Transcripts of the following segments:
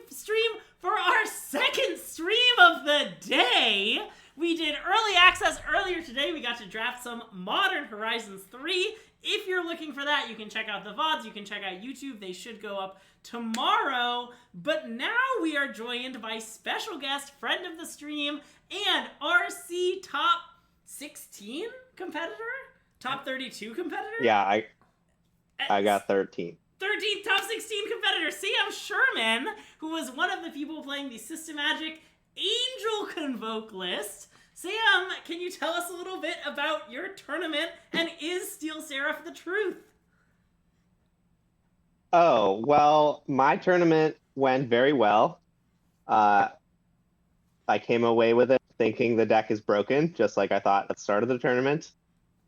stream for our second stream of the day. We did early access earlier today. We got to draft some Modern Horizons 3. If you're looking for that, you can check out the VODs. You can check out YouTube. They should go up tomorrow. But now we are joined by special guest, friend of the stream, and RC top 16 competitor? Top 32 competitor? Yeah, I got 13. 13th top 16 competitor, Sam Sherman, who was one of the people playing the SystemMagic Angel Convoke list. Sam, can you tell us a little bit about your tournament, and is Steel Seraph the truth? Oh, well, my tournament went very well. I came away with it thinking the deck is broken, just like I thought at the start of the tournament.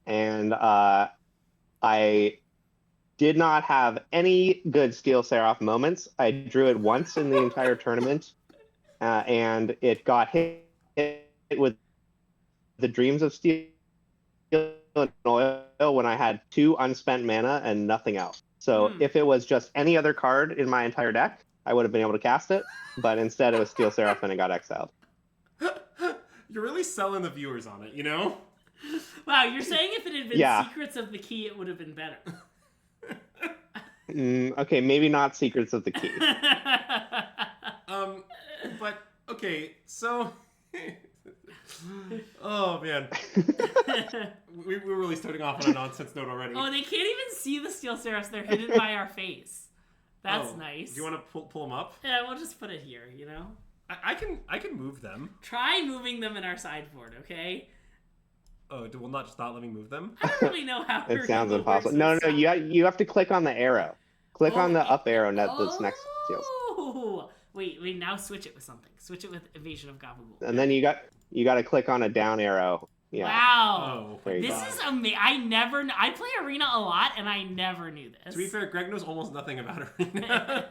And I did not have any good Steel Seraph moments. I drew it once in the entire tournament, and it got hit with the Dreams of Steel and Oil when I had 2 unspent mana and nothing else. So if it was just any other card in my entire deck, I would have been able to cast it, but instead it was Steel Seraph and it got exiled. You're really selling the viewers on it, you know? Wow, you're saying if it had been Secrets of the Key, it would have been better. Okay, maybe not Secrets of the Key. But, okay, so... oh, man. We're really starting off on a nonsense note already. Oh, they can't even see the Steel Seraphs. They're hidden by our face. That's nice. Do you want to pull them up? Yeah, we'll just put it here, you know? I can move them. Try moving them in our sideboard, okay? Oh, will not let me move them? I don't really know how it sounds impossible. No, you have to click on the arrow. Click on the up arrow that's next to Steel. Wait, now switch it with something. Switch it with Invasion of Gabagool. And then you got to click on a down arrow. Yeah. Wow. Oh, this is amazing. I play Arena a lot, and I never knew this. To be fair, Greg knows almost nothing about Arena.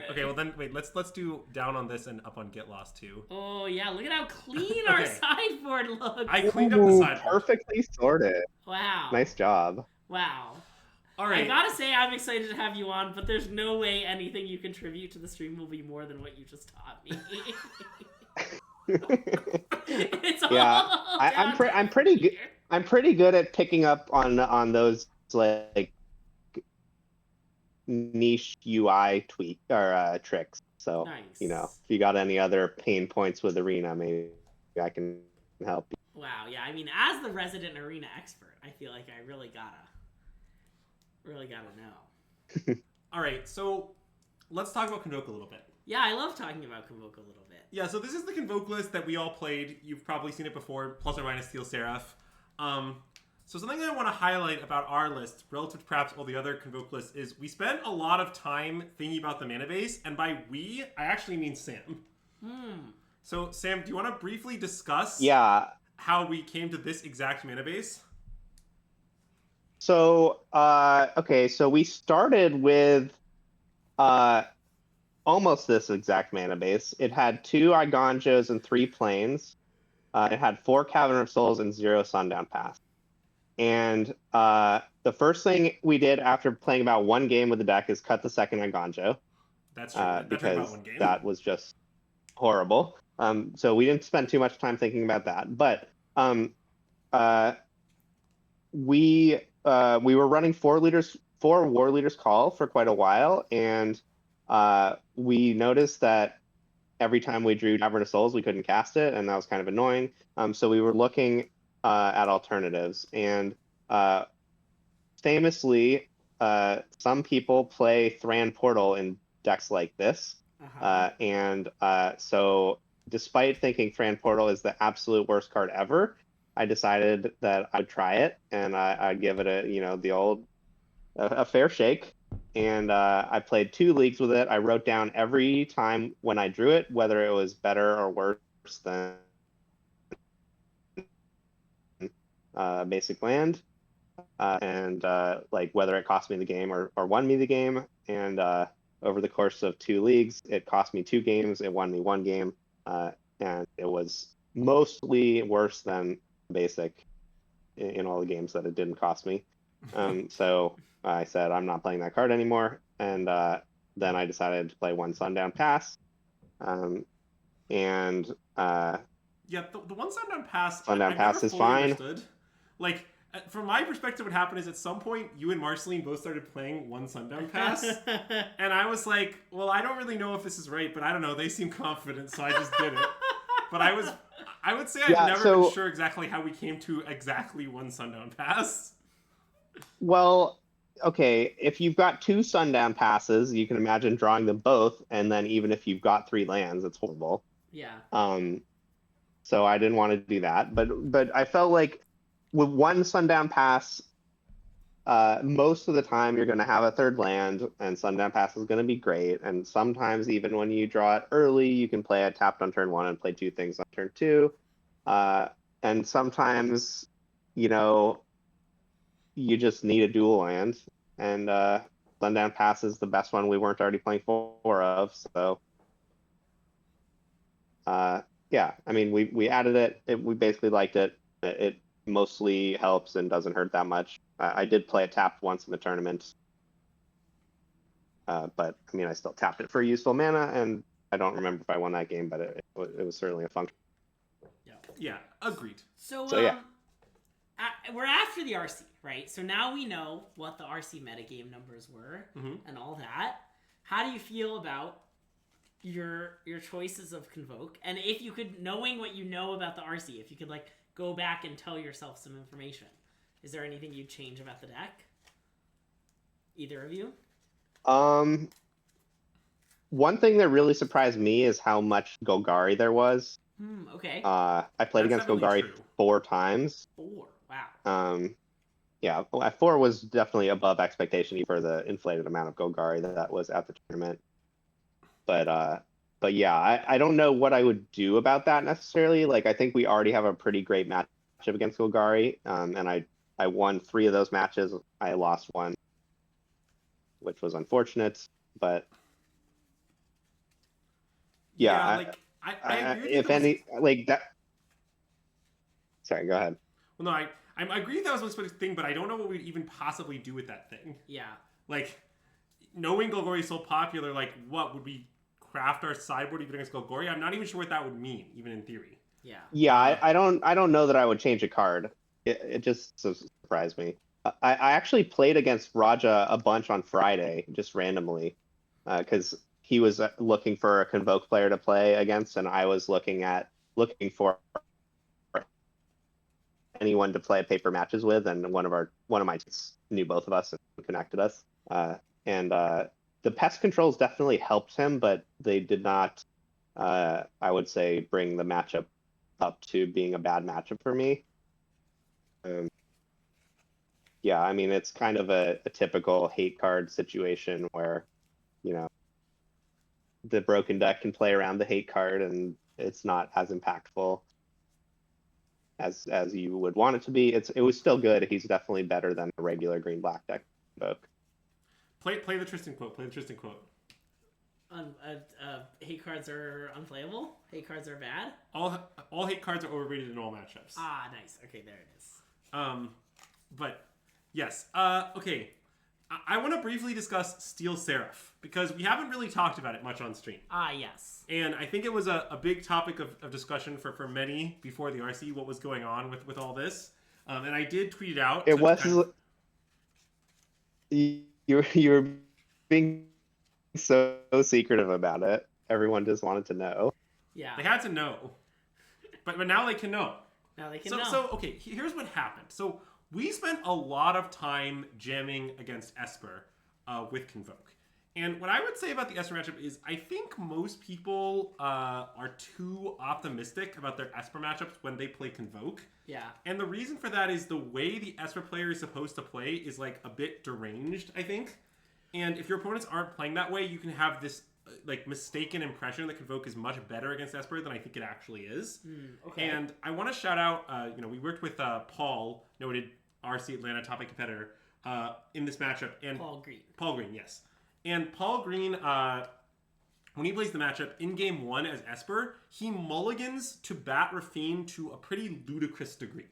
Okay, well then, wait, let's do down on this and up on Get Lost too. Oh yeah, look at how clean our sideboard looks. I cleaned up the sideboard. Perfectly sorted. Wow. Nice job. Wow. All right. I gotta say, I'm excited to have you on, but there's no way anything you contribute to the stream will be more than what you just taught me. It's I'm pretty good. I'm pretty good at picking up on those like niche UI tweak or tricks. So nice. You know, if you got any other pain points with Arena, maybe I can help you. Wow. Yeah. I mean, as the resident Arena expert, I feel like I really gotta know. All right. So let's talk about Convoke a little bit. Yeah, I love talking about Convoke a little bit. Yeah, so this is the Convoke list that we all played. You've probably seen it before, plus or minus Steel Seraph. So something that I want to highlight about our list, relative to perhaps all the other Convoke lists, is we spent a lot of time thinking about the mana base, and by we, I actually mean Sam. So, Sam, do you want to briefly discuss how we came to this exact mana base? So, okay, so we started with almost this exact mana base. It had 2 Igonjos and 3 Plains. It had 4 Cavern of Souls and 0 Sundown Pass. And the first thing we did after playing about 1 game with the deck is cut the second Igonjo. That's true. Because about 1 game. That was just horrible. So we didn't spend too much time thinking about that. But we were running 4 War Leaders Call for quite a while, and we noticed that every time we drew Cavern of Souls, we couldn't cast it, and that was kind of annoying. So we were looking at alternatives, and famously, some people play Thran Portal in decks like this, and so despite thinking Thran Portal is the absolute worst card ever, I decided that I'd try it, and I'd give it a fair shake. And I played 2 leagues with it. I wrote down every time when I drew it, whether it was better or worse than basic land, and like whether it cost me the game or won me the game. And over the course of 2 leagues, it cost me 2 games. It won me 1 game, and it was mostly worse than basic in all the games that it didn't cost me. So I said, I'm not playing that card anymore. And then I decided to play one Sundown Pass. And Yeah, the one Sundown Pass, Sundown I Pass never is fully fine. understood. Like, from my perspective, what happened is at some point, you and Marceline both started playing one Sundown Pass. And I was like, well, I don't really know if this is right, but I don't know. They seem confident, so I just did it. But I would say I've never been sure exactly how we came to exactly one Sundown Pass. Well, okay, if you've got two Sundown Passes, you can imagine drawing them both, and then even if you've got 3 lands, it's horrible. Yeah. So I didn't want to do that, but I felt like with one Sundown Pass, most of the time you're going to have a 3rd land, and Sundown Pass is going to be great. And sometimes even when you draw it early, you can play it tapped on turn 1 and play 2 things on turn 2. And sometimes, you just need a dual land, and Sundown Pass is the best one we weren't already playing 4 of. So yeah, I mean, we added it. We basically liked it. It mostly helps and doesn't hurt that much. I did play it tapped once in the tournament, but I mean, I still tapped it for useful mana, and I don't remember if I won that game, but it was certainly a function. Yeah, agreed. So yeah. We're after the RC, right? So now we know what the RC metagame numbers were and all that. How do you feel about your choices of Convoke? And if you could, knowing what you know about the RC, if you could like go back and tell yourself some information, is there anything you'd change about the deck? Either of you? One thing that really surprised me is how much Golgari there was. Okay. I played against Golgari 4 times. 4. Wow. Yeah, 4 was definitely above expectation for the inflated amount of Golgari that was at the tournament. But yeah, I don't know what I would do about that necessarily. Like, I think we already have a pretty great matchup against Golgari, and I won 3 of those matches. I lost 1, which was unfortunate, but yeah, like I agree. If any, like that. Sorry, go ahead. Well, no, I agree that was one thing, but I don't know what we'd even possibly do with that thing. Yeah. Like, knowing Golgari is so popular, like, what would we craft our sideboard even against Golgari? I'm not even sure what that would mean, even in theory. Yeah. Yeah, I don't know that I would change a card. It just surprised me. I actually played against Raja a bunch on Friday, just randomly, because he was looking for a Convoke player to play against, and I was looking for anyone to play paper matches with, and one of my teams knew both of us and connected us. And the pest controls definitely helped him, but they did not, I would say, bring the matchup up to being a bad matchup for me. Yeah, I mean, it's kind of a typical hate card situation where, the broken deck can play around the hate card, and it's not as impactful as you would want it to be. It was still good. He's definitely better than a regular green-black deck. Play the Tristan quote. Hate cards are unplayable? Hate cards are bad? All hate cards are overrated in all matchups. Ah, nice. Okay, there it is. But yes. Okay. I want to briefly discuss Steel Seraph, because we haven't really talked about it much on stream. Ah, yes. And I think it was a big topic of discussion for many before the RC, what was going on with all this. And I did tweet it out. It was... You were being so secretive about it. Everyone just wanted to know. Yeah. They had to know. But now they can know. Now they can know. So, okay, here's what happened. So, we spent a lot of time jamming against Esper with Convoke. And what I would say about the Esper matchup is I think most people are too optimistic about their Esper matchups when they play Convoke. Yeah. And the reason for that is the way the Esper player is supposed to play is like a bit deranged, I think. And if your opponents aren't playing that way, you can have this like mistaken impression that Convoke is much better against Esper than I think it actually is. Okay. And I want to shout out, we worked with Paul, noted RC Atlanta top 8 competitor, in this matchup. And Paul Green. Paul Green, yes. And Paul Green, when he plays the matchup in game 1 as Esper, he mulligans to Bat Rafine to a pretty ludicrous degree.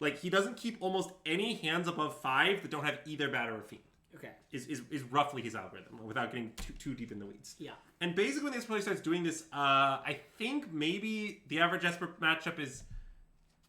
Like, he doesn't keep almost any hands above 5 that don't have either Bat or Rafine. Okay. Is roughly his algorithm, without getting too deep in the weeds. Yeah. And basically when this player starts doing this, I think maybe the average Esper matchup is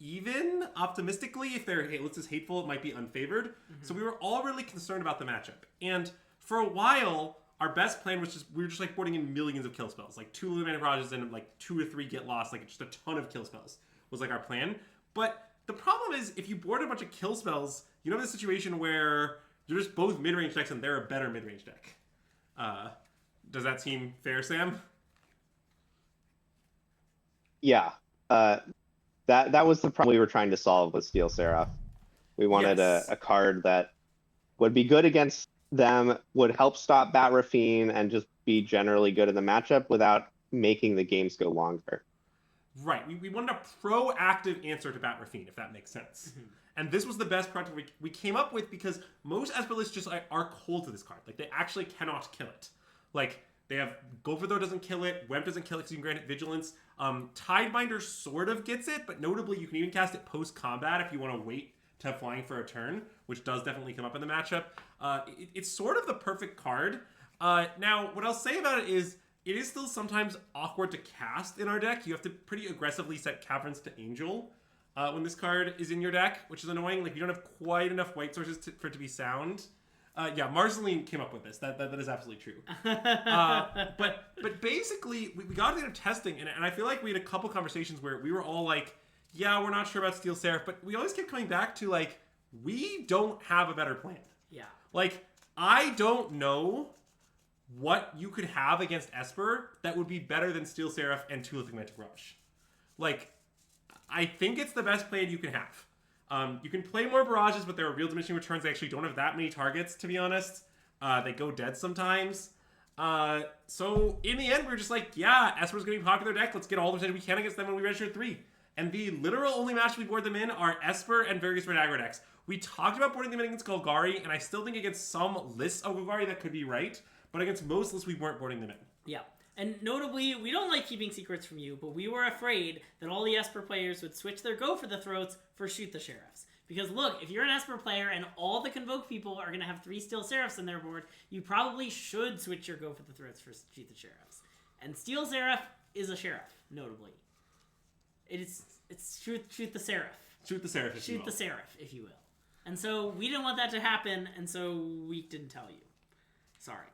even, optimistically. If their list is hateful, it might be unfavored. Mm-hmm. So we were all really concerned about the matchup. And for a while, our best plan was we were just like boarding in millions of kill spells. Like 2 Illuminated Barrages and like 2 or 3 get lost. Like just a ton of kill spells was like our plan. But the problem is, if you board a bunch of kill spells, you have this situation where you're just both mid-range decks and they're a better mid-range deck. Does that seem fair, Sam? Yeah. That was the problem we were trying to solve with Steel Seraph. We wanted Yes. a card that would be good against them, would help stop Bat Rafine, and just be generally good in the matchup without making the games go longer. Right. We wanted a proactive answer to Bat Rafine, if that makes sense. Mm-hmm. And this was the best product we came up with, because most Esper lists just are cold to this card. Like, they actually cannot kill it. Like, they have Gopher doesn't kill it, Wemp doesn't kill it because you can grant it Vigilance. Tidebinder sort of gets it, but notably you can even cast it post-combat if you want to wait to have flying for a turn, which does definitely come up in the matchup. It's sort of the perfect card. Now, what I'll say about it is still sometimes awkward to cast in our deck. You have to pretty aggressively set Caverns to Angel when this card is in your deck, which is annoying. Like, you don't have quite enough white sources for it to be sound. Yeah, Marceline came up with this. That is absolutely true. But basically, we got into testing, and I feel like we had a couple conversations where we were all like, yeah, we're not sure about Steel Seraph, but we always kept coming back to, like, we don't have a better plan. Yeah. Like, I don't know what you could have against Esper that would be better than Steel Seraph and Tulip Magnetic Rush. Like, I think it's the best plan you can have. You can play more Barrages, but there are real diminishing returns. They actually don't have that many targets, to be honest. They go dead sometimes. So, in the end, we're just like, yeah, Esper's going to be a popular deck. Let's get all the percentage we can against them when we register 3. And the literal only match we board them in are Esper and various red aggro decks. We talked about boarding them in against Golgari, and I still think against some lists of Golgari that could be right, but against most lists we weren't boarding them in. Yeah. And notably, we don't like keeping secrets from you, but we were afraid that all the Esper players would switch their Go for the Throats for Shoot the Sheriffs. Because look, if you're an Esper player and all the Convoke people are going to have 3 Steel Seraphs in their board, you probably should switch your Go for the Throats for Shoot the Sheriffs. And Steel Seraph is a Sheriff, notably. It's shoot the Seraph. Shoot the Seraph, if you will. Shoot the Seraph, if you will. And so we didn't want that to happen, and so we didn't tell you. Sorry.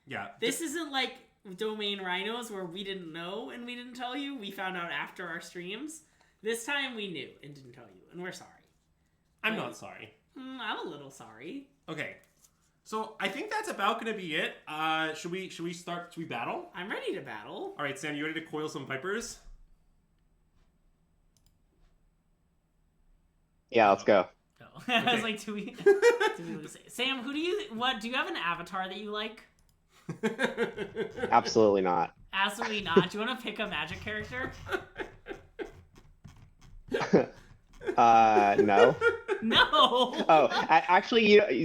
Yeah. This isn't like Domain Rhinos where we didn't know and we didn't tell you. We found out after our streams. This time we knew and didn't tell you, and we're sorry. I'm not sorry. I'm a little sorry. Okay. So I think that's about going to be it. Should we start? Should we battle? I'm ready to battle. All right, Sam, you ready to coil some Vipers? Yeah, let's go. Oh. I was like, do we say? Sam, do you have an avatar that you like? Absolutely not. Absolutely not. Do you want to pick a Magic character? No. No. Oh,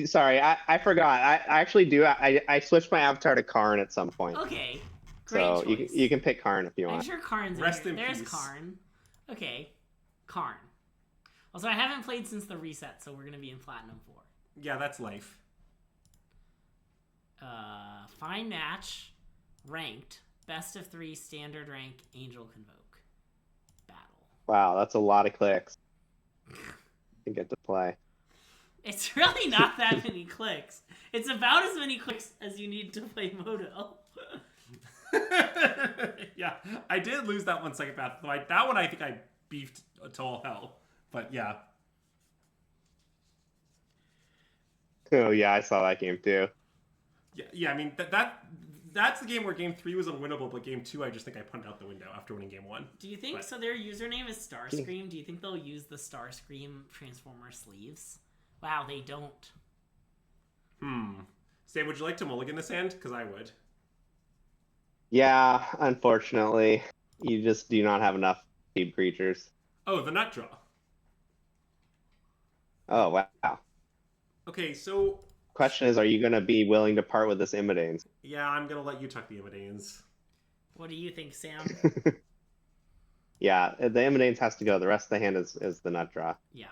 sorry, I forgot. I actually do. I switched my avatar to Karn at some point. Okay. Great So choice. you can pick Karn if you want. I'm sure Karn's Rest in here. in There's peace. Karn. Okay. Karn. Also, I haven't played since the reset, so we're going to be in Platinum 4. Yeah, that's life. Fine match. Ranked. Best of 3 standard rank Angel Convoke. Battle. Wow, that's a lot of clicks to get to play. It's really not that many clicks. It's about as many clicks as you need to play Moto. Yeah, I did lose that one second path. That one I think I beefed to all hell. But yeah. Oh yeah, I saw that game too. Yeah. I mean that's the game where game 3 was unwinnable, but game 2 I just think I punted out the window after winning game 1. Do you think so? Their username is Starscream. Do you think they'll use the Starscream Transformer sleeves? Wow, they don't. Sam, would you like to mulligan this hand? Because I would. Yeah, unfortunately, you just do not have enough speed creatures. Oh, the nut draw. Oh wow. Okay, so Question is, are you going to be willing to part with this Immodanes? yeah, I'm gonna let you tuck the Immodanes. What do you think, Sam? Yeah, the Immodanes has to go. The rest of the hand is the nut draw. Yeah.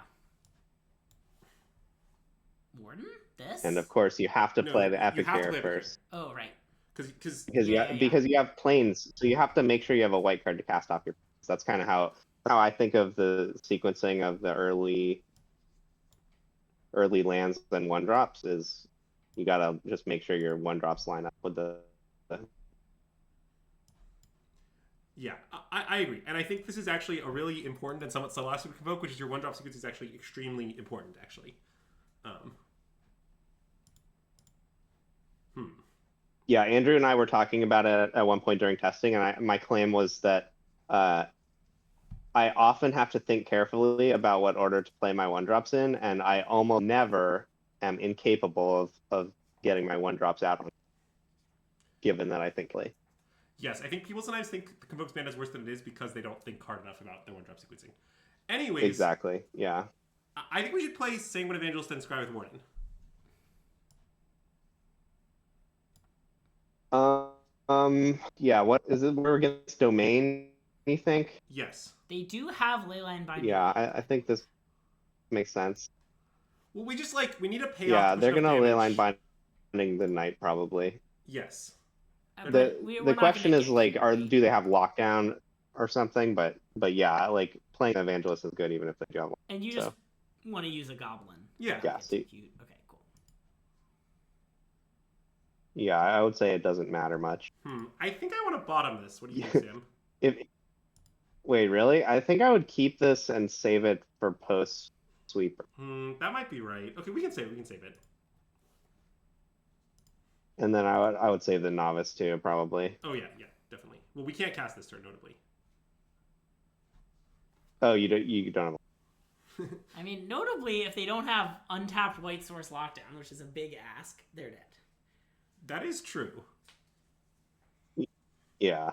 Warden? This? And of course, you have to No, play the you epic have to hero play epic hero. first. Oh, right. Because Because you have planes, so you have to make sure you have a white card to cast off your. So that's kind of how I think of the sequencing of the early lands and 1-drops is you gotta just make sure your 1-drops line up with the. Yeah, I agree, and I think this is actually a really important and somewhat subtle aspect of Convoke, which is your 1-drop sequence is actually extremely important, actually. Yeah, Andrew and I were talking about it at one point during testing, and my claim was that I often have to think carefully about what order to play my 1-drops in, and I almost never am incapable of getting my 1-drops out, given that I think play. Yes, I think people sometimes think the Convoke's mana is worse than it is because they don't think hard enough about their 1-drop sequencing. Anyways, Exactly. Yeah. I think we should play Sanguine Evangelist and Scry with Warden. Yeah. What is it? We're against Domain. You think? Yes. They do have Leyline Binding. Yeah, I think this makes sense. Well, we just we need to pay off. Yeah, to they're push gonna enough damage. Leyline Binding the Knight probably. Yes. But The not question gonna is get do they have lockdown or something? But yeah, playing Evangelist is good even if they don't. And you just want to use a Goblin. Yeah. Yeah. Okay, cool. Yeah, I would say it doesn't matter much. I think I want to bottom this. What do you think, Sam? Wait, really? I think I would keep this and save it for post sweeper. That might be right. Okay, we can save it. And then I would save the novice too, probably. Oh yeah, definitely. Well, we can't cast this turn, notably. Oh, you don't have. I mean, notably, if they don't have untapped white source lockdown, which is a big ask, they're dead. That is true. Yeah.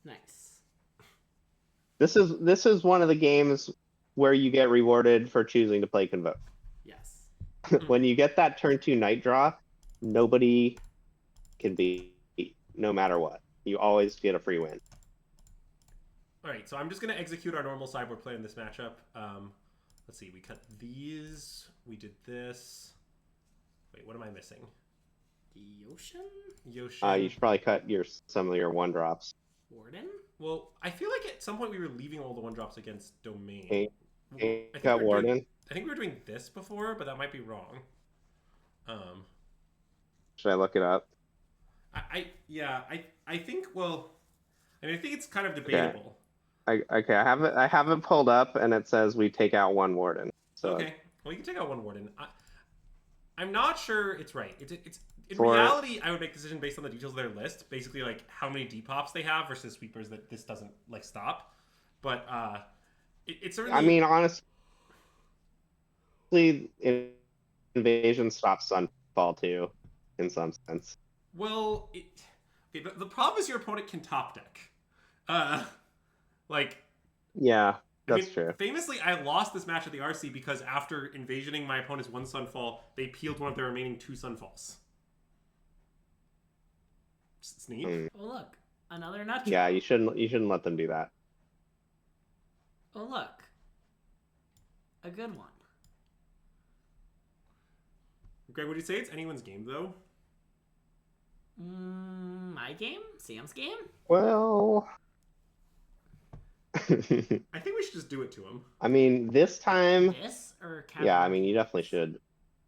Nice. This is one of the games where you get rewarded for choosing to play Convoke. Yes. When you get that turn 2 night draw, nobody can beat, no matter what. You always get a free win. All right, so I'm just going to execute our normal sideboard play in this matchup. Let's see, we cut these. We did this. Wait, what am I missing? Yoshin? You should probably cut some of your 1-drops. Warden? Well, I feel like at some point we were leaving all the 1-drops against Domain. Warden. I think we were doing this before, but that might be wrong. Should I look it up? I think, well, I mean, I think it's kind of debatable. Okay, I have it pulled up, and it says we take out 1 Warden. So okay, well, you can take out 1 Warden. I'm not sure it's right. It's in reality, I would make a decision based on the details of their list, basically how many depops they have versus sweepers that this doesn't stop. But it's certainly. I mean, honestly, Invasion stops Sunfall too, in some sense. Well, the problem is your opponent can top deck. Yeah, that's true. Famously, I lost this match at the RC because after invasioning my opponent's 1 Sunfall, they peeled one of their remaining 2 Sunfalls. Sneak. Oh look, another nutshell. Yeah, you shouldn't let them do that. Oh look, a good one. Greg, would you say it's anyone's game though? My game? Sam's game? Well, I think we should just do it to him. I mean, this time. This or Yeah, I mean, you definitely should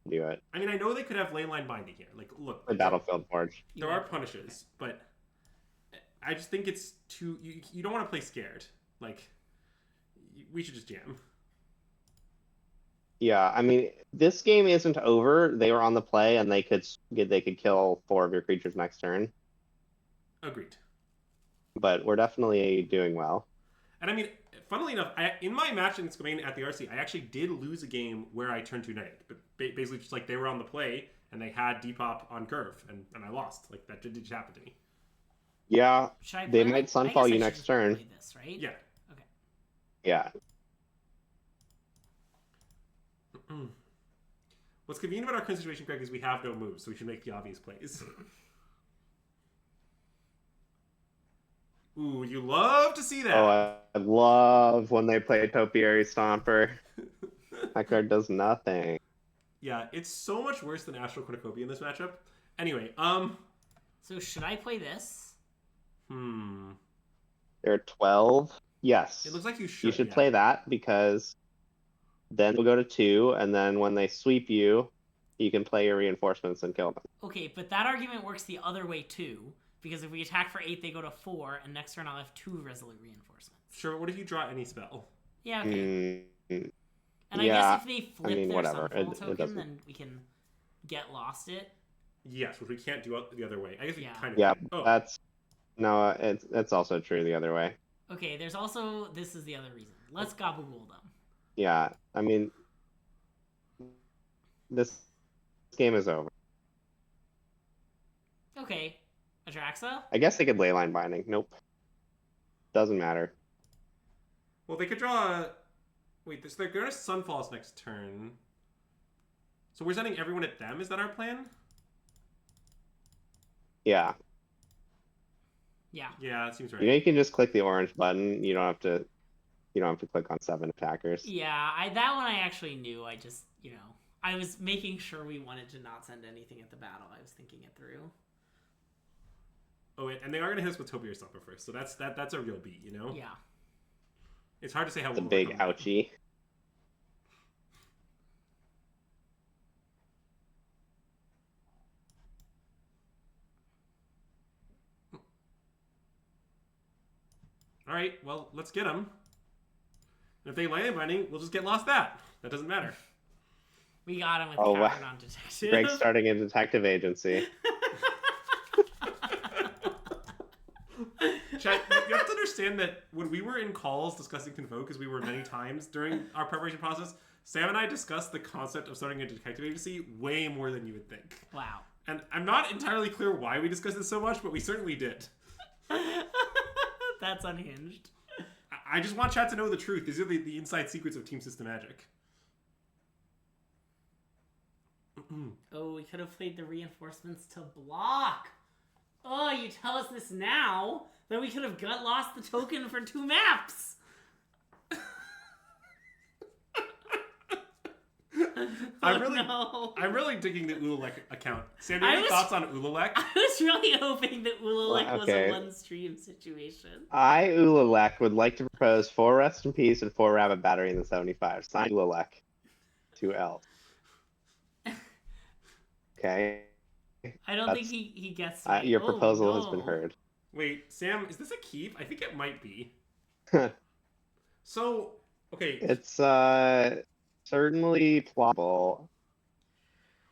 do it. I mean, I know they could have Leyline Binding here. Look, The Battlefield Forge. There are punishes, but I just think it's too. You don't want to play scared. We should just jam. Yeah, I mean, this game isn't over. They were on the play, and they could kill 4 of your creatures next turn. Agreed. But we're definitely doing well. And I mean, funnily enough, in my match in Domain at the RC, I actually did lose a game where I turned 2 Knight. But basically, just they were on the play, and they had Depop on curve, and I lost. That did just happen to me. Yeah, they might Sunfall you next turn. Play this, right? Yeah. Okay. Yeah. What's convenient about our current situation, Greg, is we have no moves, so we should make the obvious plays. Ooh, you love to see that. Oh, I love when they play Topiary Stomper. That card does nothing. Yeah, it's so much worse than Astral Cornucopia in this matchup. Anyway, So should I play this? There are 12. Yes. It looks like you You should yeah. play that because then we'll go to 2, and then when they sweep you, you can play your reinforcements and kill them. Okay, but that argument works the other way too, because if we attack for 8, they go to 4, and next turn I'll have 2 Resolute reinforcements. Sure, what if you draw any spell? Yeah, okay. And I yeah, guess if they flip their whatever. Sunfall It token, doesn't- then we can get lost it. Yes, which we can't do the other way. I guess we kind of Yeah, can. Oh. that's... No, it's also true the other way. Okay, there's also... This is the other reason. Let's Gabagool them. Yeah, I mean... This game is over. Okay. Atraxa? I guess they could Leyline Binding. Nope. Doesn't matter. Well, they could draw... Wait, they're going to Sunfalls next turn. So we're sending everyone at them? Is that our plan? Yeah. Yeah. Yeah, that seems right. You know, you can just click the orange button. You don't have to click on 7 attackers. Yeah, that one I actually knew. I just, I was making sure we wanted to not send anything at the battle. I was thinking it through. Oh, wait, and they are going to hit us with Topia Stomper first, so that's a real beat, you know? Yeah. It's hard to say how It's a we'll big overcome that. ouchie. All right, well, let's get them. And if they land binding, we'll just get lost that. That doesn't matter. We got him with Oh, wow. Cavern on Detective. Greg's starting a detective agency. Chat, you have to understand that when we were in calls discussing Convoke, as we were many times during our preparation process, Sam and I discussed the concept of starting a detective agency way more than you would think. Wow. And I'm not entirely clear why we discussed it so much, but we certainly did. That's unhinged. I just want chat to know the truth. These are the inside secrets of Team SystemMagic. Oh, we could have played the reinforcements to block. Oh, you tell us this now, then we could have gut lost the token for 2 maps. I'm really digging the Ulalek account. Sam, do you have any thoughts on Ulalek? I was really hoping that Ulalek was okay. a one-stream situation. I, Ulalek, would like to propose 4 Rest in Peace and 4 Rabbit Battery in the 75. Sign Ulalek. 2L. Okay. I don't think he gets to your proposal has been heard. Wait, Sam, is this a keep? I think it might be. So, okay. It's certainly plausible.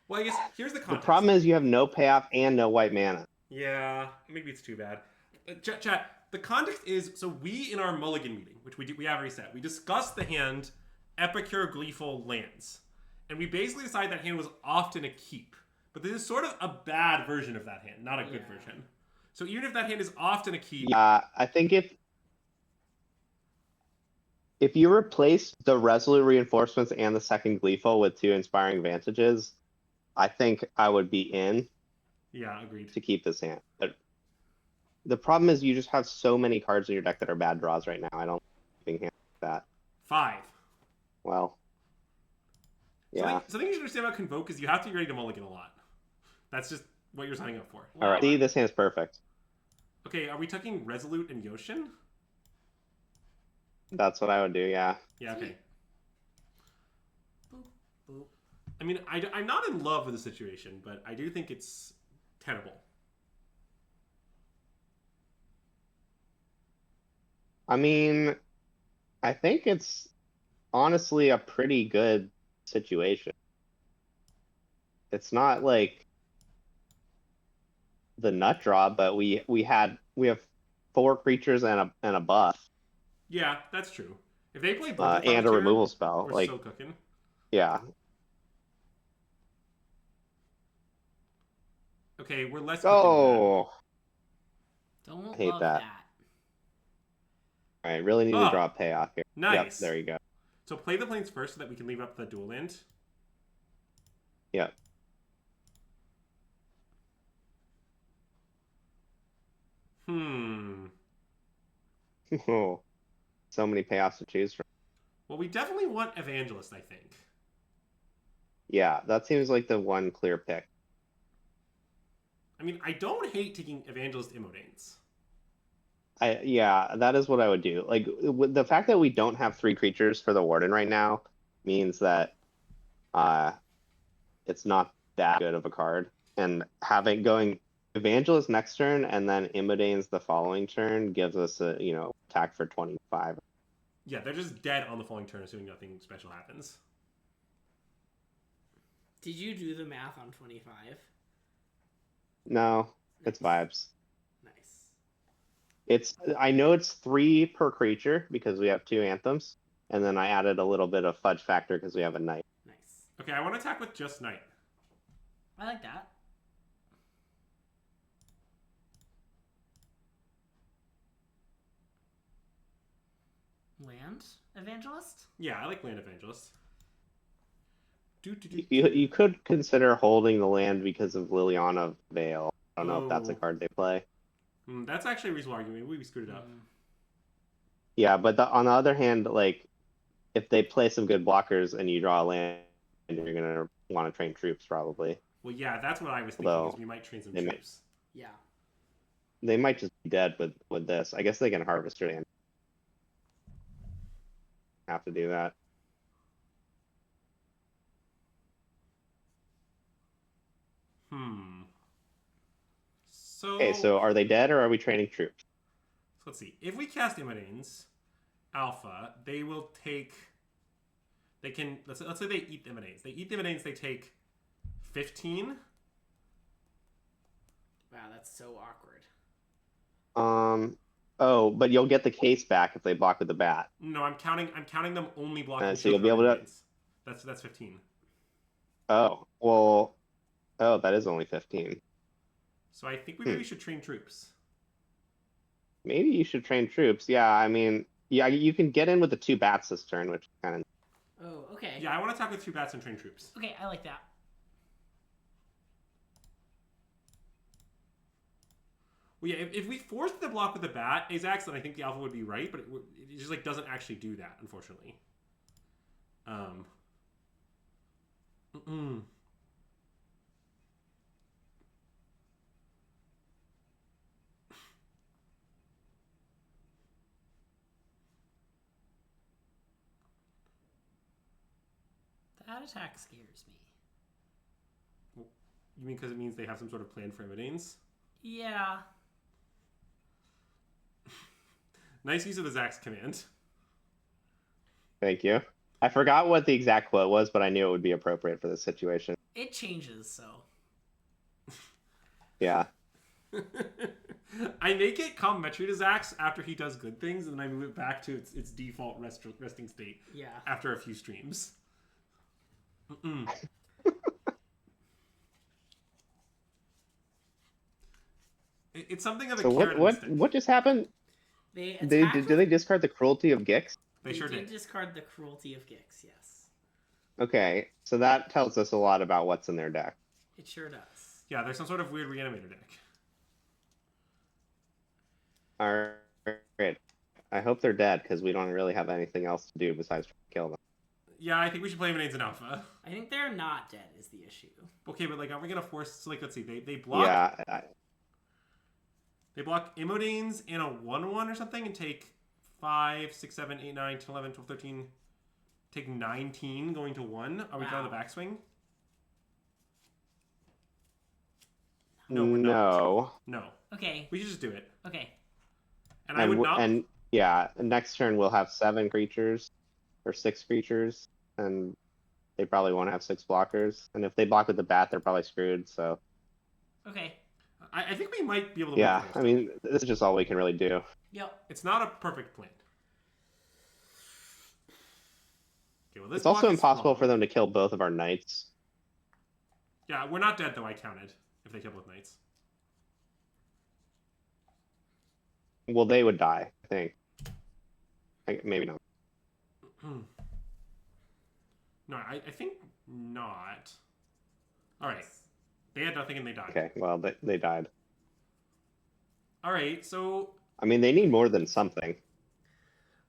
Well, I guess here's the context. The problem is you have no payoff and no white mana. Yeah, maybe it's too bad. Chat, the context is, so we, in our mulligan meeting, which we have reset, we discussed the hand Epicure Gleeful lands. And we basically decided that hand was often a keep. But this is sort of a bad version of that hand, not a good version. So even if that hand is often a keep... Yeah, I think if you replace the Resolute Reinforcements and the second Gleeful with 2 Inspiring Advantages, I think I would be in. Yeah, agreed. To keep this hand. But the problem is you just have so many cards in your deck that are bad draws right now. I don't think hand like that. 5. Well, yeah. Something you should understand about Convoke is you have to be ready to mulligan a lot. That's just what you're signing up for. All right. See, this hand's perfect. Okay, are we talking Resolute and Yoshin? That's what I would do, yeah. Yeah, okay. Boop, boop. I mean, I'm not in love with the situation, but I do think it's tenable. I mean, I think it's honestly a pretty good situation. It's not like the nut draw, but we have 4 creatures and a buff. Yeah, that's true. If they play and a removal spell, we're like so cooking. Yeah. Okay, we're less. Oh, Don't hate love that. All right, really need to draw a payoff here. Nice. Yep, there you go. So play the planes first so that we can leave up the dual land. Yep. Oh, so many payoffs to choose from. Well, we definitely want Evangelist, I think. Yeah, that seems like the one clear pick. I mean, I don't hate taking Evangelist Immodanes. Yeah, that is what I would do. Like with the fact that we don't have 3 creatures for the Warden right now means that uh it's not that good of a card. And having going Evangelist next turn and then Immodanes the following turn gives us a, attack for 25. Yeah, they're just dead on the following turn, assuming nothing special happens. Did you do the math on 25? No, it's vibes. Nice. I know it's 3 per creature because we have 2 anthems, and then I added a little bit of fudge factor because we have a knight. Nice. Okay, I want to attack with just Knight. I like that. Land Evangelist? Yeah, I like Land Evangelist. You could consider holding the land because of Liliana Vale. I don't know if that's a card they play. That's actually a reasonable argument. Maybe we screwed it up. Yeah, but on the other hand, like if they play some good blockers and you draw a land, you're gonna want to train troops probably. Well, yeah, that's what I was thinking. Is we might train some troops. Yeah. They might just be dead with this. I guess they can harvest your land. Have to do that. So are they dead or are we training troops? So let's see. If we cast Immodanes Alpha, they will take. They can let's say they eat the Immodanes. They eat the Immodanes. They take 15. Wow, that's so awkward. Oh, but you'll get the case back if they block with the bat. No, I'm counting them only blocking. So you'll be able to. That's 15. Oh well. Oh, that is only 15. So I think we maybe should train troops. Maybe you should train troops. Yeah, I mean, yeah, you can get in with the 2 bats this turn, which kind of. Oh, okay. Yeah, I want to attack with 2 bats and train troops. Okay, I like that. Well, yeah, if we forced the block with the bat, Azax, then I think the alpha would be right, but it just like doesn't actually do that, unfortunately. That attack scares me. You mean because it means they have some sort of plan for Immodanes? Yeah. Nice use of the Zax command. Thank you. I forgot what the exact quote was, but I knew it would be appropriate for this situation. It changes, so. Yeah. I make it complimentary to Zax after he does good things, and then I move it back to its default resting state. Yeah. After a few streams. It's something of a carrot. What just happened? Did they discard the cruelty of Gix? They sure did. Discard the cruelty of Gix, yes. Okay, so that tells us a lot about what's in their deck. It sure does. Yeah, there's some sort of weird reanimator deck. Alright. I hope they're dead, because we don't really have anything else to do besides kill them. Yeah, I think we should play Immodanes in Alpha. I think they're not dead is the issue. Okay, but like, are we gonna force? So, like, let's see. They block. Yeah. They block Immodanes and a 1/1 or something, and take 5, 6, 7, 8, 9, 10, 11, 12, 13. Take 19 going to 1. Are we drawing the backswing? No, we're not. No. Okay. We should just do it. Okay. And I would not. And yeah, next turn we'll have 7 creatures or 6 creatures, and they probably won't have 6 blockers. And if they block with the bat, they're probably screwed. So. Okay. I think we might be able to. Yeah, I mean, this is just all we can really do. Yep. It's not a perfect plan. Okay, well, it's also impossible for them to kill both of our knights. Yeah, we're not dead though. I counted if they kill both knights. Well, they would die, I think. Maybe not. No, I think not. All right. They had nothing and they died. Okay, well, they died. All right, so... I mean, they need more than something.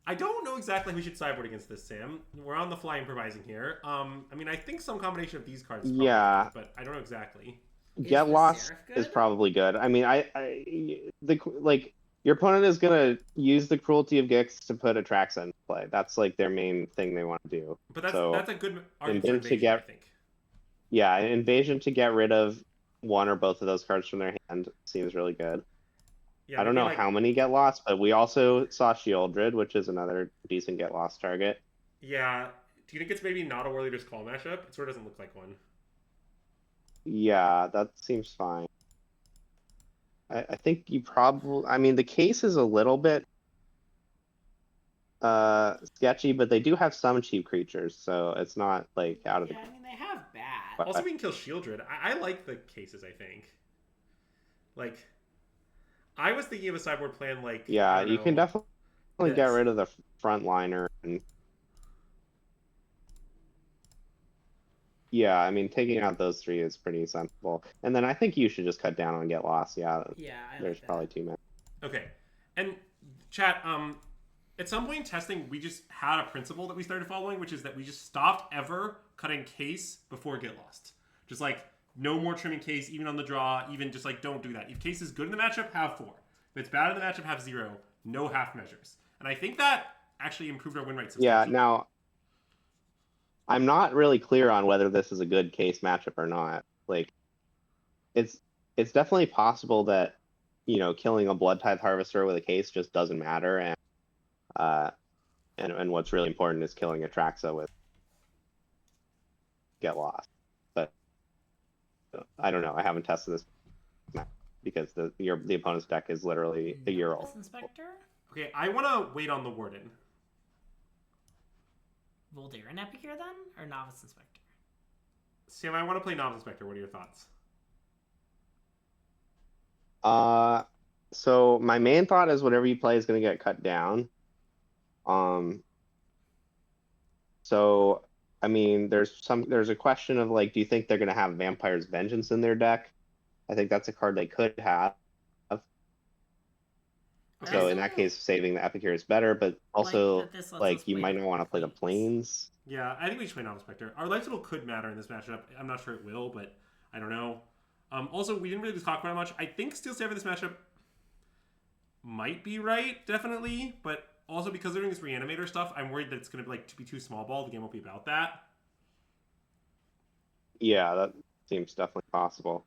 I don't know exactly who we should sideboard against this, Sam. We're on the fly improvising here. I mean, I think some combination of these cards is probably good, but I don't know exactly. Get the Lost Seraph good? is probably good. I mean, your opponent is gonna use the Cruelty of Gix to put Atraxa into play. That's like their main thing they want to do. But that's So, a good argument for Invasion to invasion, I get think. yeah, Invasion to get rid of one or both of those cards from their hand seems really good. Yeah, I don't know like, how many Get Lost, but we also saw Shieldred, which is another decent Get Lost target. Yeah. Do you think it's maybe not a War Leader's Call mashup? It sort of doesn't look like one. Yeah, that seems fine. I think you probably... I mean, the case is a little bit sketchy, but they do have some cheap creatures, so it's not, like, out of the... Yeah, I mean, they have bad. But- Also, we can kill Shieldred. I like the cases, I think. Like, I was thinking of a sideboard plan like... Yeah, you can definitely get this. rid of the frontliner. And... Yeah, I mean, taking out those three is pretty sensible. And then I think you should just cut down on Get Lost. Yeah, Yeah, there's probably too many. Okay. And, chat, at some point in testing, we just had a principle that we started following, which is that we just stopped ever cutting case before Get Lost. Just, like, no more trimming case, even on the draw, even just, like, don't do that. If case is good in the matchup, have 4. If it's bad in the matchup, have 0. No half measures. And I think that actually improved our win rate substantially. Yeah, now, I'm not really clear on whether this is a good case matchup or not. Like, it's definitely possible that, you know, killing a Blood Tithe Harvester with a case just doesn't matter, and what's really important is killing Atraxa with Get Lost. But I don't know. I haven't tested this because the opponent's deck is literally a year old. Inspector? Okay, I want to wait on the Warden. Voldaren Epicure then? Or Novice Inspector? Sam, I want to play Novice Inspector. What are your thoughts? So my main thought is whatever you play is going to get cut down. So I mean, there's a question of like, do you think they're going to have Vampire's Vengeance in their deck? I think that's a card they could have. So in that case, saving the Epicure is better, but also like you might not want to play the Plains. Yeah, I think we should play Novice Inspector. Our Life Total could matter in this matchup. I'm not sure it will, but I don't know. Also, we didn't really talk about it much. I think Steel Staff in this matchup might be right, definitely, but also because they're doing this Reanimator stuff, I'm worried that it's going to be too small ball. The game won't be about that. Yeah, that seems definitely possible.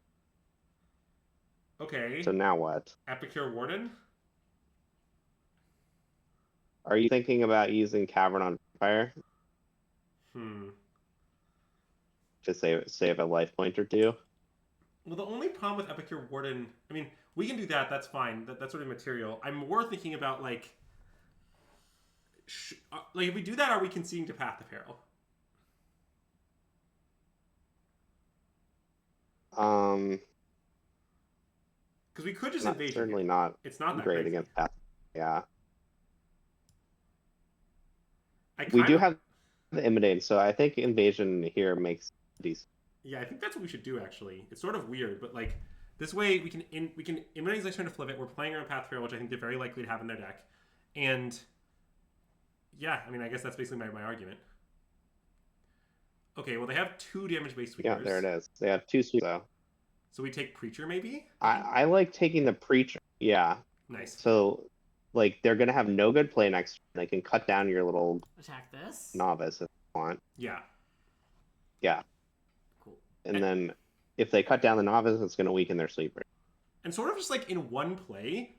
Okay. So now what? Epicure Warden? Are you thinking about using Cavern on Fire? To save a life point or two? Well, the only problem with Epicure Warden, I mean, we can do that. That's fine. That's sort of material. I'm more thinking about like if we do that, are we conceding to Path to Peril? Because we could just Invasion. Certainly not. It's not that great crazy. Against Path. Yeah. We do have the Intimidate, so I think Invasion here makes decent. Yeah, I think that's what we should do. Actually, it's sort of weird, but like this way we can Intimidate next turn to flip it. We're playing around Path to Peril, which I think they're very likely to have in their deck, and yeah, I mean, I guess that's basically my argument. Okay, well they have 2 damage-based sweepers. Yeah, there it is. They have 2 sweepers. So we take Preacher, maybe? I like taking the Preacher. Yeah. Nice. So, like, they're going to have no good play next turn. They can cut down your little... Attack this? Novice if they want. Yeah. Yeah. Cool. And then, if they cut down the Novice, it's going to weaken their Sweeper. And sort of just, like, in one play,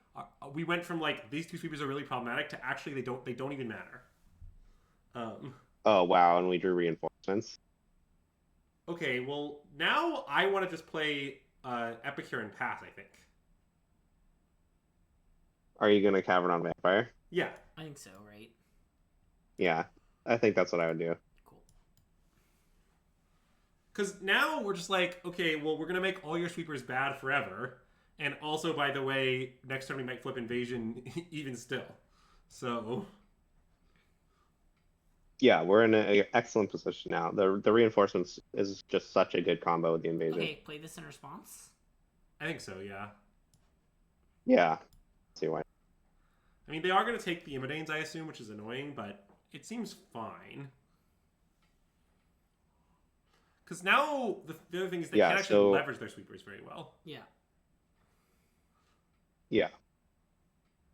we went from, like, these 2 sweepers are really problematic to actually they don't even matter. Oh, wow, and we drew Reinforcements. Okay, well, now I want to just play Epicure and Path, I think. Are you going to Cavern on Vampire? Yeah. I think so, right? Yeah, I think that's what I would do. Cool. Because now we're just like, okay, well, we're going to make all your sweepers bad forever. And also, by the way, next turn we might flip Invasion even still. So... Yeah, we're in an excellent position now. The Reinforcements is just such a good combo with the Invasion. Okay, play this in response? I think so, yeah. Yeah. Let's see why. I mean, they are going to take the Immodanes, I assume, which is annoying, but it seems fine. Because now the other thing is they can't actually leverage their sweepers very well. Yeah. Yeah.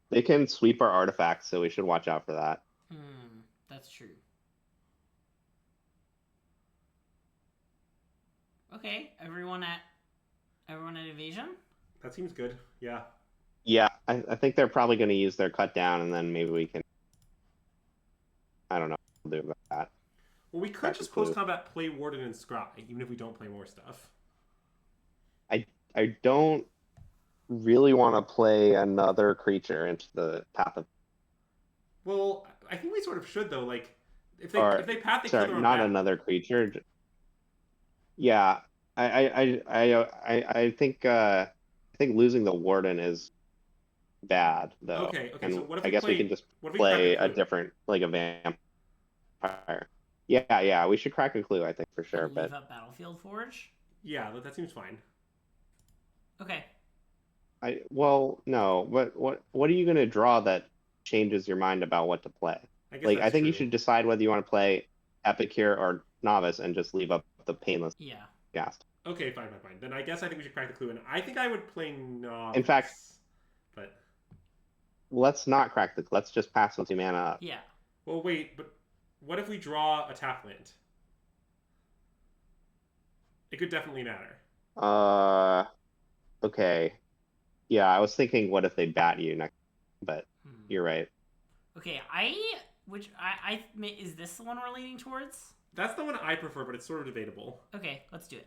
They can sweep our artifacts, so we should watch out for that. That's true. Okay, everyone at evasion? That seems good. Yeah. Yeah, I think they're probably going to use their cut down, and then maybe we can. I don't know what we'll do about that. Well, we could just post-combat play Warden and Scry, even if we don't play more stuff. I don't really want to play another creature into the path of. Well, I think we sort of should, though. Like, if they path, they sorry, kill their own not path. another creature. Yeah, I think losing the Warden is bad though. Okay. And So what if I guess we can just play a different, like a vampire. Yeah, we should crack a clue. I think for sure. And leave up Battlefield Forge. Yeah, that seems fine. Okay. No, but what are you gonna draw that changes your mind about what to play? I think you should decide whether you want to play Epicure or Novice and just leave up the painless. Yeah. Ghast. Okay, fine. Then I guess I think we should crack the clue, and I think I would play Novice. In fact, but let's not crack the. Let's just pass 20 mana up. Yeah. Well, wait, but what if we draw a tap land? It could definitely matter. Okay. Yeah, I was thinking, what if they bat you next? But you're right. Okay, is this the one we're leaning towards? That's the one I prefer, but it's sort of debatable. Okay, let's do it.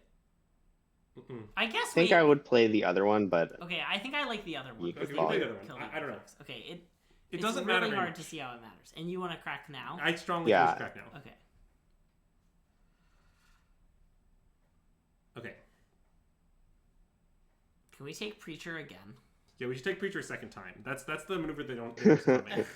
I guess I think I would play the other one, but okay, I think I like the other one. Okay, we'll play the other one. I don't know. Okay, it doesn't matter. It's really hard much. to see how it matters. And you want to crack now? I strongly choose crack now. Okay. Okay. Can we take Preacher again? Yeah, we should take Preacher a second time. That's the maneuver they don't make.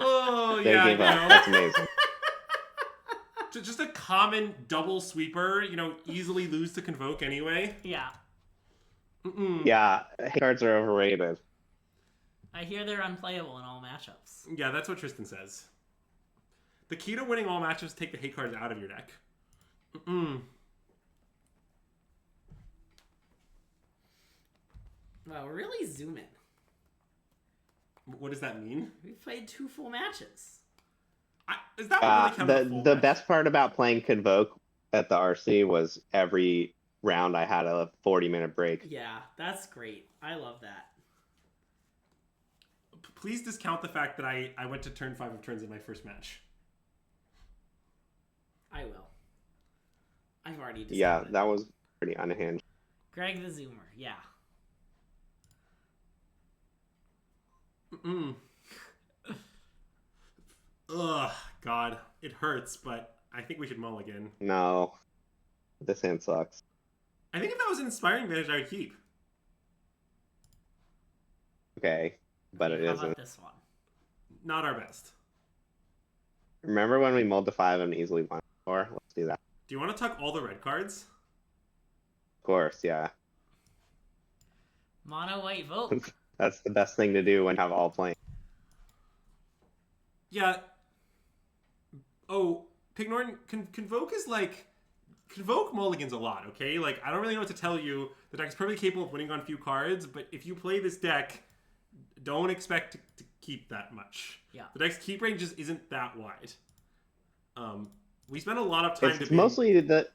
Oh, they yeah, gave up. That's amazing. Just a common double sweeper, easily lose to Convoke anyway. Yeah. Yeah, hate cards are overrated. I hear they're unplayable in all matchups. Yeah, that's what Tristan says. The key to winning all matchups is take the hate cards out of your deck. Wow, we're really zooming. What does that mean? We played 2 full matches. Is that what really counts? The best part about playing Convoke at the RC was every round I had a 40-minute break. Yeah, that's great. I love that. Please discount the fact that I went to turn 5 of turns in my first match. I will. I've already decided. Yeah, that was pretty unhinged. Greg the Zoomer, yeah. Ugh, God. It hurts, but I think we should mulligan. No. This hand sucks. I think if that was an Inspiring Advantage, I would keep. Okay, but it How isn't. about this one? Not our best. Remember when we mulled to 5 and easily won 4? Let's do that. Do you want to tuck all the red cards? Of course, yeah. Mono white vote. That's the best thing to do when you have all playing. Yeah. Oh, Pig Norton, Convoke is like... Convoke mulligans a lot, okay? Like, I don't really know what to tell you. The deck is perfectly capable of winning on few cards, but if you play this deck, don't expect to keep that much. Yeah. The deck's keep range just isn't that wide. We spend a lot of time It's mostly the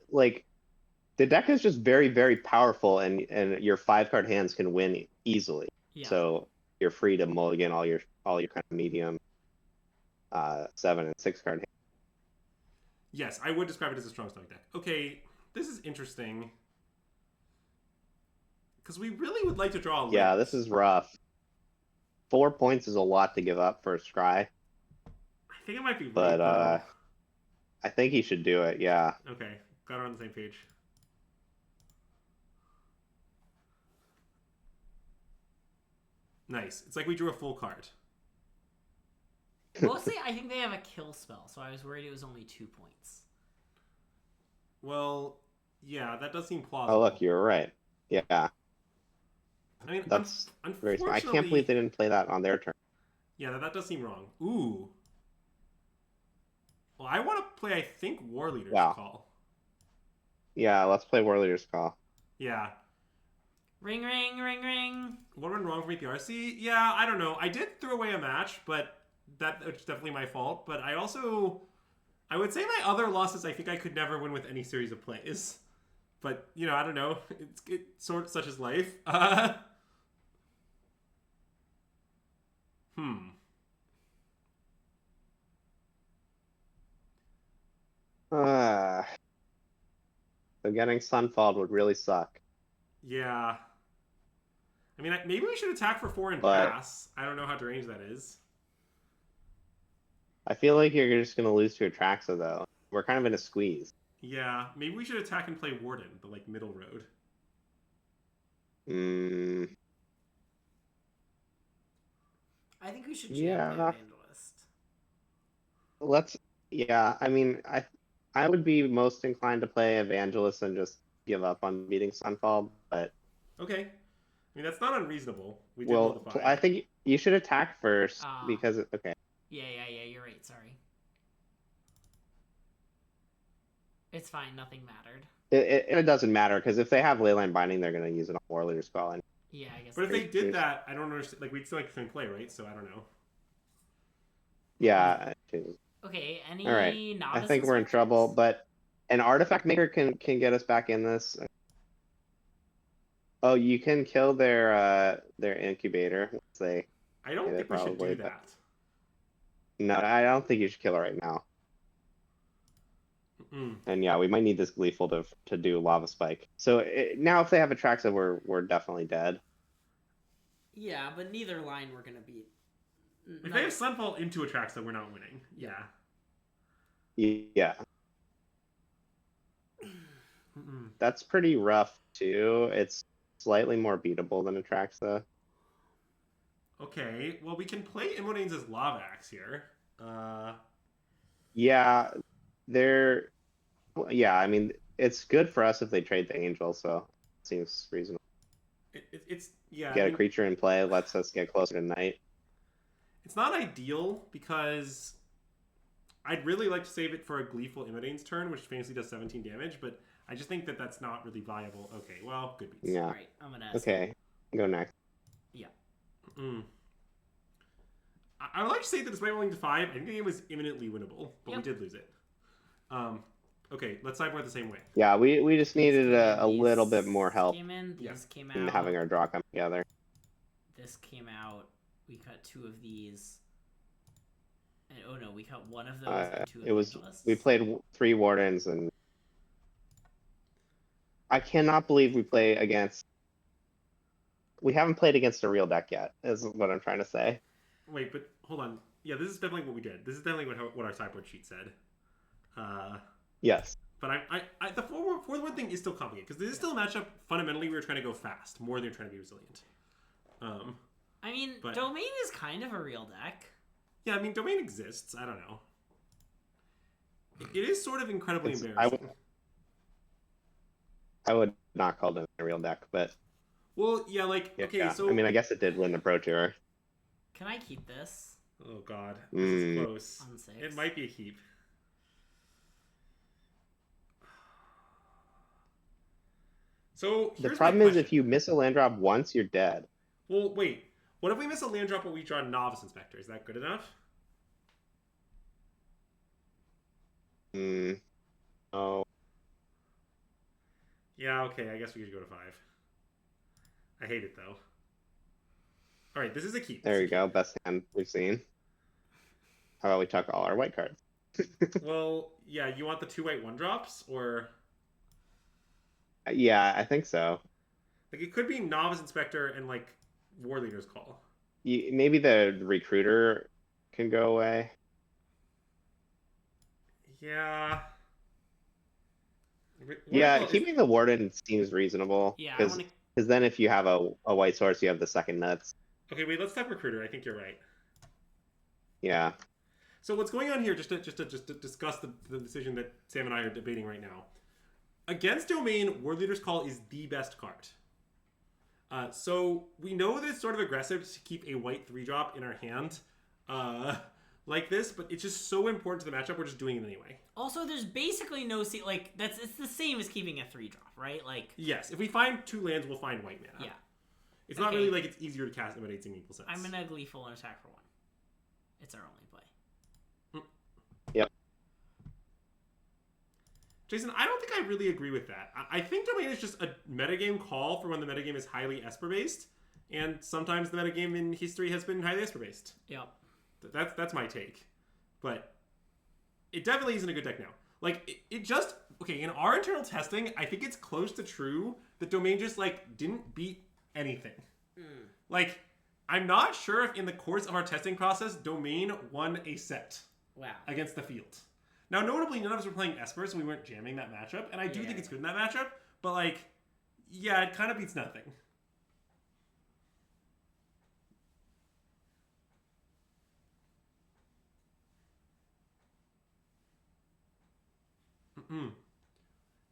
deck is just very, very powerful, and your 5-card hands can win easily. Yeah. So you're free to mulligan all your kind of medium 7 and 6-card hands. Yes, I would describe it as a strong stomach deck. Okay, this is interesting. Because we really would like to draw a Yeah, list. this is rough. 4 points is a lot to give up for a scry. I think it might be But right, I think he should do it, yeah. Okay, got it on the same page. Nice. It's like we drew a full card. Mostly, I think they have a kill spell, so I was worried it was only 2 points. Well, Yeah, that does seem Oh, plausible. look, you're right. Yeah, I mean, that's very smart. I can't unfortunately, believe they didn't play that on their turn. yeah, that does seem wrong. Ooh. Well, I want to play, I think, War Leader's Wow. Call. Yeah, let's play War Leader's Call. Yeah. Ring, ring, ring, ring. What went wrong for me at the RC? Yeah, I don't know. I did throw away a match, but it's definitely my fault. But I would say my other losses, I think I could never win with any series of plays. But, I don't know. It's sort of such as life. So getting Sunfall would really suck. Yeah. I mean, maybe we should attack for 4 and But- pass. I don't know how deranged that is. I feel like you're just gonna lose to Atraxa though. We're kind of in a squeeze. Yeah, maybe we should attack and play Warden, the middle road. I think we should Yeah. play Evangelist. Yeah, I mean, I would be most inclined to play Evangelist and just give up on beating Sunfall, but Okay. I mean, that's not unreasonable. We did roll the 5. I think you should attack first because okay. Yeah, you're right, sorry. It's fine, nothing mattered. It doesn't matter because if they have Leyline Binding, they're gonna use it on War Leader's Call. And Yeah, I guess. But if they did that, I don't understand. We'd still can play, right? So I don't know. yeah. Okay, any All right. novice I think we're in inspectors? trouble, but an Artifact Maker can get us back in this. Oh, you can kill their incubator. Let's say. I don't Yeah, think we should probably, do but- that. No, I don't think you should kill it right now. And yeah, we might need this Gleeful to do Lava Spike. So now if they have Atraxa, we're definitely dead. Yeah, but neither line we're gonna beat. If they have Sunfall into Atraxa, we're not winning. Yeah. Yeah. That's pretty rough too. It's slightly more beatable than Atraxa. Okay. Well, we can play Imodanes as Lavax here. Yeah, I mean, it's good for us if they trade the Angel, so it seems reasonable. It's yeah. Get a creature in play, lets us get closer to night. It's not ideal because I'd really like to save it for a Gleeful Imodane's turn, which famously does 17 damage, but I just think that that's not really viable. Okay, well, good beats. Yeah. Alright, I'm gonna ask. Okay, go next. Yeah. I would like to say that despite rolling to 5, I think the game was imminently winnable, but we did lose it. Okay, let's sideboard the same way. Yeah, we just needed a These little bit more help Came in, these came in out. having our draw come together. This came out. We cut 2 of these. And, oh no, we cut 1 of those and 2 of It was Evangelists. we played 3 Wardens, and I cannot believe we play against. We haven't played against a real deck yet. Is what I'm trying to say. Wait, but hold on. Yeah, this is definitely what we did. This is definitely what our sideboard sheet said. Yes. But the 4-1 thing is still complicated because this is still a matchup. Fundamentally, we were trying to go fast more than trying to be resilient. I mean, but- Domain is kind of a real deck. Yeah, I mean, Domain exists. I don't know. It is sort of incredibly It's- embarrassing. I would not call them a real deck, but Well, yeah, okay, yeah. so I mean, I guess it did win the Pro Tour. Can I keep this oh god, this is close. on 6? It might be a keep. So The here's problem my is if question. you miss a land drop once, you're dead. Well, wait. What if we miss a land drop but we draw Novice Inspector? Is that good enough? Oh, Yeah, okay, I guess we could go to 5. I hate it, though. Alright, this is a keep. there you go. Best hand we've seen. How about we chuck all our white cards? Well, yeah, you want the 2 white 1-drops? Or... Yeah, I think so. it could be Novice Inspector and, War Leader's Call. Maybe the Recruiter can go away. Yeah. Yeah, keeping the Warden seems reasonable. Yeah, I because want then if you have a white source, you have the second nuts. Okay, wait, let's type Recruiter. I think you're right. Yeah. So what's going on here, just to discuss the decision that Sam and I are debating right now. Against Domain, War Leader's Call is the best card. So we know that it's sort of aggressive to keep a white 3-drop in our hand like this, but it's just so important to the matchup, we're just doing it anyway. Also, there's basically no it's the same as keeping a 3-drop, right? Like, yes, if we find 2 lands, we'll find white mana. yeah. It's not really like it's easier to cast Emanates in equal sense. I'm gonna Gleeful and attack for 1. It's our only play. Yep. Jason, I don't think I really agree with that. I think Domain is just a metagame call for when the metagame is highly Esper-based, and sometimes the metagame in history has been highly Esper-based. Yep. That's my take. But it definitely isn't a good deck now. Like, it just... Okay, in our internal testing, I think it's close to true that Domain just, like, didn't beat anything. Like, I'm not sure if in the course of our testing process, Domain won a set against the field. Now, notably, none of us were playing Esper, so we weren't jamming that matchup, and I do think it's good in that matchup, but, like, yeah, it kind of beats nothing.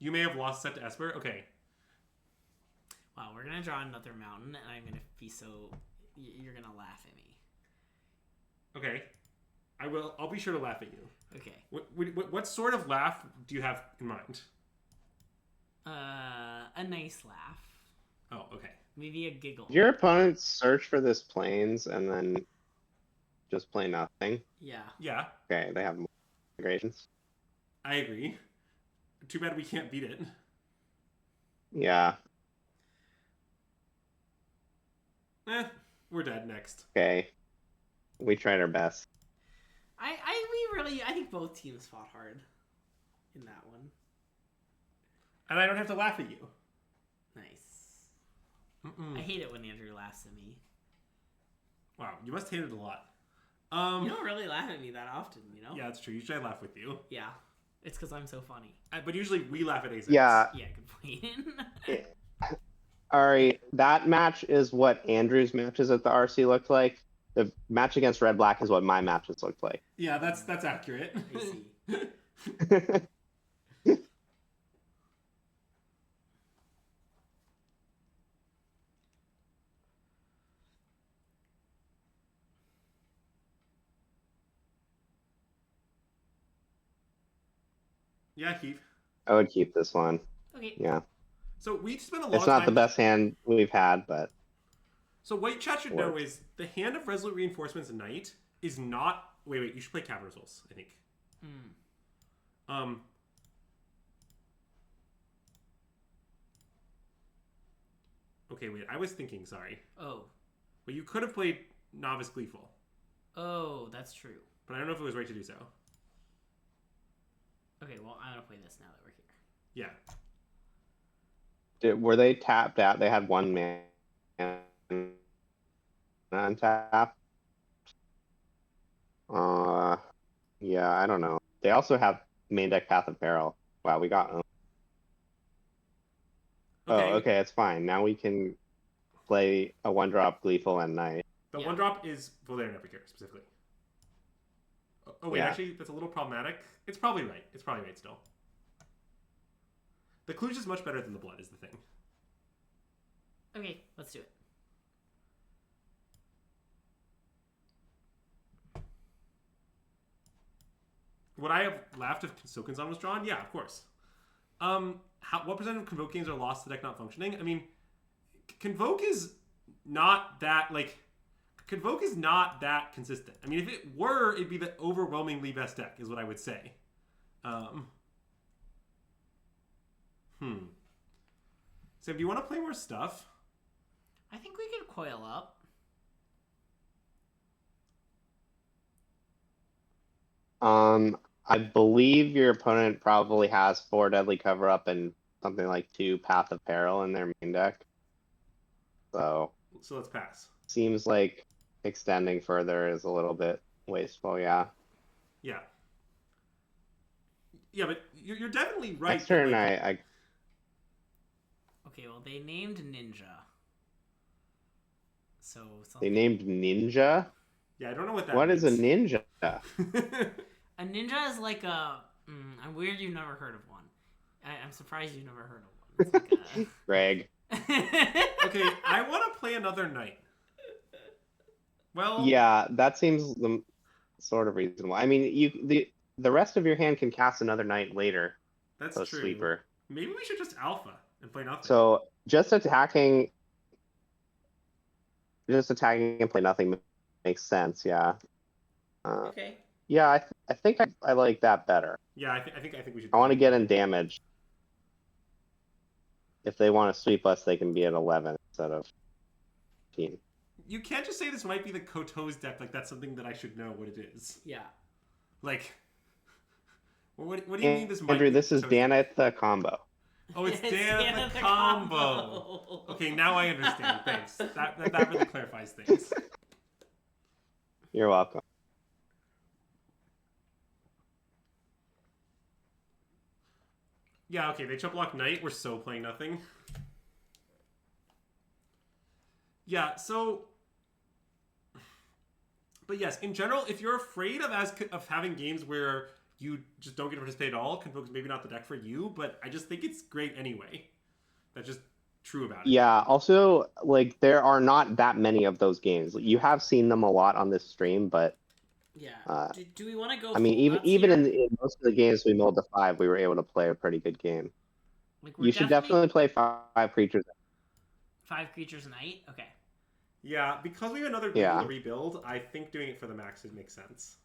You may have lost set to Esper? Okay. Wow, we're gonna draw another mountain, and I'm gonna be so... You're gonna laugh at me. Okay. I'll be sure to laugh at you. Okay. What sort of laugh do you have in mind? A nice laugh. Oh, okay. Maybe a giggle. Your opponents search for this plains and then just play nothing. Yeah. Yeah, Okay, they have more integrations. I agree. Too bad we can't beat it. Yeah. We're dead next. Okay. We tried our best. I think both teams fought hard in that one. And I don't have to laugh at you. Nice. I hate it when Andrew laughs at me. Wow, you must hate it a lot. You don't really laugh at me that often, you know? Yeah, that's true. Usually I laugh with you. Yeah. It's because I'm so funny. But usually we laugh at Ace. Yeah. Yeah, good point. Alright, that match is what Andrew's matches at the RC looked like. The match against Red Black is what my matches looked like. Yeah, that's accurate. I see. Yeah, Keith. I would keep this one. Okay. Yeah. So we spent a lot It's of not time... the best hand we've had, but... So what chat should know is the hand of Resolute Reinforcements Knight is not... Wait, you should play Cavern Souls, I think. Okay, wait, I was thinking, sorry. Oh. Well, you could have played Novice Gleeful. Oh, that's true. But I don't know if it was right to do so. Okay, well, I'm gonna play this now that we're here. Yeah. Were they tapped out? They had one man untap. Yeah, I don't know. They also have main deck Path of Peril. Wow, we got them. Okay. Oh, okay, it's fine. Now we can play a 1-drop Gleeful and Knight. The 1-drop is Volare and Epicure, specifically. Oh, wait, Yeah. actually, that's a little problematic. It's probably right. It's probably right still. The Kludge is much better than the Blood, is the thing. Okay, let's do it. Would I have laughed if Sokensan was drawn? Yeah, of course. What percent of Convoke games are lost to the deck not functioning? I mean, Convoke is not that, Convoke is not that consistent. I mean, if it were, it'd be the overwhelmingly best deck, is what I would say. So, do you want to play more stuff? I think we could coil up. I believe your opponent probably has 4 Deadly Cover Up and something like 2 Path of Peril in their main deck. So let's pass. Seems like extending further is a little bit wasteful, yeah. Yeah. Yeah, but you're definitely right. Next turn, I Okay, well, they named Ninja. So They named Ninja? Yeah, I don't know what that What means. is a ninja? A ninja is like a... I'm weird you've never heard of one. I'm surprised you've never heard of one. It's like Greg. Okay, I want to play another night. Well, Yeah, that seems the sort of reasonable. I mean, the rest of your hand can cast another night later. that's So true. sleeper. Maybe we should just alpha and play nothing. So just attacking and play nothing makes sense. Yeah. okay. Yeah, I think I like that better. Yeah, I think we should. I want to get in damage. If they want to sweep us, they can be at 11 instead of 15. You can't just say this might be the Koto's deck like that's something that I should know what it is. Yeah. Like, what do you mean this might Andrew, be this is Koto's Dan deck? at the combo. Oh, it's Dan at the combo. Okay, now I understand. Thanks. That really clarifies things. You're welcome. Yeah, okay, they chump block Knight. We're so playing nothing. Yeah, so... But yes, in general, if you're afraid of having games where you just don't get to participate at all, Convoke is maybe not the deck for you, but I just think it's great anyway. That's just true about it. Yeah, also, like, there are not that many of those games. You have seen them a lot on this stream, but... Yeah. Do we want to go? I mean, full even nuts in most of the games we milled to 5, we were able to play a pretty good game. here? Like, You should definitely play 5 creatures. 5 creatures a night. Okay. Yeah, because we have another game to rebuild, I think doing it for the max would make sense.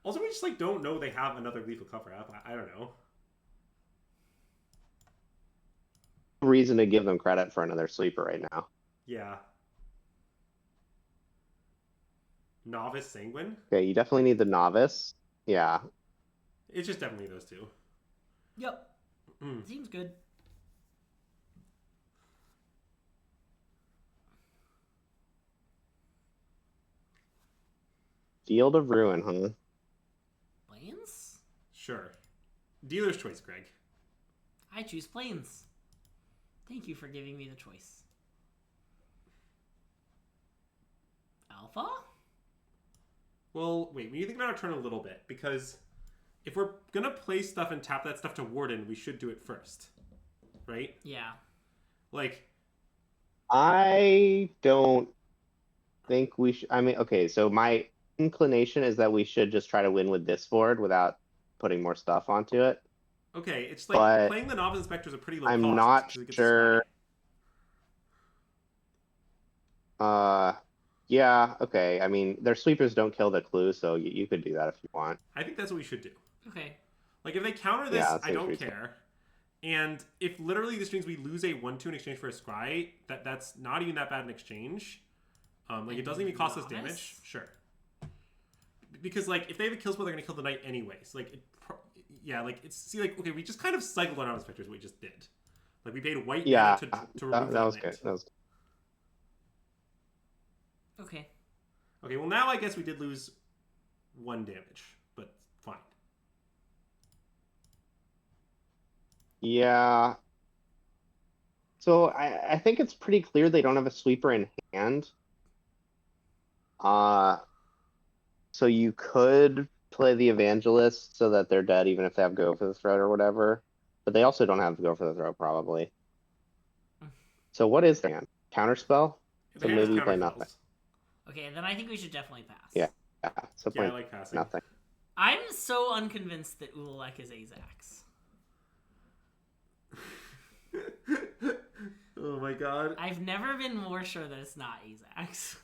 Also, we just like don't know they have another lethal cover up. I don't know. Reason to give them credit for another sleeper right now. Yeah. Novice Sanguine? Okay, you definitely need the novice. Yeah. It's just definitely those two. Yep. Seems good. Field of Ruin, huh? Plains? Sure. Dealer's choice, Greg. I choose plains. Thank you for giving me the choice. Alpha? Well, wait, we need to think about our turn a little bit, because if we're gonna play stuff and tap that stuff to Warden, we should do it first. Right? Yeah. Like... I don't think we should... I mean, okay, so my inclination is that we should just try to win with this board without putting more stuff onto it. Okay, it's like But playing the Novice Inspector is a pretty low cost. I'm not because it gets sure... Yeah, okay. I mean, their sweepers don't kill the clue, so you could do that if you want. I think that's what we should do. Okay. Like, if they counter this, Yeah, I don't care. And if literally this means we lose a 1-2 in exchange for a scry, that's not even that bad in exchange. Like, it doesn't even cost us damage. Sure. Because, like, if they have a kill spell, they're going to kill the knight anyways. Like, yeah, like, it's... See, like, okay, we just kind of cycled our non-inspectors, what we just did. Like, we paid white Yeah, to remove that was knight. good. That was good. Okay. Okay, well, now I guess we did lose 1 damage, but fine. Yeah. So I think it's pretty clear they don't have a sweeper in hand. So you could play the Evangelist so that they're dead even if they have Go for the Throat or whatever. But they also don't have Go for the Throat, probably. So what is their hand? Counterspell? So maybe you play nothing. Okay, then I think we should definitely pass. Yeah. So play Yeah, I like passing. nothing. I'm so unconvinced that Ululek is Azax. Oh my god. I've never been more sure that it's not Azax.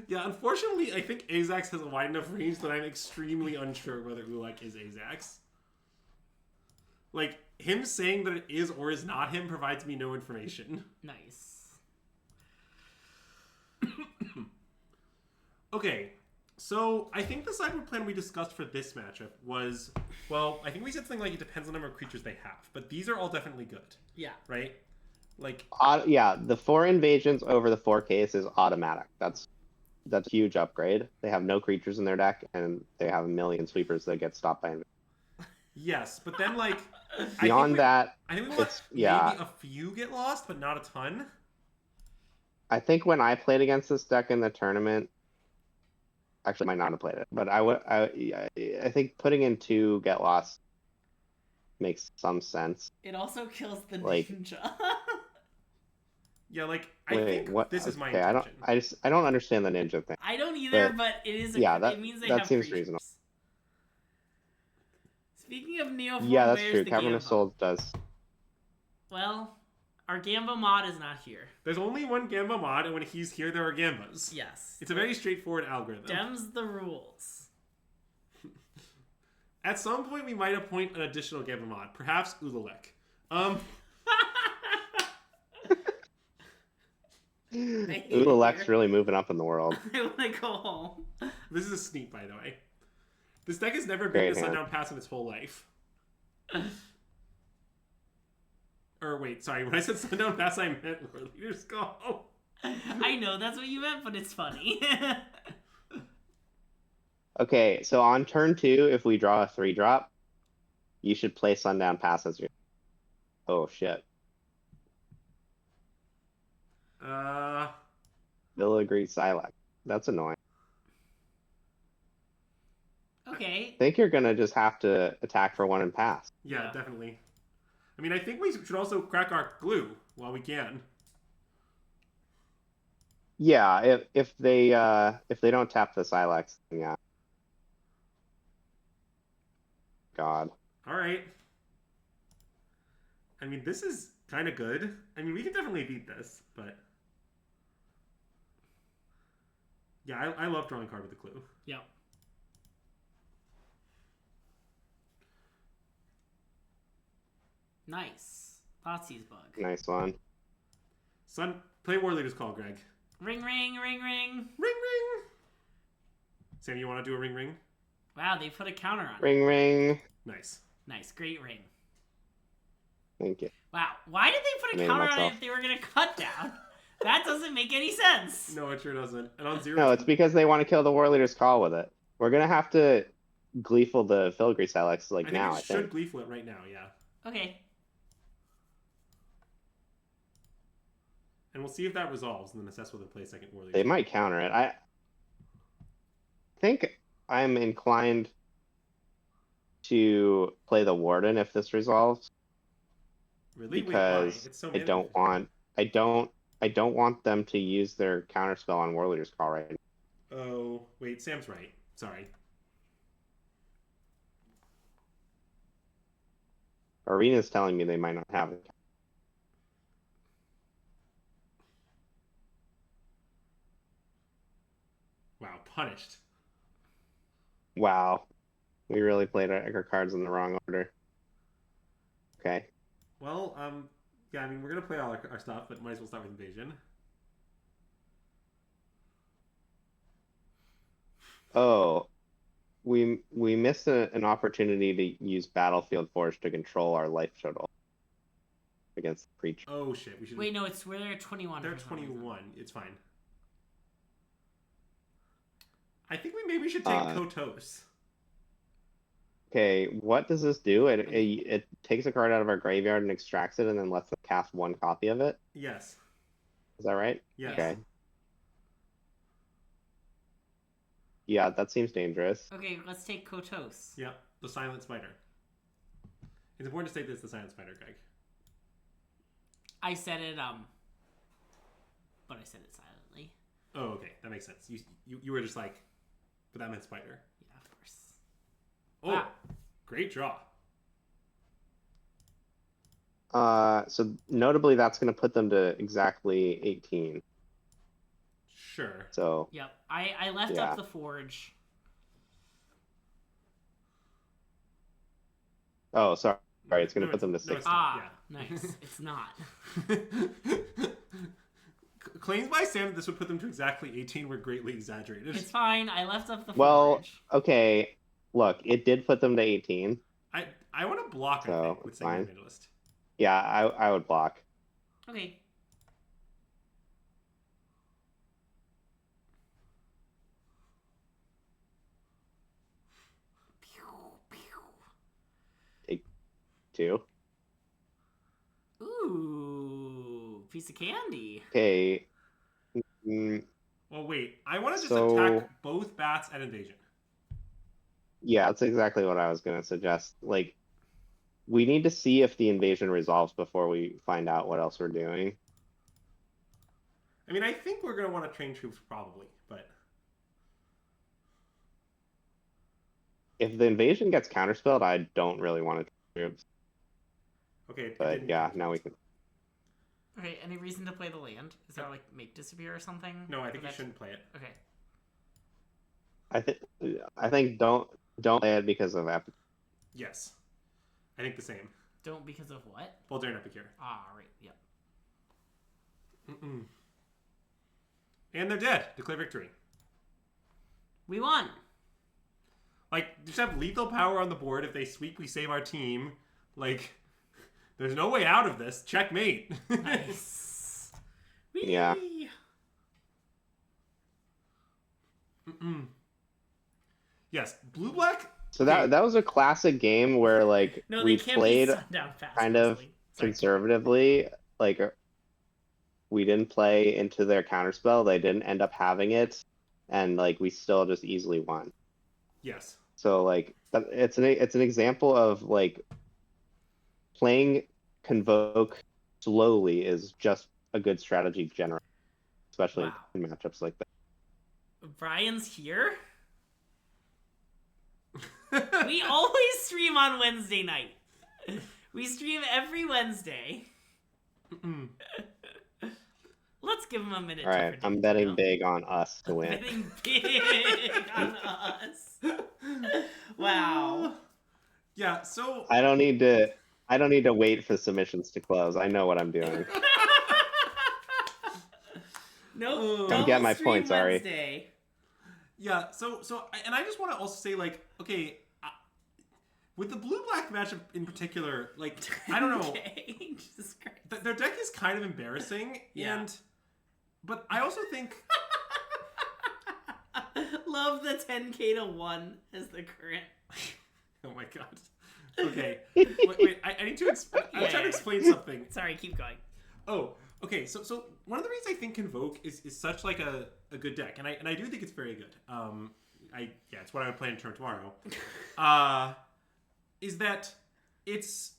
Yeah, unfortunately, I think Azax has a wide enough range that I'm extremely unsure whether Ulek is Azax. Like, him saying that it is or is not him provides me no information. Nice. Okay, so I think the sideboard plan we discussed for this matchup was, well, I think we said something like it depends on the number of creatures they have, but these are all definitely good, Yeah. right? Like, Yeah, the 4 invasions over the 4 case is automatic. That's a huge upgrade. They have no creatures in their deck, and they have a million sweepers that get stopped by invasion. yes, but then, like... Beyond that, I think we let maybe a few get lost, but not a ton. I think when I played against this deck in the tournament, actually might not have played it, but I think putting in 2 get lost makes some sense. It also kills the Like- ninja. Yeah, like I Wait, think what? this is my Okay, intention. I don't understand the ninja thing. I don't either, But, but it is. yeah, It means they that have seems creatures. reasonable. Speaking of Neoform, Yeah, that's where's true. the Cavernous Gamba? Soul does. Well, our Gamba mod is not here. There's only one Gamba mod, and when he's here, there are Gambas. Yes. It's a very straightforward algorithm. Dems the rules. At some point, we might appoint an additional Gamba mod, perhaps Ulalek. Ulalek's really moving up in the world. I want to go home. This is a sneak, by the way. This deck has never Great been to hand. Sundown Pass in its whole life. Or wait, sorry. When I said Sundown Pass, I meant World Leaders Call. I know that's what you meant, but it's funny. Okay, so on turn 2, if we draw a 3-drop, you should play Sundown Pass as your. Oh shit. Villigreet Silac. That's annoying. Okay. I think you're gonna just have to attack for 1 and pass. Yeah, Yeah. definitely. I mean, I think we should also crack our glue while we can. Yeah, if they don't tap the Silex, then yeah. God. All right. I mean, this is kind of good. I mean, we can definitely beat this, but yeah, I love drawing a card with the clue. Yeah. Nice. Thoughtseize bug. Nice one. Son, play War Leader's Call, Greg. Ring, ring, ring, ring. Ring, ring. Sam, you want to do a ring, ring? Wow, they put a counter on it. Ring ring. Nice. Nice, great ring. Thank you. Wow, why did they put a I made counter on it myself. if they were going to cut down? That doesn't make any sense. No, it sure doesn't. And on 0. No, it's because they want to kill the War Leader's Call with it. We're gonna have to Gleeful the Filigree Silex like I think now, it I should think. Gleeful it right now, yeah. Okay. And we'll see if that resolves and then assess whether to play a second War Leader's They Call. might counter it. I think I'm inclined to play the Warden if this resolves. Really? Wait, why? Because It's so I don't want them to use their counterspell on War Leader's Call right now. Oh, wait, Sam's right. Sorry. Arena's telling me they might not have it. Wow, punished. Wow. We really played our cards in the wrong order. Okay. Well, yeah, I mean, we're going to play all our stuff, but might as well start with Invasion. Oh, we missed an opportunity to use Battlefield Forge to control our life total against the creature. Oh, shit. We should. Wait, no, it's where they're 21. They're for some reason. 21. It's fine. I think we should take Kotos. Okay, what does this do? It takes a card out of our graveyard and extracts it, and then lets us cast 1 copy of it. Yes. Is that right? Yes. Okay. Yeah, that seems dangerous. Okay, let's take Kotos. Yeah, the Silent Spider. It's important to state this, the Silent Spider, Greg. I said it, but I said it silently. Oh, okay. That makes sense. You were just like, but that meant Spider. Yeah, of course. Oh, Wow. Great draw. So notably, that's going to put them to exactly 18. Sure. So Yep, I left Yeah. up the forge. oh, sorry, it's going to No, put them to it's- no, 6. it's Ah, Yeah. nice. It's not. Claims by Sam that this would put them to exactly 18 were greatly exaggerated. It's fine. I left up the Well, forge. okay, look, it did put them to 18. I want to block, I So, think, with it's Single fine. Evangelist. Yeah, I would block. Okay. Take 2. Ooh, piece of candy. Okay. Well, Well, wait. I want to just So- attack both bats at invasion. Yeah, that's exactly what I was gonna suggest. Like, we need to see if the invasion resolves before we find out what else we're doing. I mean, I think we're going to want to train troops probably, but... If the invasion gets counterspelled, I don't really want to troops. Okay, it But didn't yeah, count. now we can. Okay, any reason to play the land? Is that like make disappear or something? No, I think you That's- shouldn't play it. Okay. I think don't play it because of Epic. Yes. I think the same. Don't because of what? Voldaren Epicure. Ah, right. Yep. Mm-mm. And they're dead. Declare victory. We won. Like, just have lethal power on the board. If they sweep, we save our team. Like, there's no way out of this. Checkmate. Nice. Whee! Yeah. Mm-mm. Yes, blue-black. So that was a classic game where like No, we they can't played be sundown fast. kind of mostly. Sorry. conservatively. Like we didn't play into their counterspell. They didn't end up having it, and like we still just easily won. Yes. So like it's an example of like playing Convoke slowly is just a good strategy generally, especially Wow. in matchups like that. Brian's here. We always stream on Wednesday night. We stream every Wednesday. Mm-mm. Let's give him a minute. All to right, predict, I'm betting you know? big on us to win. Betting big on us. Wow. Yeah, so... I don't need to wait for submissions to close. I know what I'm doing. Nope. Don't get double my stream points, Ari. Wednesday. Yeah, and I just want to also say, like, okay, with the blue-black matchup in particular, like, I don't know, Okay. Jesus Christ. their deck is kind of embarrassing, Yeah. but I also think, Love the 10k to 1 as the current. oh my god, okay, wait, I need to, I'm Yeah. trying to explain something. Sorry, keep going. Oh, okay, so one of the reasons I think Convoke is such, like, a good deck, and I do think it's very good, it's what I would play in turn tomorrow, is that its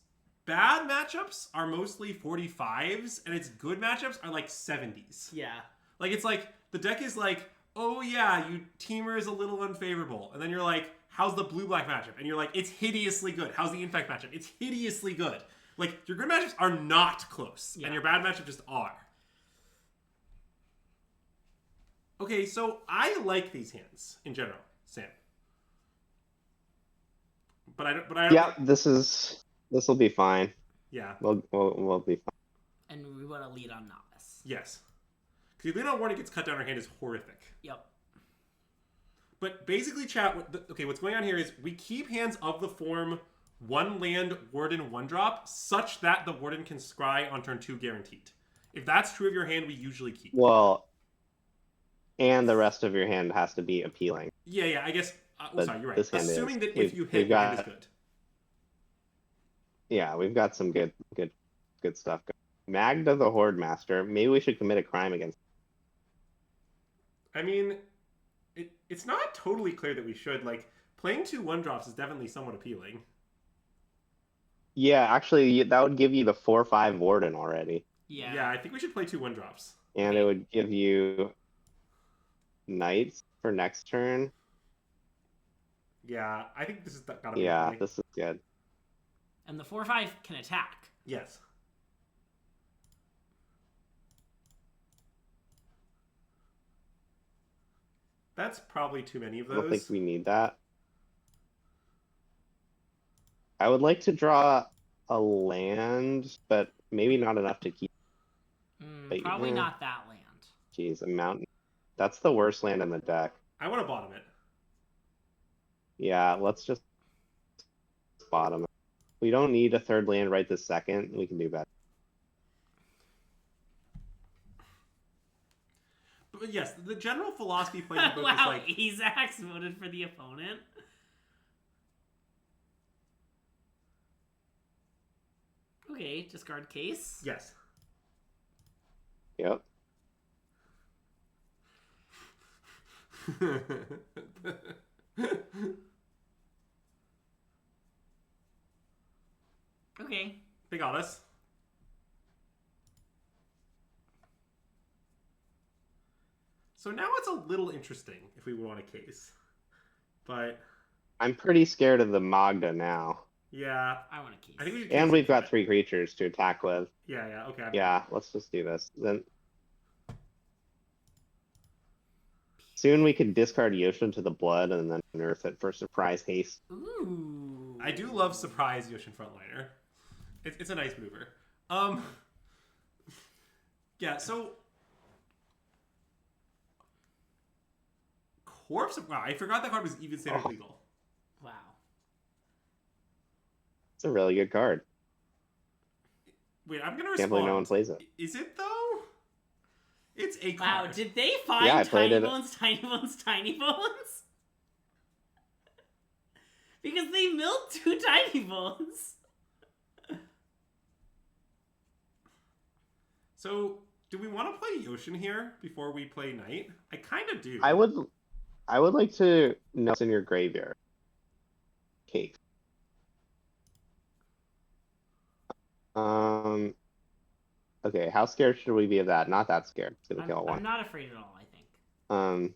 bad matchups are mostly 45s, and its good matchups are like 70s. Yeah. Like, it's like, the deck is like, oh yeah, you teamer is a little unfavorable. And then you're like, how's the blue-black matchup? And you're like, it's hideously good. How's the infect matchup? It's hideously good. Like, your good matchups are not close, Yeah. and your bad matchups just are. Okay, so I like these hands in general, Sam. But I don't. Yeah, this will be fine. Yeah. We'll be fine. And we want to lead on novice. Yes. Because if lead on warning gets cut down, our hand is horrific. Yep. But basically, chat. What's going on here is we keep hands of the form 1 land, Warden, 1 drop, such that the Warden can scry on turn 2 guaranteed. If that's true of your hand, we usually keep. Well, and the rest of your hand has to be appealing. Yeah, I guess. But Sorry, you're right. this hand Assuming is. that if We've- you we've hit, your hand is got- good. Yeah, we've got some good stuff going. Magda the Horde Master. Maybe we should commit a crime against. I mean, it's not totally clear that we should. Like, playing 2 1-drops is definitely somewhat appealing. Yeah, actually, that would give you the 4/5 Warden already, Yeah. Yeah, I think we should play 2 1-drops. and it would give you Knights for next turn. Yeah, I think this is gotta be Yeah, okay. this is good. And the 4/5 can attack. Yes. That's probably too many of I don't think those. we need that. I would like to draw a land, but maybe not enough to keep. But, Probably yeah. not that land. Jeez, a mountain. That's the worst land in the deck. I want to bottom it. Yeah, let's just bottom it. We don't need a 3rd land right this second. We can do better. But yes, the general philosophy playing the book is Wow, like, Ezax voted for the opponent. Okay, discard case. yes. Yep. Okay. They got us. So now it's a little interesting if we want a case. But I'm pretty scared of the Magda now. yeah, I want a case. I think we And we've got 3 creatures to attack with. Yeah, okay. Yeah, let's just do this. Then soon we can discard Yoshin to the blood and then nerf it for surprise haste. Ooh. I do love surprise Yoshin frontliner. It's a nice mover. Yeah, so Corpse. Wow, I forgot that card was even standard legal. Wow. It's a really good card. Wait, I'm gonna respond. Can't believe no one plays it. Is it though? It's a Wow, card. did they find Yeah, I played Tiny it. Bones, Tiny Bones, Tiny Bones? Because they milled 2 Tiny Bones. So, do we want to play Yoshin here before we play Knight? I kind of do. I would like to know what's in your graveyard. Cake. Okay, how scared should we be of that? Not that scared. It's gonna kill I'm one. not afraid at all, I think.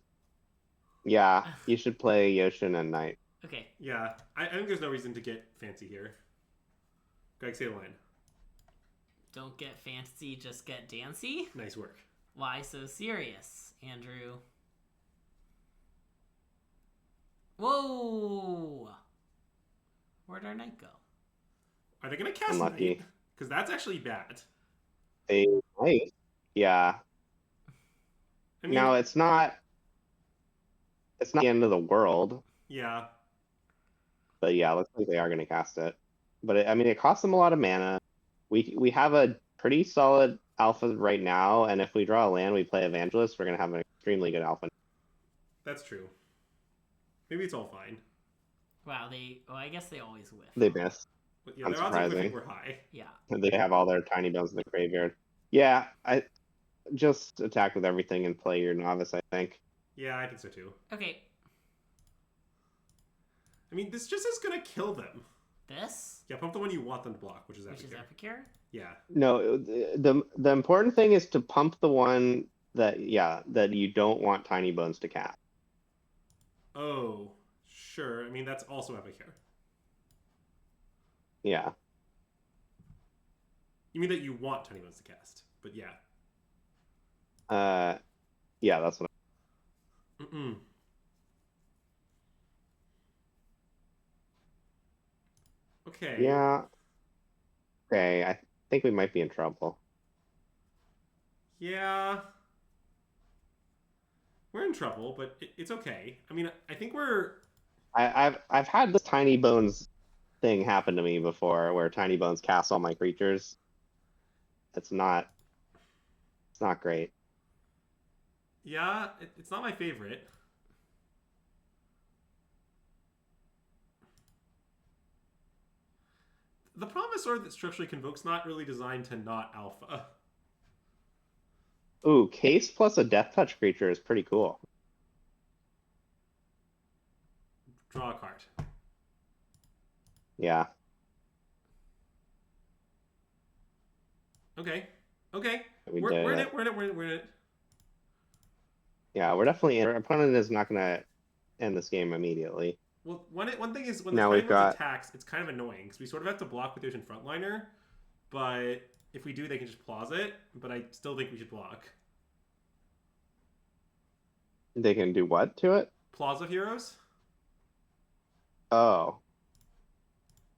Yeah, you should play Yoshin and Knight. Okay. Yeah, I think there's no reason to get fancy here. Greg, say the line. Don't get fancy, just get dancy. Nice work. Why so serious, Andrew? Whoa! Where'd our knight go? Are they gonna cast Unlucky. Knight? Because that's actually bad. They might. Yeah. I mean, Now it's not the end of the world, yeah. but yeah, looks like they are gonna cast it. But it costs them a lot of mana. We have a pretty solid alpha right now, and if we draw a land, we play Evangelist, we're gonna have an extremely good alpha. That's true. Maybe it's all fine. Wow, I guess they always whiff. They miss. But yeah, their odds of whiffing were high. Yeah. They have all their tiny bones in the graveyard. Yeah, I just attack with everything and play your novice, I think. Yeah, I think so too. Okay. I mean, this just is gonna kill them. This? Yeah, pump the one you want them to block, which is Which is Epicure. Epicure? Yeah. No, the important thing is to pump the one that you don't want tiny bones to cast. Oh, sure. I mean, that's also Epicure. Yeah. You mean that you want Tiny Bones to cast, but yeah. Yeah, that's what. Mm-mm. Okay. Yeah. Okay, I think we might be in trouble. Yeah. We're in trouble, but it's okay. I mean, I think we're... I've had this tiny bones thing happen to me before, where tiny bones cast all my creatures. It's not great. Yeah, it's not my favorite. The problem is sort of that structurally Convoke's not really designed to not alpha. Ooh, case plus a death touch creature is pretty cool. Draw a card. Yeah. Okay. Okay. We We're did in it. it. We're in it. Yeah, we're definitely in. Our opponent is not going to end this game immediately. Well, one thing is when Now the we've Tiny Bones got- attacks, it's kind of annoying because we sort of have to block with Ocean Frontliner, but if we do, they can just pause it. But I still think we should block. They can do what to it? Plaza Heroes? Oh.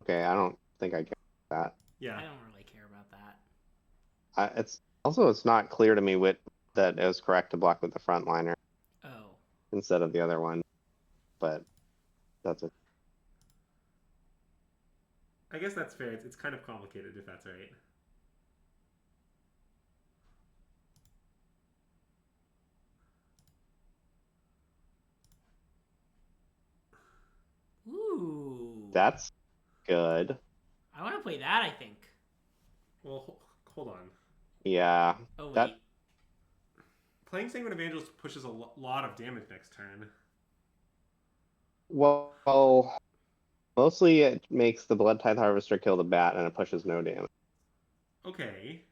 Okay, I don't think I get that. Yeah. I don't really care about that. It's not clear to me that it was correct to block with the frontliner Oh. instead of the other one, but that's it. I guess that's fair. It's kind of complicated if that's right. Ooh. That's good. I want to play that, I think. Well, hold on. Yeah. Oh, wait. That- playing Sanguine Evangelist pushes a lot of damage next turn. Well, mostly it makes the Blood Tithe Harvester kill the bat, and it pushes no damage. Okay.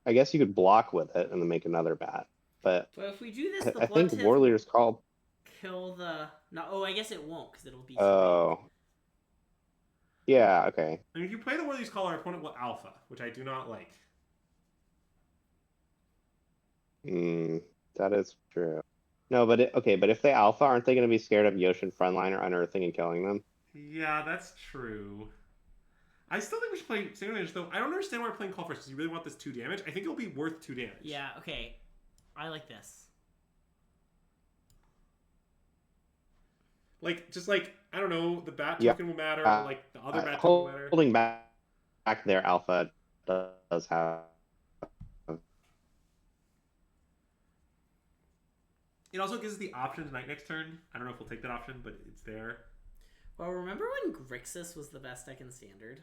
I guess you could block with it and then make another bat, but if we do this, the I Blood think Tithe War Leader's Call. kill the... No, oh, I guess it won't, because it'll be... Oh. Yeah, okay. I mean, if you play the War Leader's Call, our opponent will alpha, which I do not like. That is true. No, but but if they alpha, aren't they going to be scared of Yoshin Frontliner unearthing and killing them? Yeah, that's true. I still think we should play Sanguine Evangelist, though. I don't understand why we're playing Call first, because you really want this 2 damage. I think it'll be worth 2 damage. Yeah, okay. I like this. Like, just like, I don't know, the bat token will matter, or like the other bat token will matter. Holding back their alpha does have... It also gives us the option to Night next turn. I don't know if we'll take that option, but it's there. Well, remember when Grixis was the best deck in Standard?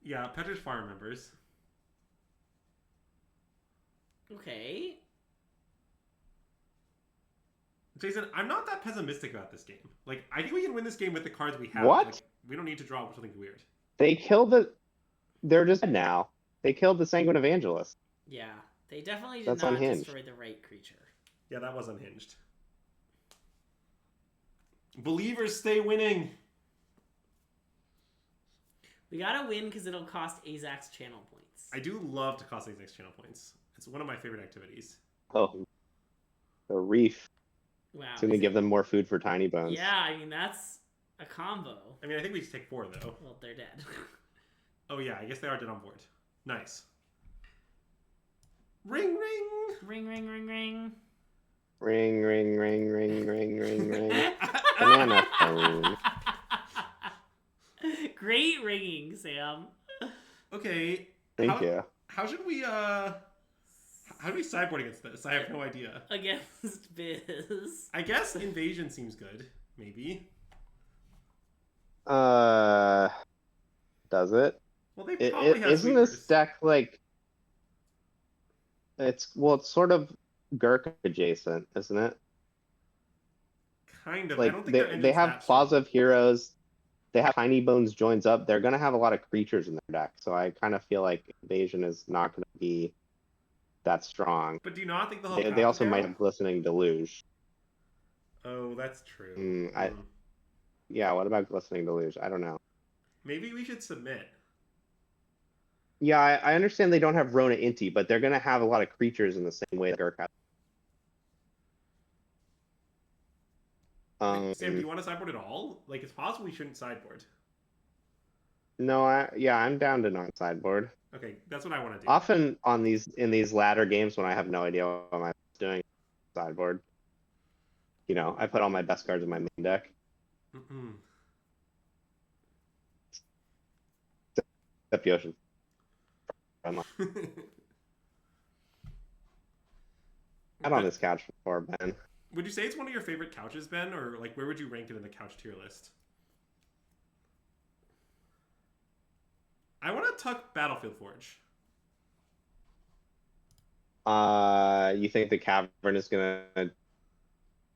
Yeah, Petra's Farm remembers. Okay. Jason, I'm not that pessimistic about this game. Like, I think we can win this game with the cards we have. What? Like, we don't need to draw something weird. They killed the... They're just dead now. They killed the Sanguine Evangelist. Yeah, they definitely did That's not unhinged. destroy the right creature. Yeah, that was unhinged. Believers stay winning. We gotta win because it'll cost Azax channel points. I do love to cost these next channel points. It's one of my favorite activities. Oh. The Reef. Wow. It's going to give them more food for Tiny Bones. Yeah, I mean, that's a combo. I mean, I think we just take 4, though. Well, they're dead. Oh, yeah, I guess they are dead on board. Nice. Ring, ring! Ring, ring, ring, ring. Ring, ring, ring, ring, ring, ring, ring. Banana phone. Great ringing, Sam. Okay. Thank you. How should we, how do we sideboard against this? I have no idea. Against Biz. I guess Invasion seems good. Maybe. Does it? Well, they probably have isn't sweepers. this deck like... it's sort of Gurk adjacent, isn't it? Kind of. I Like, don't think they have Plaza of Heroes, they have Tiny Bones joins up. They're going to have a lot of creatures in their deck, so I kind of feel like Invasion is not going to be that strong. But do you not think they'll have They also Path might Arrow? have Glistening Deluge. Oh, that's true. Yeah, what about Glistening Deluge? I don't know. Maybe we should submit. Yeah, I understand they don't have Rona Inti, but they're going to have a lot of creatures in the same way that Gurk has. Sam, do you want to sideboard at all? Like, it's possible we shouldn't sideboard. No, I'm down to not sideboard. Okay, that's what I want to do. Often in these latter games when I have no idea what I'm doing, sideboard. You know, I put all my best cards in my main deck. Except Yoshin. Not on this couch before, Ben. Would you say it's one of your favorite couches, Ben? Or, like, where would you rank it in the couch tier list? I want to tuck Battlefield Forge. You think the Cavern is going to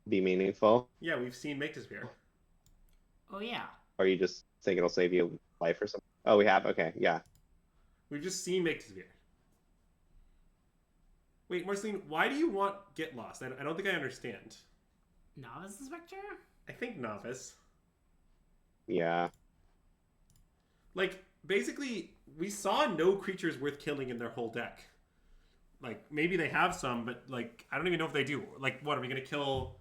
be meaningful? Yeah, we've seen Make Despair. Oh, yeah. Or you just think it'll save you life or something? Oh, we have? Okay, yeah. We've just seen Make Despair. Wait, Marceline, why do you want Get Lost? I don't think I understand. Novice Inspector? I think Novice. Yeah. Like, basically, we saw no creatures worth killing in their whole deck. Like, maybe they have some, but, like, I don't even know if they do. Like, what, are we going to kill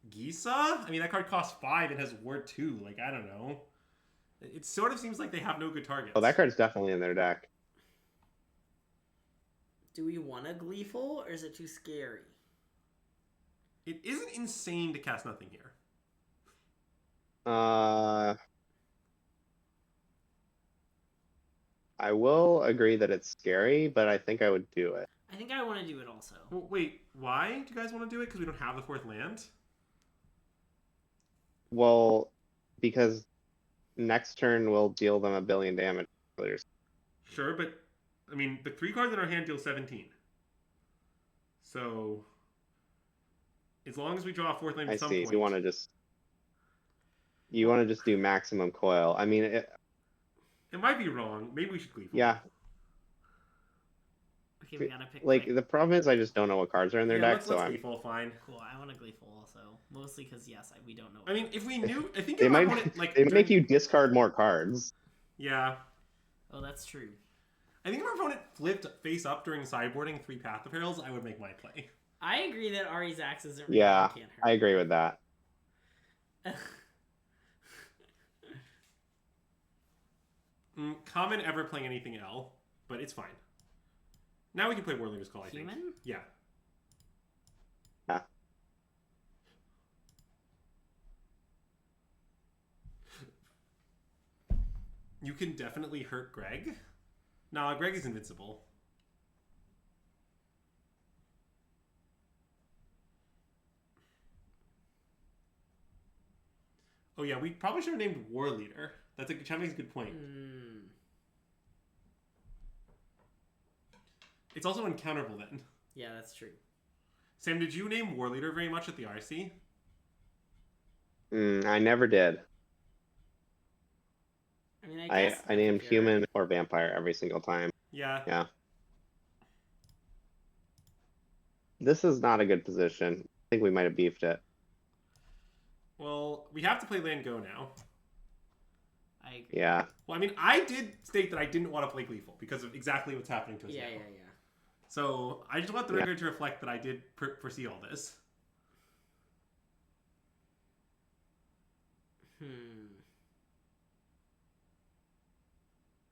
Gisa? I mean, that card costs 5 and has Ward 2. Like, I don't know. It sort of seems like they have no good targets. Oh, that card's definitely in their deck. Do we want a Gleeful, or is it too scary? It isn't insane to cast nothing here. I will agree that it's scary, but I think I would do it. I think I want to do it also. Well, wait, why do you guys want to do it? Because we don't have the 4th land? Well, because next turn we'll deal them 1 billion damage. Sure, but, I mean, the 3 cards in our hand deal 17. So... As long as we draw a fourth land I at some see. point. You want to just do maximum coil. I mean, It might be wrong. Maybe we should Gleeful. yeah. Okay, we gotta pick. Like quick. the problem is, I just don't know what cards are in their Yeah, deck, let's I'm. Gleeful. Fine. Cool. I want to Gleeful also, mostly because yes, we don't know. I mean, if we knew, I think They if our might opponent, like they make during- you discard more cards. Yeah. Oh, that's true. I think if our opponent flipped face up during sideboarding 3 Path of Perils, I would make my play. I agree that Ari's Axe isn't real. Yeah, Can't hurt. I agree with that. Common ever playing anything L, but it's fine. Now we can play Warleader's Call, I think. Human? Yeah. Yeah. You can definitely hurt Greg. Nah, Greg is invincible. Oh yeah, we probably should have named War Leader. Chad makes a good point. It's also uncounterable then. Yeah, that's true. Sam, did you name War Leader very much at the RC? I never did. I mean, I guess I named human or vampire every single time. Yeah. Yeah. This is not a good position. I think we might have beefed it. Well, we have to play land go now. I agree. Yeah. Well, I mean, I did state that I didn't want to play Gleeful because of exactly what's happening to us Yeah, now. yeah. So I just want the record to reflect that I did foresee all this.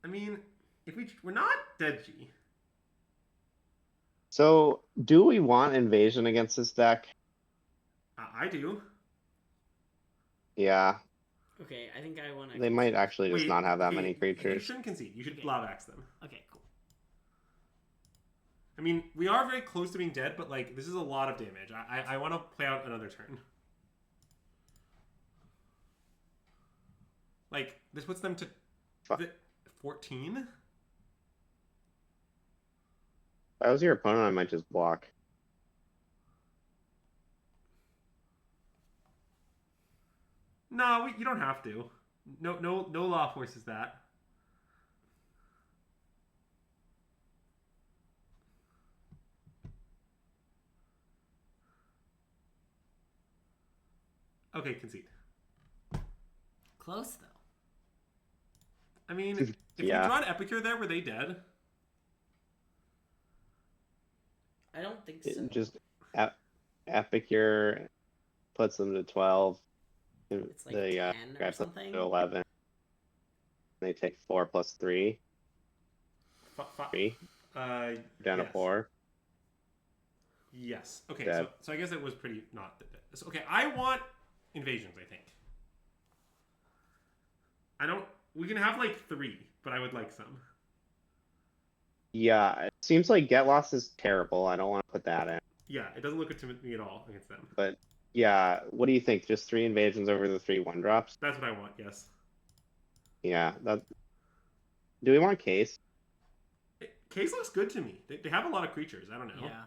I mean, if we're not dead G. So, do we want invasion against this deck? I do. Yeah. Okay, I think I want to. They might actually just Wait, not have that okay, many You creatures. shouldn't concede. You should Okay. Blob Axe them. Okay, cool. I mean, we are very close to being dead, but like this is a lot of damage. I want to play out another turn. Like this puts them to 14. If I was your opponent, I might just block. No, you don't have to. No law forces that. Okay, concede. Close though. I mean, if Yeah. we draw an Epicure there, were they dead? I don't think so. Just Epicure puts them to 12. It's like the 10 or grabs them something. to 11. They take 4 plus 3. 3. Down yes. to 4. Yes. Okay, Dead. so I guess it was pretty not dead. So, okay, I want invasions, I think. We can have like 3, but I would like some. Yeah, it seems like Get Lost is terrible. I don't want to put that in. Yeah, it doesn't look good to me at all against them. But yeah, what do you think? Just 3 invasions over the 3 1-drops? That's what I want, yes. Yeah. Do we want Case? Case looks good to me. They have a lot of creatures. I don't know. Yeah.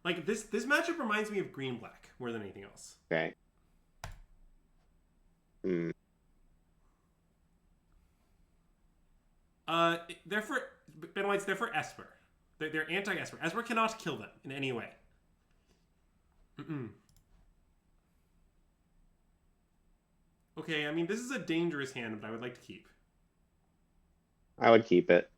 Like this matchup reminds me of green black more than anything else. Okay. They're for Ben White's. They're for Esper. They're anti-Esper. Esper cannot kill them in any way. Okay, I mean this is a dangerous hand, but I would like to keep. I would keep it.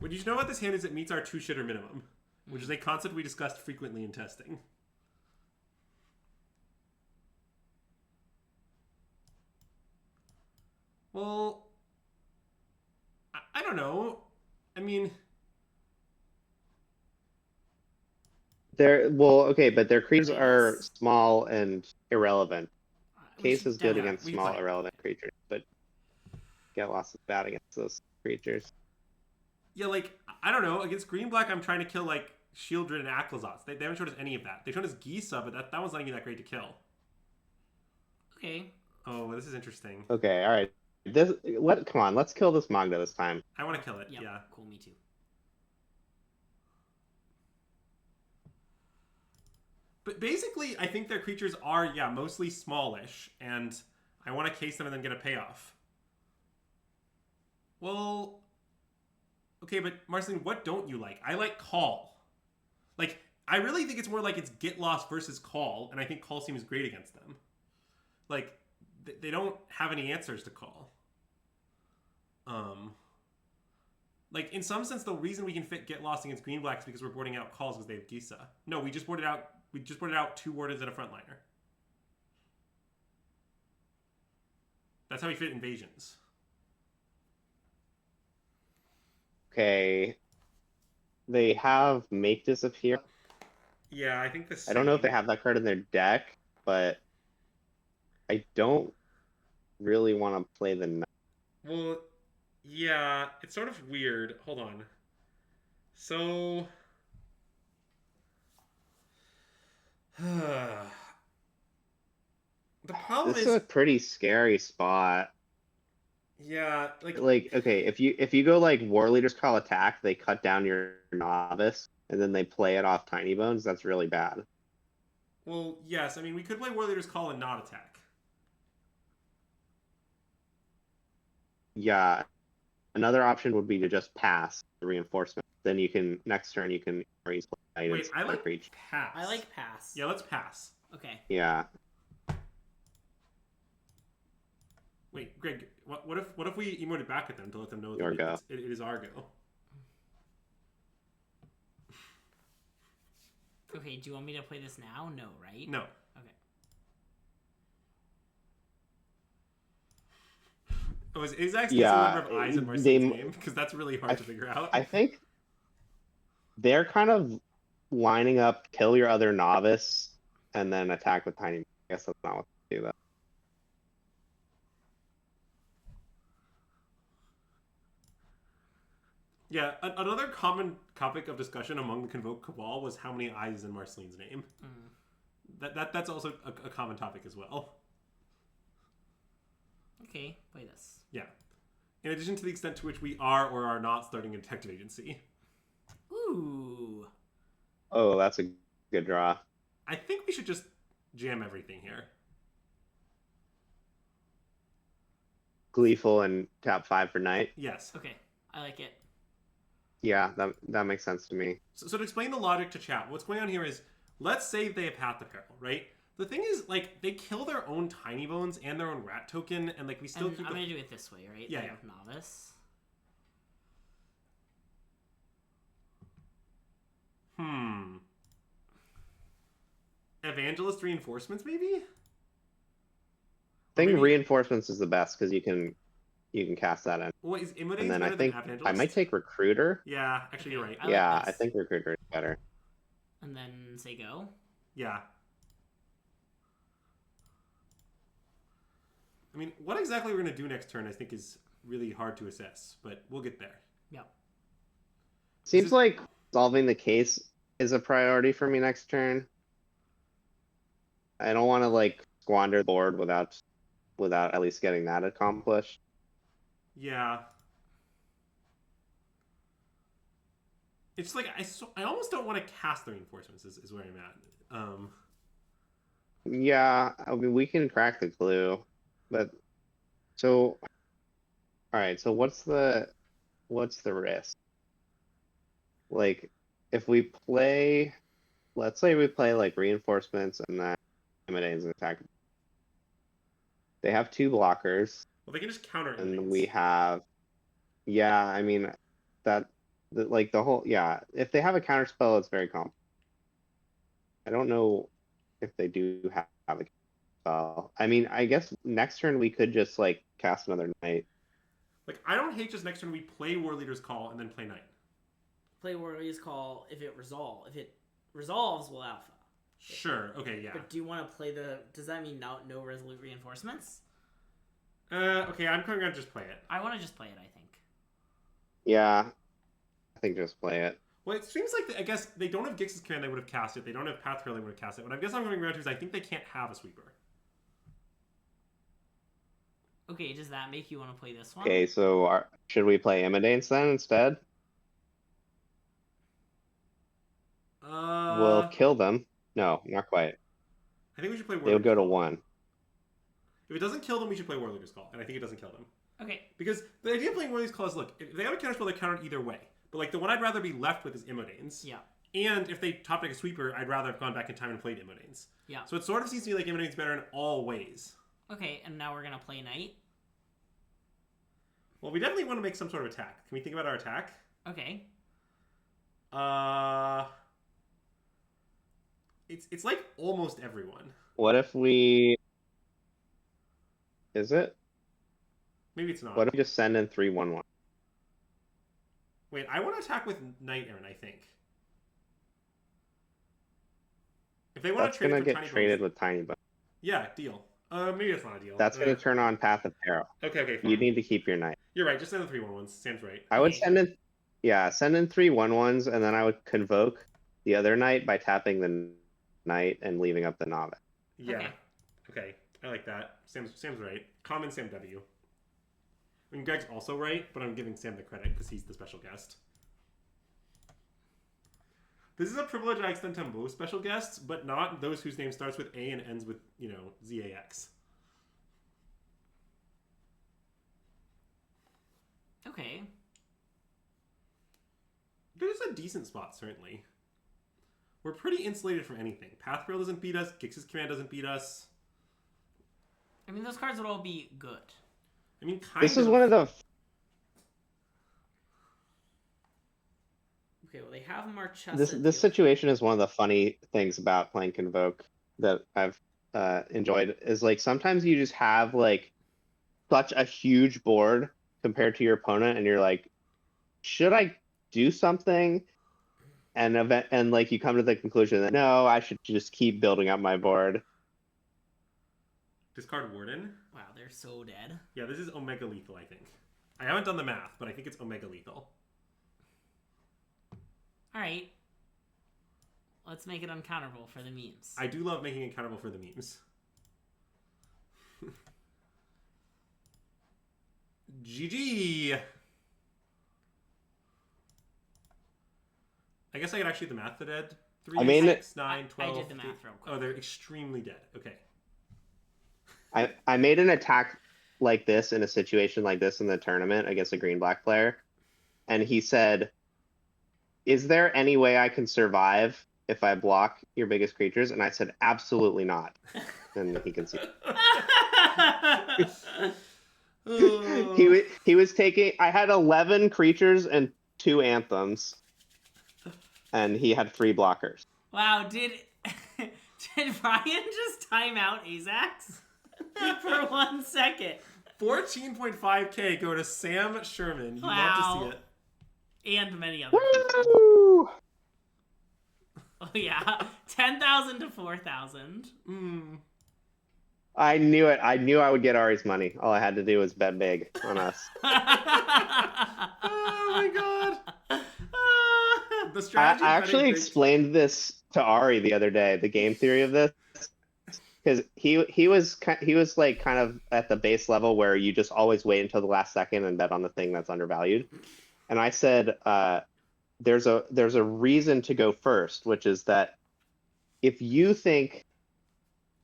What you should know about this hand is it meets our 2-shitter minimum, which is a concept we discussed frequently in testing. Well, I don't know. I mean, Okay, but their creatures are small and irrelevant. We Case should is good definitely- against we small, play. irrelevant creatures, but Get Lost is bad against those creatures. yeah, like I don't know. Against green black, I'm trying to kill like Shieldred and Akhlazats. They haven't showed us any of that. They showed us Gisa, but that one's not even that great to kill. Okay. Oh, this is interesting. Okay, all right. Come on, let's kill this Magda this time. I want to kill it. Yep. Yeah. Cool. Me too. But basically, I think their creatures are, mostly smallish, and I want to case them and then get a payoff. Well, okay, but Marceline, what don't you like? I like call. Like, I really think it's more like it's get lost versus call, and I think call seems great against them. Like, they don't have any answers to call. Like, in some sense, the reason we can fit get lost against green black is because we're boarding out calls because they have Gisa. No, we just boarded out 2 wardens and a frontliner. That's how we fit invasions. Okay. They have Make Disappear. Yeah, I think the same. I don't know if they have that card in their deck, but I don't really want to play the knight. Well, yeah, it's sort of weird. Hold on. So... the problem This is a pretty scary spot. Yeah, like okay, if you go like War Leaders Call Attack, they cut down your novice, and then they play it off Tiny Bones. That's really bad. well, yes. I mean, we could play War Leader's Call and not attack. Yeah. Another option would be to just pass the reinforcement. Then you can next turn you can raise play. Wait, I like reach. pass. I like pass. Yeah, let's pass. Okay. Yeah. Wait, Greg, what if we emoted back at them to let them know Your go. It is our go? Okay, do you want me to play this now? No, right? No. Okay. Oh, is actually Yeah, the number of eyes in they- Marcelin's name? Because that's really hard to figure out. I think they're kind of lining up kill your other novice and then attack with Tiny. I guess that's not what they do though. Yeah, another common topic of discussion among the Convoke Cabal was how many eyes is in Marceline's name. That's also a common topic as well. Okay, play this. Yeah. In addition to the extent to which we are or are not starting a detective agency. Ooh. Oh, that's a good draw. I think we should just jam everything here. Gleeful and tap 5 for Knight. Yes. Okay, I like it. Yeah, that makes sense to me. So to explain the logic to chat, what's going on here is, let's say they have Path to Peril, right? The thing is, like, they kill their own Tiny Bones and their own Rat Token, and, like, we still And keep I'm going to do it this way, right? Yeah, Like yeah. with Novice. Evangelist Reinforcements, maybe? I think maybe- reinforcements is the best because you can cast that in. Well, is Immodane And then better I think than Evangelist? I might take Recruiter. Yeah, actually, you're Okay, right. I like Yeah, this. I think Recruiter is better. And then say go. Yeah. I mean, what exactly we're going to do next turn, I think, is really hard to assess, but we'll get there. Yep. Seems is- like solving the case is a priority for me next turn. I don't want to like squander the board without at least getting that accomplished. Yeah. It's like, I almost don't want to cast the reinforcements, is where I'm at. Yeah, I mean we can crack the clue, but so all right. So what's the risk? Like, if we play, let's say we play like reinforcements and then Immodane's an attack. They have 2 blockers, Well, they can just counter it. and we have, yeah. I mean like the whole, yeah. If they have a counter spell, it's very complicated. I don't know if they do have a spell. I mean, I guess next turn we could just like cast another Knight. Like, I don't hate just next turn we play War Leader's Call and then play Knight. Play Warrior's Call if it resolves, we'll alpha. Sure, okay, yeah. But do you want to play does that mean no resolute reinforcements? Okay, I'm going to just play it. I want to just play it, I think. Yeah, I think just play it. Well, it seems like, I guess, they don't have Gix's Command, they would have cast it. They don't have Path Trail, they would have cast it. What I guess I'm going around to is I think they can't have a Sweeper. Okay, does that make you want to play this one? Okay, so should we play Immodanes then instead? We'll kill them. No, not quite. I think we should play They would Warlorder's go to Call. 1. If it doesn't kill them, we should play Warlorder's Call, and I think it doesn't kill them. Okay. Because the idea of playing Warlorder's Call is, look, if they have a counterspell, they're countered either way. But like the one I'd rather be left with is Immodanes. Yeah. And if they top deck a sweeper, I'd rather have gone back in time and played Immodanes. Yeah. So it sort of seems to me like Immodanes better in all ways. Okay, and now we're gonna play Knight. Well, we definitely want to make some sort of attack. Can we think about our attack? Okay. It's like almost everyone. What if we... Is it? Maybe it's not. What if we just send in 3/1/1? Wait, I want to attack with Knight Errant, I think. If they want That's to trade going it to for get Tiny traded Bones, with Tiny Bones. yeah, deal. Maybe that's not a deal. That's going to turn on Path of Peril. Okay, fine. You need to keep your Knight. You're right. Just send the 3/1/1s. Sam's right. I would Okay. send in... Yeah, send in 3/1/1s, and then I would Convoke the other Knight by tapping the Knight and leaving up the Novice. Yeah. Okay. I like that. Sam's right. Common Sam W. I mean, Greg's also right, but I'm giving Sam the credit because he's the special guest. This is a privilege I extend to most special guests, but not those whose name starts with A and ends with, ZAX. Okay. There's a decent spot, certainly. We're pretty insulated from anything. Pathrail doesn't beat us. Gix's Command doesn't beat us. I mean, those cards would all be good. I mean, kind This of. is one of the... Okay, well, they have Marchesa. This situation is one of the funny things about playing Convoke that I've enjoyed. Is like sometimes you just have like such a huge board compared to your opponent, and you're like, should I do something? And like you come to the conclusion that no, I should just keep building up my board. Discard Warden. Wow, they're so dead. Yeah, this is Omega Lethal, I think. I haven't done the math, but I think it's Omega Lethal. All right. Let's make it uncounterable for the memes. I do love making it countable for the memes. GG! I guess I could actually do the math to dead. 3, I mean, 6, 9, I 12. did the math real quick. Oh, they're extremely dead. Okay. I made an attack like this in a situation like this in the tournament against a green-black player, and he said, "Is there any way I can survive if I block your biggest creatures?" And I said, "Absolutely not." And he can see. He was taking. I had 11 creatures and 2 anthems, and he had 3 blockers. Wow, did Ryan just time out Azax for 1 second? 14.5k go to Sam Sherman. You love Wow. to see it. And many other people. Woo! Oh yeah, 10,000 to 4,000. I knew it. I knew I would get Ari's money. All I had to do was bet big on us. Oh my god. The I strategy. actually explained this to Ari the other day, the game theory of this, because he was like kind of at the base level where you just always wait until the last second and bet on the thing that's undervalued. And I said, there's a reason to go first, which is that if you think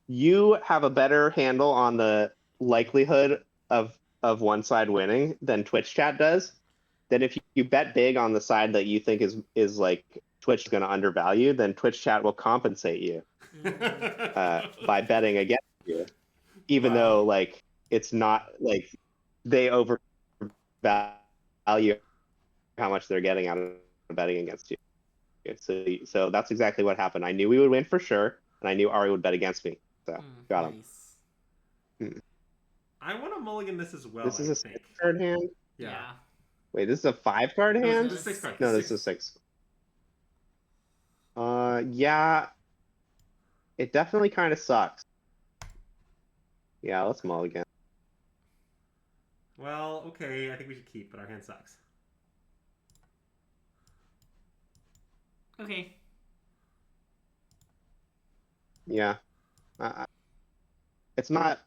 you have a better handle on the likelihood of one side winning than Twitch chat does, then if you bet big on the side that you think is like Twitch is going to undervalue, then Twitch chat will compensate you by betting against you, even though like it's not like they overvalue how much they're getting out of betting against you. So that's exactly what happened. I knew we would win for sure, and I knew Ari would bet against me. So got him. Nice. I want to mulligan this as well. This is I a think. 6-card hand. Yeah. Wait, this is a 5-card No, hand? this is a 6 card. No, this is 6. Yeah. It definitely kind of sucks. Yeah, let's mulligan. Well, okay, I think we should keep, but our hand sucks. Okay. Yeah. It's not...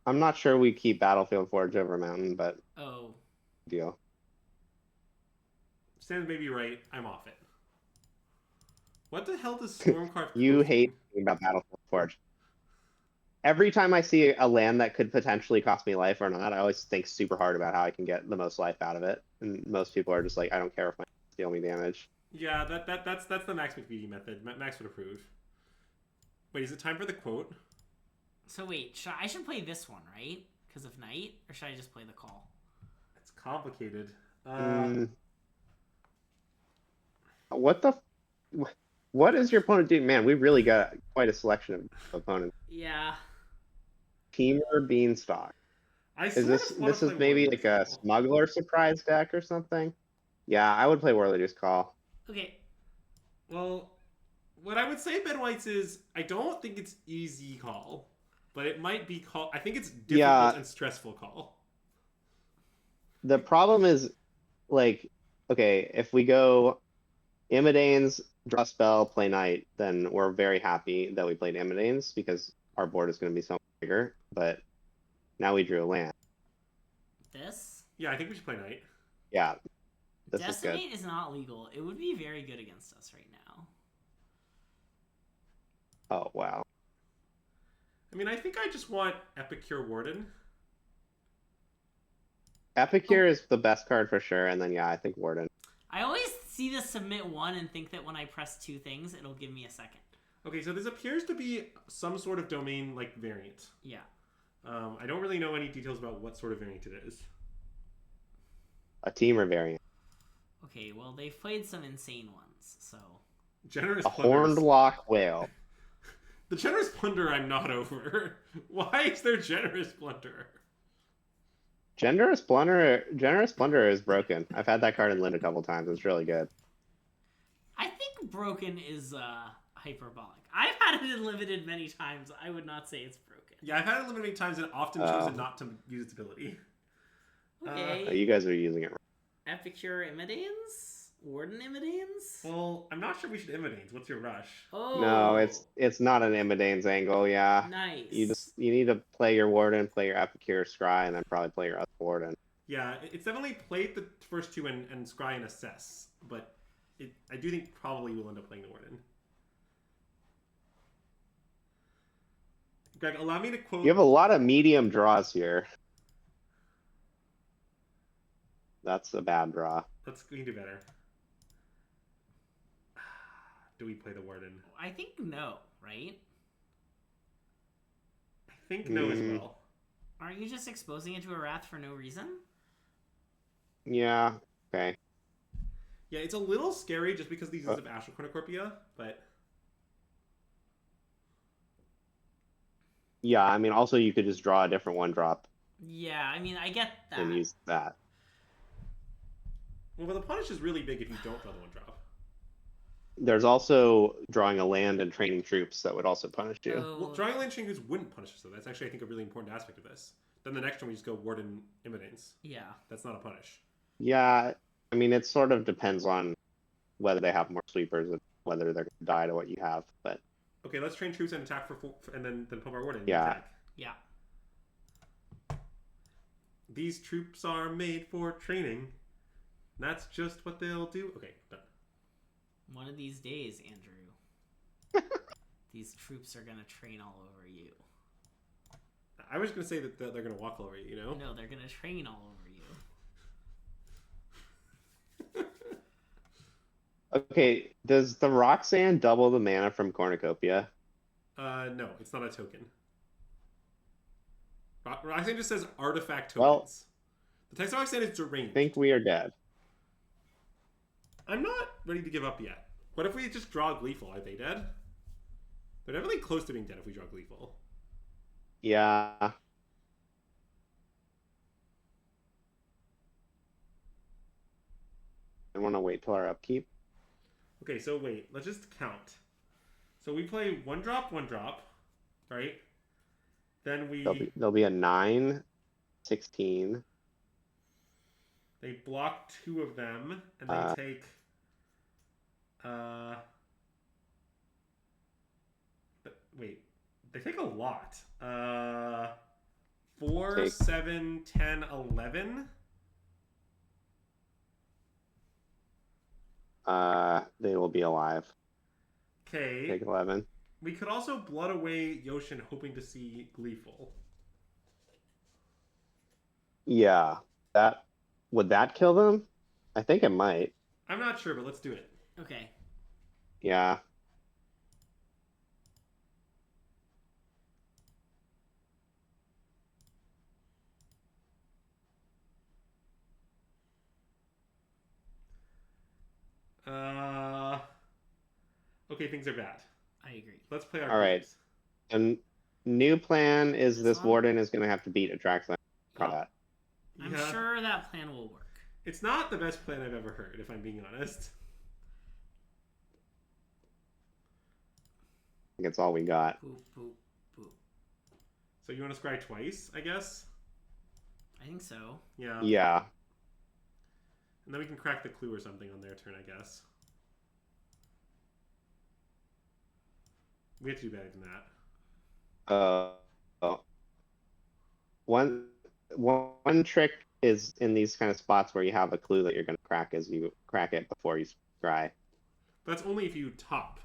I'm not sure we keep Battlefield Forge over Mountain, but Oh. deal. Sam may be right. I'm off it. What the hell does Stormcarve You Coast hate mean? thinking about Battlefield Forge. Every time I see a land that could potentially cost me life or not, I always think super hard about how I can get the most life out of it. And most people are just like, I don't care if my deal me damage. Yeah, that's the Max McVitie method. Max would approve. Wait, is it time for the quote? So wait, I should play this one, right? Because of Knight? Or should I just play the call? It's complicated. What the? What is your opponent doing? Man, we really got quite a selection of opponents. Yeah. Teamer Beanstalk. I Is sort this of wanna this is play maybe Warlords like a Call. smuggler surprise deck or something? Yeah, I would play Warlords Call. Okay. Well, what I would say, Ben White's, is I don't think it's easy call, but it might be call. I think it's difficult Yeah. and stressful call. The problem is, like, okay, if we go Imidanes, draw spell, play Knight, then we're very happy that we played Imidanes because our board is going to be so much bigger. But now we drew a land. This? Yeah, I think we should play Knight. Yeah, this is good. Decimate is not legal. It would be very good against us right now. Oh, wow. I mean, I think I just want Epicure Warden. Epicure is the best card for sure, and then yeah, I think Warden. I always see the submit one and think that when I press two things, it'll give me a second. Okay, so this appears to be some sort of domain like variant. Yeah. I don't really know any details about what sort of variant it is. A Teamer variant. Okay, well, they've played some insane ones, so... Generous A Plunderers. Horned Lock Whale. The Generous Plunder I'm not over. Why is there Generous Plunder? Generous Plunder is broken. I've had that card in Lint a couple times. It's really good. I think broken is hyperbolic. I've had it in limited many times. I would not say it's broken. Yeah, I've had it limited times and often chosen not to use its ability. Okay. You guys are using it wrong. Epicure Imidanes? Warden Imidanes? Well, I'm not sure we should Imidanes. What's your rush? Oh. No, it's not an Imidanes angle, yeah. Nice. You need to play your Warden, play your Epicure Scry, and then probably play your other Warden. Yeah, it's definitely played the first two and Scry and Assess, but I do think probably we'll end up playing the Warden. Greg, allow me to quote... You have a lot of medium draws here. That's a bad draw. We can do better. Do we play the Warden? I think no, right? I think no as well. Aren't you just exposing it to a Wrath for no reason? Yeah, okay. Yeah, it's a little scary just because these use of Astral Cornucopia, but... Yeah, I mean, also you could just draw a different one drop Yeah, I mean, I get that. and use that. Well, but the punish is really big if you don't draw the one drop. There's also drawing a land and training troops that would also punish you. Oh, Well, drawing land changes wouldn't punish us, though. That's actually, I think, a really important aspect of this. Then the next one we just go Warden Imminence. yeah. That's not a punish. Yeah, I mean, it sort of depends on whether they have more sweepers and whether they're going to die to what you have. But Okay, let's train troops and attack and then pump our Warden. Yeah. Attack. Yeah. These troops are made for training. That's just what they'll do. Okay, done. One of these days, Andrew, these troops are gonna train all over you. I was going to say that they're going to walk all over you, you know? No, they're gonna train all over you. okay, does the Roxanne double the mana from Cornucopia? No, it's not a token. Roxanne just says artifact tokens. Well, the text of Roxanne is deranged. I think we are dead. I'm not ready to give up yet. What if we just draw Gleeful? Are they dead? They're definitely close to being dead if we draw Gleeful. Yeah. I want to wait till our upkeep. Okay, so wait. Let's just count. So we play one drop, right? Then we... There'll be a 9, 16. They block 2 of them, and they take... Wait. They take a lot. 4, 7, 10, 11. They will be alive. Okay. Take 11. We could also blood away Yoshin, hoping to see Gleeful. Yeah. Would that kill them? I think it might. I'm not sure, but let's do it. Okay. Yeah. Okay, things are bad. I agree. Let's play our All right. creatures. And new plan is This this one? warden is going to have to beat Atraxa combat. I'm Yeah. sure that plan will work. It's not the best plan I've ever heard, if I'm being honest. I think it's all we got. Boop, boop, boop. So you want to scry twice, I guess? I think so. Yeah. Yeah. And then we can crack the clue or something on their turn, I guess. We have to do better than that. One trick is in these kind of spots where you have a clue that you're going to crack as you crack it before you scry. But that's only if you top,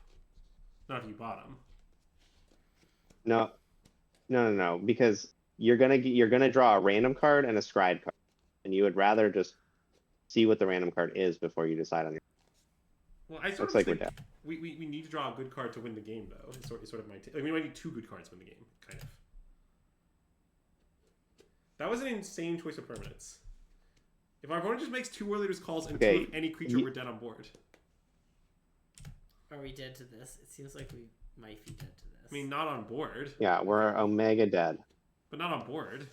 not if you bottom. No, because you're gonna draw a random card and a scryed card, and you would rather just see what the random card is before you decide on your. Well, I sort Looks of like we're think dead. we need to draw a good card to win the game, though. It's sort of my like, we might need 2 good cards to win the game, kind of. That was an insane choice of permanents. If our opponent just makes 2 war leaders calls and 2 of any creature, we're dead on board. Are we dead to this? It seems like we might be dead to this. I mean, not on board, Yeah, we're Omega dead. but not on board.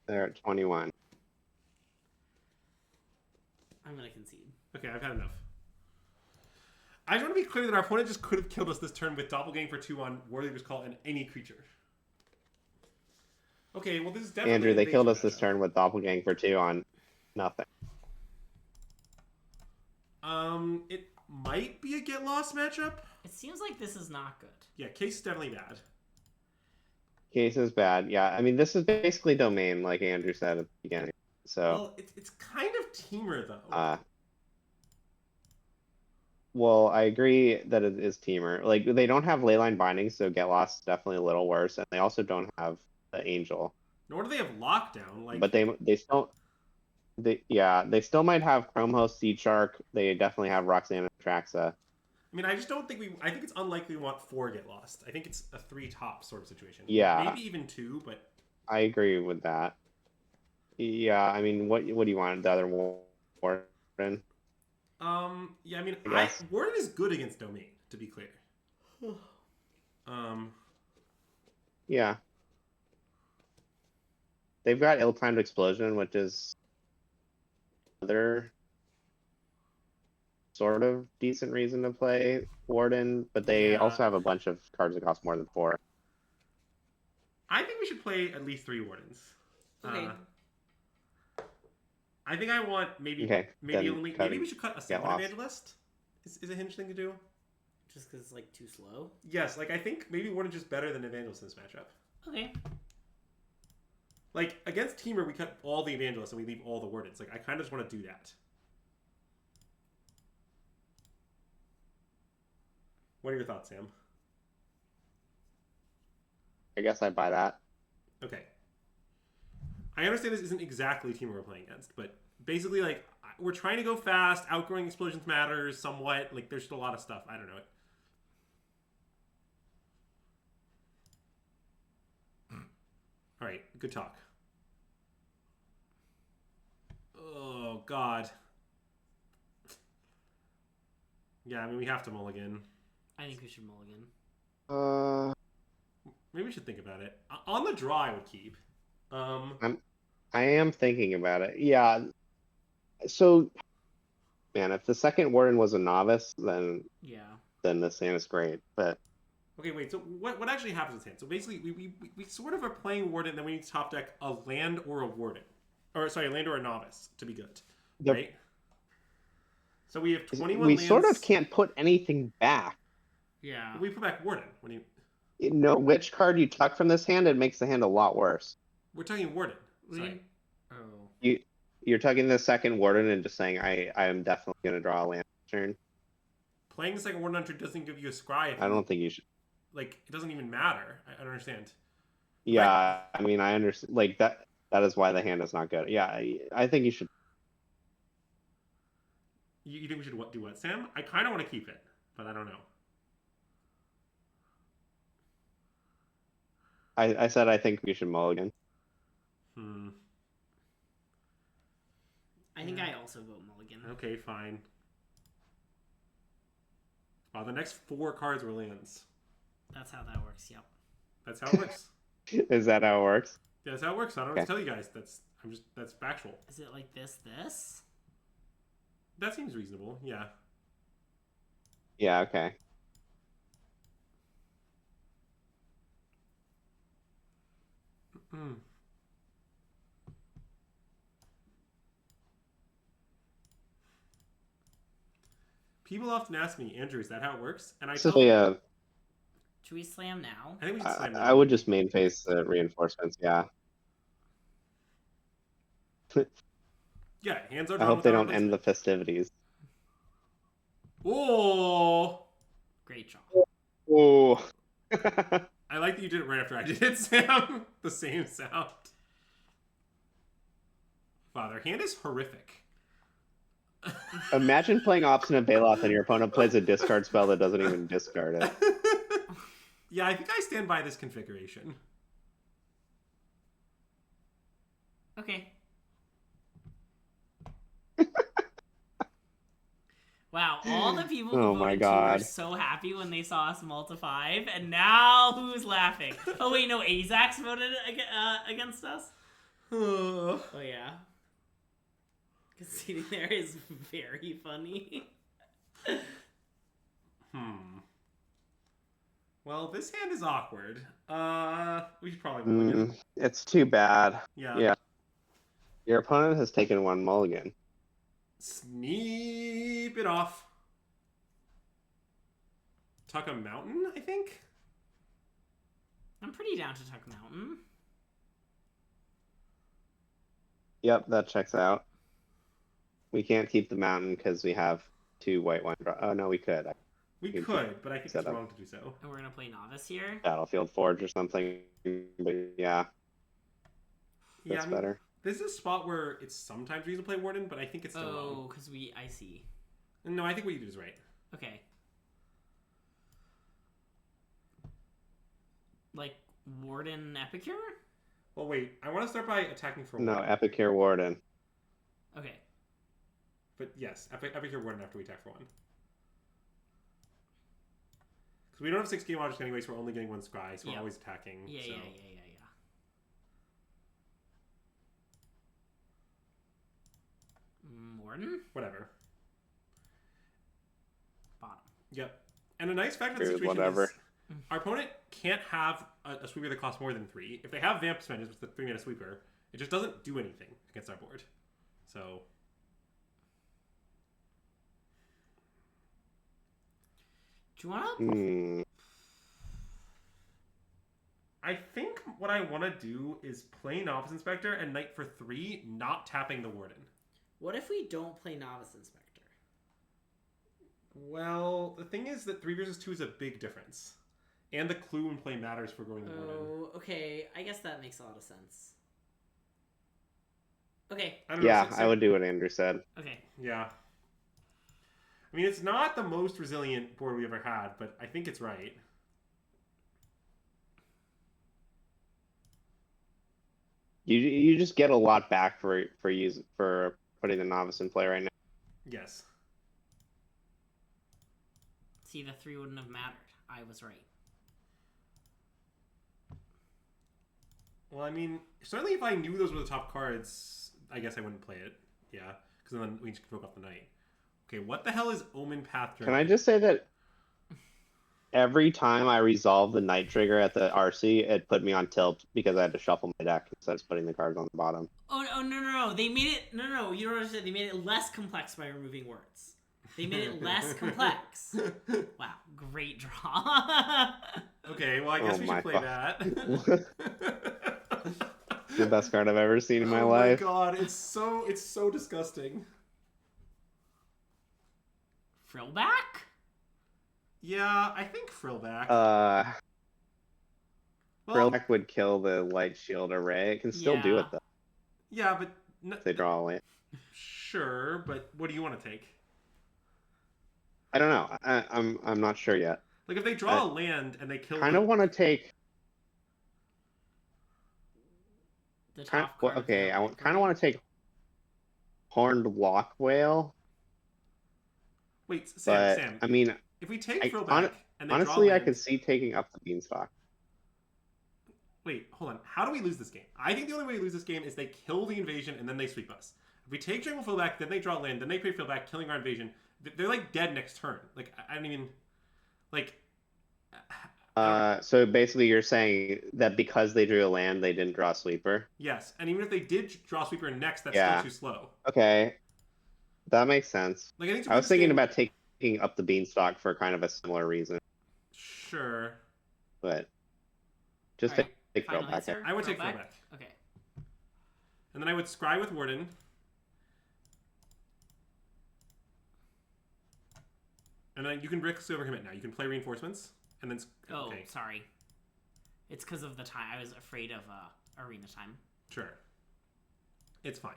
They're at 21. I'm gonna concede. Okay, I've had enough. I just want to be clear that our opponent just could have killed us this turn with Doppelgang for 2 on War Leader's Call and any creature. Okay, well this is definitely Andrew, they an killed us invasion this turn with Doppelgang for 2 on nothing. matchup. It might be a get lost matchup. It seems like this is not good. Yeah, case is definitely bad. Case is bad. Yeah, I mean, this is basically domain, like Andrew said at the beginning. So, Well, it's kind of teamer though. well, I agree that it is teamer. Like, they don't have leyline bindings, so get lost is definitely a little worse, and they also don't have the angel. Nor do they have lockdown. Like, But they still might have Chrome Host, Seed Shark. They definitely have Roxanne and Traxa. I mean, I just don't think I think it's unlikely we want 4 get lost. I think it's a 3 top sort of situation. Yeah. Maybe even 2, but I agree with that. Yeah, I mean, what do you want? The other warden? yeah, I mean, I guess. Warden is good against domain, to be clear. Yeah. They've got ill-timed explosion, which is another sort of decent reason to play Warden, but they Yeah. also have a bunch of cards that cost more than 4. I think we should play at least 3 wardens. Okay. I think I want maybe Okay, maybe then only cut maybe it. we should cut a Get second lost. evangelist. Is a hinge thing to do? Just because it's like too slow. Yes, like I think maybe Warden's just better than evangelist in this matchup. Okay. Like against teamer, we cut all the evangelists and we leave all the wardens. Like I kind of just want to do that. What are your thoughts, Sam? I guess I buy that. Okay. I understand this isn't exactly team we're playing against, but basically, like, we're trying to go fast. Outgrowing explosions matters somewhat. Like, there's just a lot of stuff. I don't know it. All right, good talk. Oh, God. Yeah, I mean, we have to mulligan. I think we should mulligan. Maybe we should think about it. On the draw, I would keep. I am thinking about it. Yeah. So, man, if the second warden was a novice, then this hand is great. But Okay, wait. So what actually happens in this hand? So basically, we sort of are playing warden, then we need to top deck a land or a warden, or sorry, a land or a novice to be good, right? So we have 21. We lands. sort of can't put anything back. Yeah. We put back warden when you. No, which card you tuck from this hand, it makes the hand a lot worse. We're talking warden. Sorry. Oh. You're tugging the second warden and just saying, I am definitely going to draw a land this turn. playing the second Warden Hunter doesn't give you a scry. I don't think you should. Like, it doesn't even matter. I don't understand. Yeah, I mean, I understand. Like that. That is why the hand is not good. Yeah, I think you should. You think we should do what, Sam? I kind of want to keep it, but I don't know. I said I think we should mulligan. I think I also vote mulligan. Okay, fine. Wow, the next 4 cards were lands. That's how that works. Yep. That's how it works. Is that how it works? Yeah, that's how it works. I don't know what to tell you guys. That's factual. Is it like this? That seems reasonable. Yeah. Yeah. Okay. People often ask me, Andrew, is that how it works? And I So tell them, yeah, Should we slam now? I think we should slam I would just main face the reinforcements. Yeah. Yeah, hands are I drawn hope they without don't end the festivities. Oh! Great job. Oh. I like that you did it right after I did it, Sam. The same sound. Wow, their hand is horrific. Imagine playing Obstinate Baloth and your opponent plays a discard spell that doesn't even discard it. Yeah, I think I stand by this configuration. Okay. Wow, all the people who Oh my voted 2 were God. so happy when they saw us multi-5, and now who's laughing? Oh wait, no, Azax voted against us? Oh yeah. Conceding there is very funny. Well, this hand is awkward. We should probably mulligan. It's too bad. Yeah. Your opponent has taken 1 mulligan. Sneep it off. Tuck a Mountain, I think? I'm pretty down to Tuck Mountain. Yep, that checks out. We can't keep the mountain because we have 2 white one. Oh no, we could. We could, but I think it's wrong to do so. And we're gonna play Novice here. Battlefield Forge or something. But yeah, that's better. This is a spot where it's sometimes reasonable to play Warden, but I think it's still wrong. Oh, because I see. No, I think what you did is right. Okay. Like Warden Epicure? Well, wait. I want to start by attacking for 1. No, Epicure Warden. Okay. But yes, Epicure Warden after we attack for 1. Because we don't have 6 game objects anyway, so we're only getting 1 scry, so we're always attacking. Yeah, so. yeah. Warden? Whatever. Bottom. Yep. And a nice fact of the situation is our opponent can't have a sweeper that costs more than 3. If they have Vamp Suspenders, which is the 3-mana sweeper, it just doesn't do anything against our board. So... Do you want to... I think what I want to do is play Novice Inspector and Knight for 3, not tapping the Warden. What if we don't play Novice Inspector? Well, the thing is that 3 versus 2 is a big difference. And the clue in play matters for going the Warden. Oh, okay. I guess that makes a lot of sense. Okay. I would do what Andrew said. Okay. Yeah. I mean, it's not the most resilient board we ever had, but I think it's right. You just get a lot back for putting the Novice in play right now. Yes. See, the 3 wouldn't have mattered. I was right. Well, I mean, certainly if I knew those were the top cards, I guess I wouldn't play it. Yeah, because then we just Convoke off the Knight. Okay, what the hell is Omen Path Journey? Can I just say that every time I resolved the Knight trigger at the RC, it put me on tilt because I had to shuffle my deck instead of putting the cards on the bottom. Oh, no. They made it... No. You don't understand. They made it less complex by removing words. They made it less complex. Wow. Great draw. Okay, well, I guess we should play that. The best card I've ever seen in my life. Oh my god, it's so disgusting. Frillback? Yeah, I think Frillback. Well, Frillback would kill the light shield array. It can still do it though. yeah, but If they draw a land. sure. But what do you want to take? I don't know. I'm not sure yet. Like if they draw a land and they kill. Kind of want to take. The top card. Okay, I kind of want to take Horned Lock Whale. Wait, Sam. But, I mean, if we take Frillback and they honestly, draw I land, could see taking up the Beanstalk. Wait, hold on. How do we lose this game? I think the only way we lose this game is they kill the invasion and then they sweep us. If we take Jungle Frillback, then they draw land, then they play Frillback, killing our invasion. They're like dead next turn. Like I don't even like. So basically, you're saying that because they drew a land, they didn't draw a sweeper. Yes, and even if they did draw sweeper next, that's Yeah. still too slow. Okay, that makes sense. Like I think I was thinking about taking up the Beanstalk for kind of a similar reason, Sure. but just Alright, take final Frillback. answer? I would take Frillback? Frillback. Okay. And then I would scry with Warden. And then you can Rick Silver commit now. You can play reinforcements and then Oh, okay. sorry. It's because of the time. I was afraid of arena time. Sure. It's fine.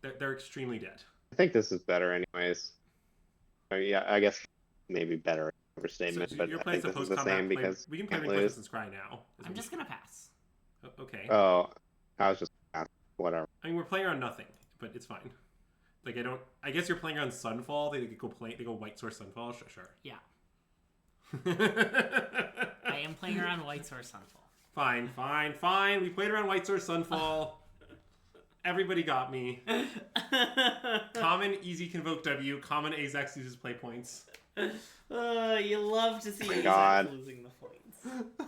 They're extremely dead. I think this is better, anyways. Yeah, I guess maybe better overstatement, So but you're I playing think some this is the post-combat same play. because We can play can't reinforcements lose. and scry now. I'm just gonna pass. Okay. Oh, I was just whatever. I mean, we're playing around nothing, but it's fine. Like I guess you're playing around Sunfall. They go White Source Sunfall. Sure. Yeah. I am playing around White Source Sunfall. Fine. We played around White Source Sunfall. Everybody got me. Common easy Convoke W. Common Azax uses play points. You love to see my Isaac God. losing the points.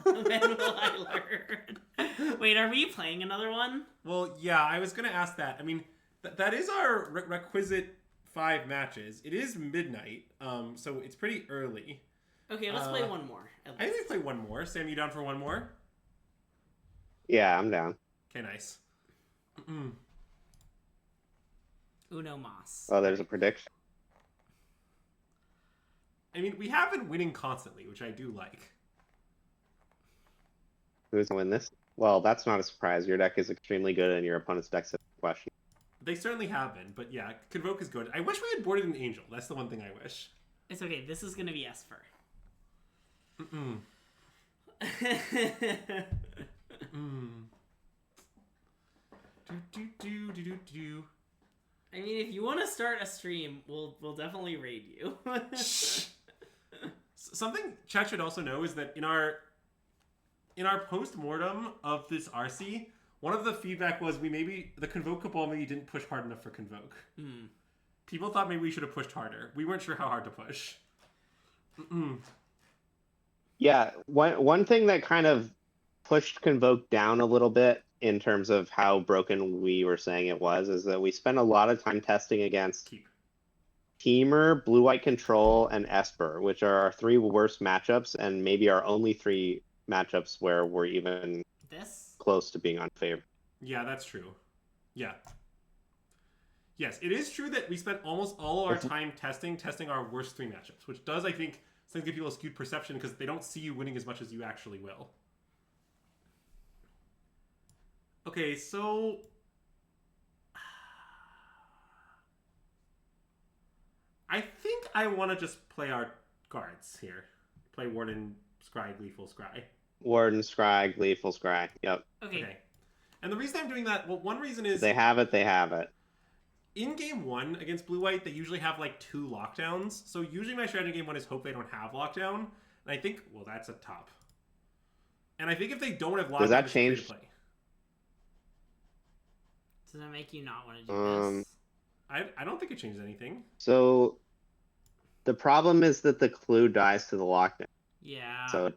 When will I learn? Wait, are we playing another one? Well, yeah, I was gonna ask that. I mean, that is our requisite 5 matches. It is midnight, so it's pretty early. Okay, let's play one more. I think we play one more. Sam, you down for one more? Yeah, I'm down. Okay, nice. Uno Mas. Oh, there's a prediction. I mean, we have been winning constantly, which I do like. Who's gonna win this? Well, that's not a surprise. Your deck is extremely good, and your opponent's deck's a question. They certainly have been, but yeah, Convoke is good. I wish we had boarded an Angel. That's the one thing I wish. It's okay. This is gonna be Esper. I mean, if you want to start a stream, we'll definitely raid you. Something chat should also know is that in our post-mortem of this RC, one of the feedback was the Convoke Cabal maybe didn't push hard enough for Convoke. People thought maybe we should have pushed harder. We weren't sure how hard to push. Yeah, one thing that kind of pushed Convoke down a little bit in terms of how broken we were saying it was is that we spent a lot of time testing against Teamer, Blue-White Control, and Esper, which are our 3 worst matchups, and maybe our only 3 matchups where we're even close to being unfavored. Yeah, that's true. Yeah. Yes, it is true that we spent almost all of our time testing our worst 3 matchups, which does, I think, sometimes give people a skewed perception because they don't see you winning as much as you actually will. Okay, so I think I want to just play our guards here. Play Warden, Scry, Gleeful, Scry. Warden, Scry, Gleeful, Scry. Yep. Okay. And the reason I'm doing that, well, one reason is... They have it. In game 1 against Blue-White, they usually have like 2 lockdowns. So usually my strategy in game 1 is hope they don't have lockdown. And I think, well, that's a top. And I think if they don't have lockdown, does that change? It's free to play. Does that make you not want to do this? I don't think it changes anything. So the problem is that the clue dies to the lockdown. Yeah. So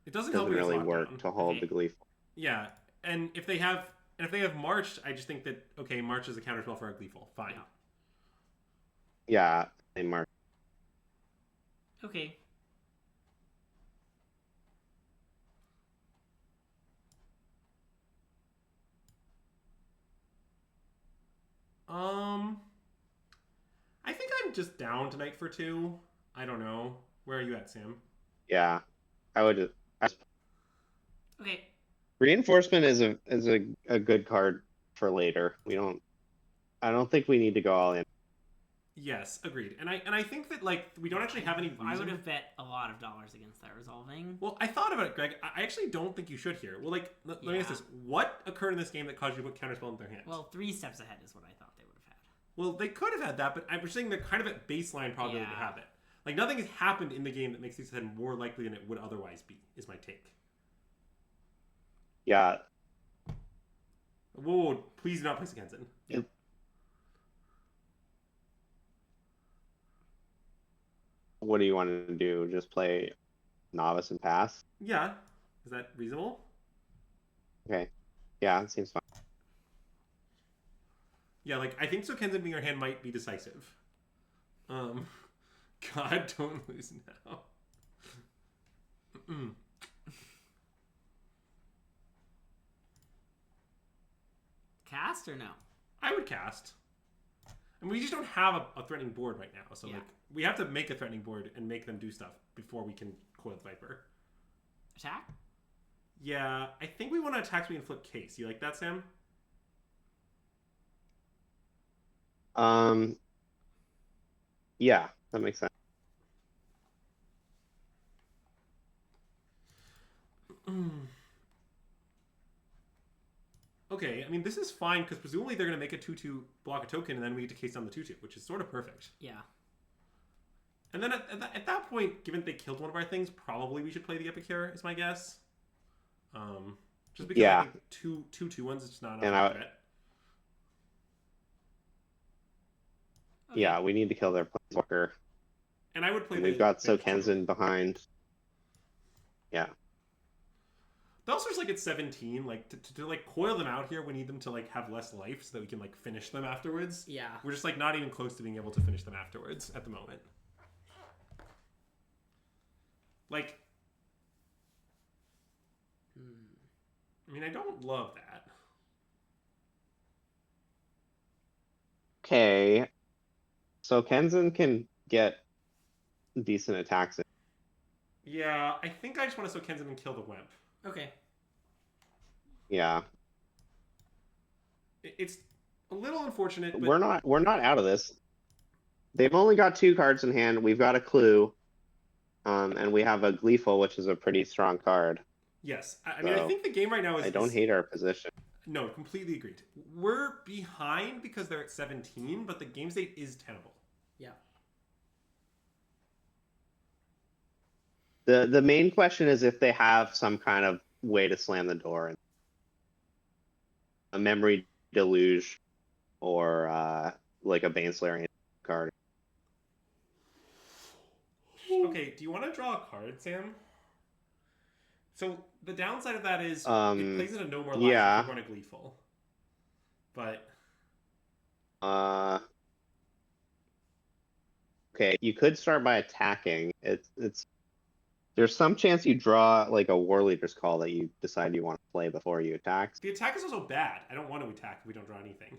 it doesn't really work to hold the Gleeful. Yeah, and if they have March, I just think that okay, March is a counterspell for our Gleeful. Fine. Yeah, they March. Okay. I think I'm just down tonight for 2. I don't know. Where are you at, Sam? Yeah, I would. Okay. Reinforcement is a good card for later. I don't think we need to go all in. Yes, agreed. And I think that like we don't actually have any reason. I would have bet a lot of dollars against that resolving. Well, I thought about it, Greg. I actually don't think you should here. Well, like, let me ask this: what occurred in this game that caused you to put counterspell in their hand? Well, 3 steps ahead is what I thought they would have had. Well, they could have had that, but I'm saying they're kind of at baseline probability to have it. Like, nothing has happened in the game that makes 3 steps ahead more likely than it would otherwise be. Is my take. Yeah. Whoa! Please do not place against it. Yep. What do you want to do? Just play novice and pass? Yeah. Is that reasonable? Okay. Yeah, it seems fine. Yeah, like, I think so Kenzen being our hand might be decisive. God, don't lose now. Cast or no? I would cast. And we just don't have a threatening board right now. So, like, we have to make a threatening board and make them do stuff before we can coil the Viper. Attack? Yeah, I think we want to attack so we can flip case. You like that, Sam? Yeah, that makes sense. Okay, I mean, this is fine because presumably they're going to make a 2-2 block a token and then we get to case down the 2-2, which is sort of perfect. Yeah. And then at that point, given that they killed one of our things, probably we should play the Epic here, is my guess. Just because I think two 2-1s is just not enough threat. Okay. Yeah, we need to kill their Planeswalker. And I would play. We've got Kenzen behind. Yeah. They also just like at 17, like to like coil them out here, we need them to like have less life so that we can like finish them afterwards. Yeah. We're just like not even close to being able to finish them afterwards at the moment. Like, I mean, I don't love that. Okay. So Kenzen can get decent attacks in. Yeah, I think I just want to soak Kenzen and kill the Wimp. Okay. Yeah. It's a little unfortunate, but We're not out of this. They've only got 2 cards in hand. We've got a Clue. And we have a Gleeful, which is a pretty strong card. Yes. I mean, I think the game right now is... I don't hate our position. No, completely agreed. We're behind because they're at 17, but the game state is tenable. Yeah. The main question is if they have some kind of way to slam the door. A Memory Deluge or like a Baneslayer card. Okay, do you want to draw a card, Sam? So the downside of that is it plays in a no more life if you're going to Gleeful. But okay, you could start by attacking. It's there's some chance you draw like a War Leader's Call that you decide you want to play before you attack. The attack is also bad. I don't want to attack if we don't draw anything.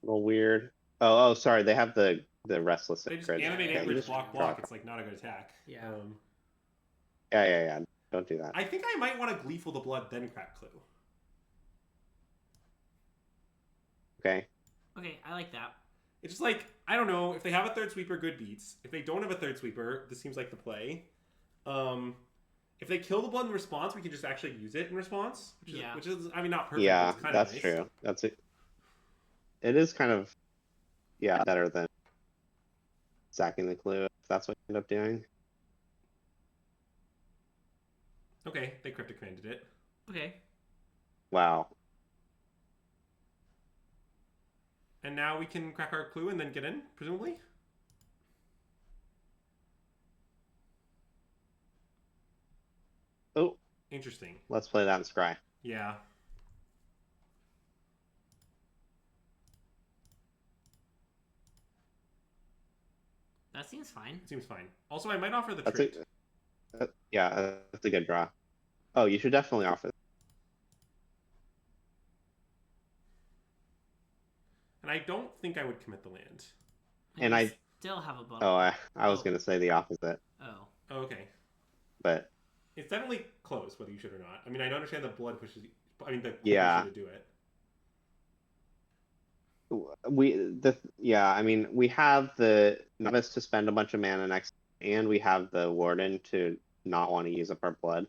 A little weird. Oh, sorry. They have the Restless. They just animate it with block. It's like not a good attack. Yeah. Yeah. Don't do that. I think I might want to Gleeful the Blood, then crack Clue. Okay. Okay, I like that. It's just like, I don't know, if they have a third sweeper, good beats. If they don't have a third sweeper, this seems like the play. If they kill the blood in response, we can just actually use it in response. Which is I mean, not perfect, Yeah, but it's kind that's of nice. true. That's it. It is kind of, better than sacking the Clue, if that's what you end up doing. Okay, they cryptic commanded it. Okay. Wow. And now we can crack our Clue and then get in, presumably? Oh. Interesting. Let's play that in Scry. Yeah. That seems fine. Seems fine. Also, I might offer the That's trait. that's a good draw. Oh, you should definitely offer. And I don't think I would commit the land. And still have a bonus. Oh, I was gonna say the opposite, Oh. Oh, okay. but It's definitely close, whether you should or not. I mean, I understand the blood pushes. I mean, the hope Yeah. pushes you to do it. I mean, we have the novice to spend a bunch of mana next, and we have the warden to not want to use up our blood.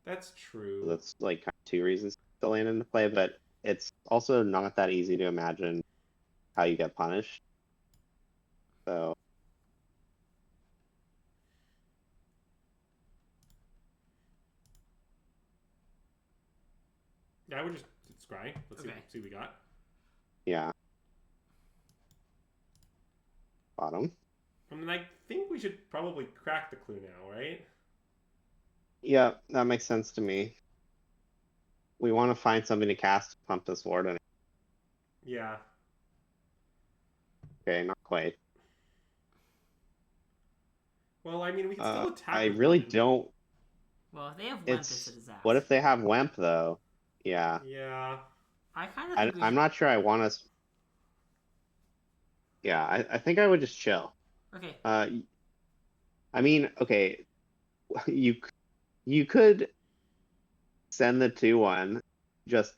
That's true. So that's like kind of two reasons to land into play, but it's also not that easy to imagine how you get punished. So Yeah, I would just scry. Let's Okay. see what we got. yeah, bottom. And then I think we should probably crack the clue now, right? Yeah, that makes sense to me. We want to find something to cast to pump this warden. Yeah. Okay, not quite. Well, I mean, we can still attack. I with really one. don't. Well, if they have Wemp, it's a disaster. What if they have Wemp though? Yeah. Yeah. I kind of think we I'm should... not sure I want to. Yeah, I think I would just chill. Okay. I mean, okay, you could send the 2/1 just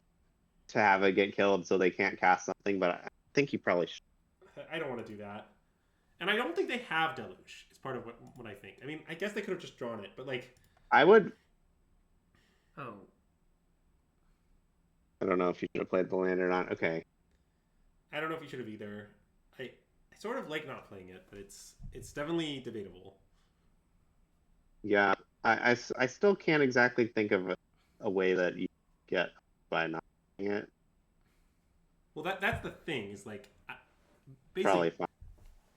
to have it get killed so they can't cast something, but I think you probably should. I don't want to do that. And I don't think they have Deluge. It's part of what I think. I mean, I guess they could have just drawn it, but like... I would. Oh. I don't know if you should have played the land or not. Okay. I don't know if you should have either. I sort of like not playing it, but it's definitely debatable. Yeah, I still can't exactly think of a way that you get by not playing it. Well, that's the thing, is like... Probably Basically, fine.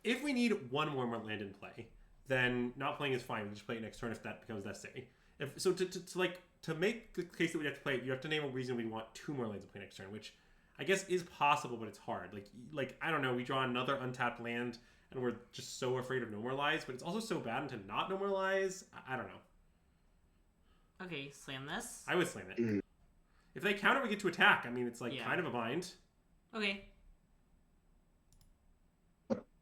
if we need one more land in play, then not playing is fine. We just play it next turn if that becomes necessary. So to make the case that we have to play it, you have to name a reason we want 2 more lands to play next turn, which I guess is possible, but it's hard. Like I don't know, we draw another untapped land, and we're just so afraid of normalize, but it's also so bad to not normalize. I don't know. Okay, slam this. I would slam it. If they counter, we get to attack. I mean, it's like kind of a bind. Okay.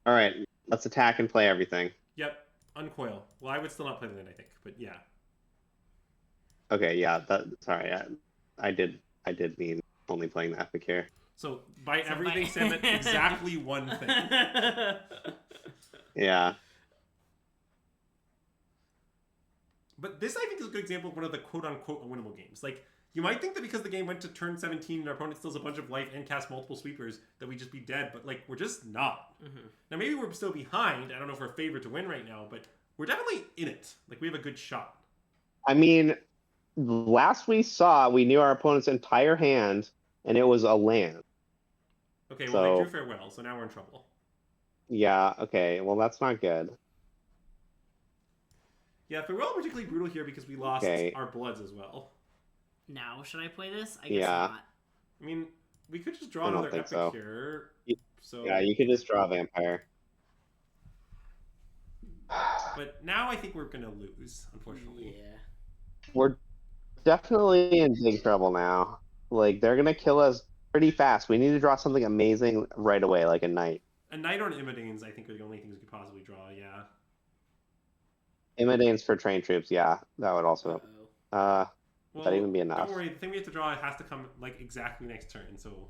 All right, let's attack and play everything. Yep, uncoil. Well, I would still not play the land, I think, but yeah. Okay, yeah. Sorry, I did mean only playing the epic here. So by everything, Sam meant exactly one thing. Yeah. But this, I think, is a good example of one of the quote-unquote unwinnable games. Like, you might think that because the game went to turn 17 and our opponent still has a bunch of life and casts multiple sweepers, that we'd just be dead, but, like, we're just not. Mm-hmm. Now, maybe we're still behind. I don't know if we're favored to win right now, but we're definitely in it. Like, we have a good shot. I mean, last we saw, we knew our opponent's entire hand, and it was a land. Okay, well, they drew farewell, so now we're in trouble. Yeah, okay. Well, that's not good. Yeah, farewell particularly brutal here because we lost our bloods as well. Now, should I play this? I guess not. I mean, we could just draw another epic here. So yeah, you could just draw a vampire. But now I think we're going to lose, unfortunately. Yeah. We're definitely in big trouble now. Like, they're going to kill us pretty fast. We need to draw something amazing right away, like a knight. A knight or an Immodanes, I think, are the only things we could possibly draw, yeah. Immodanes for trained troops, yeah. That would also... Well, would that even be enough? Don't worry, the thing we have to draw has to come, like, exactly next turn, so...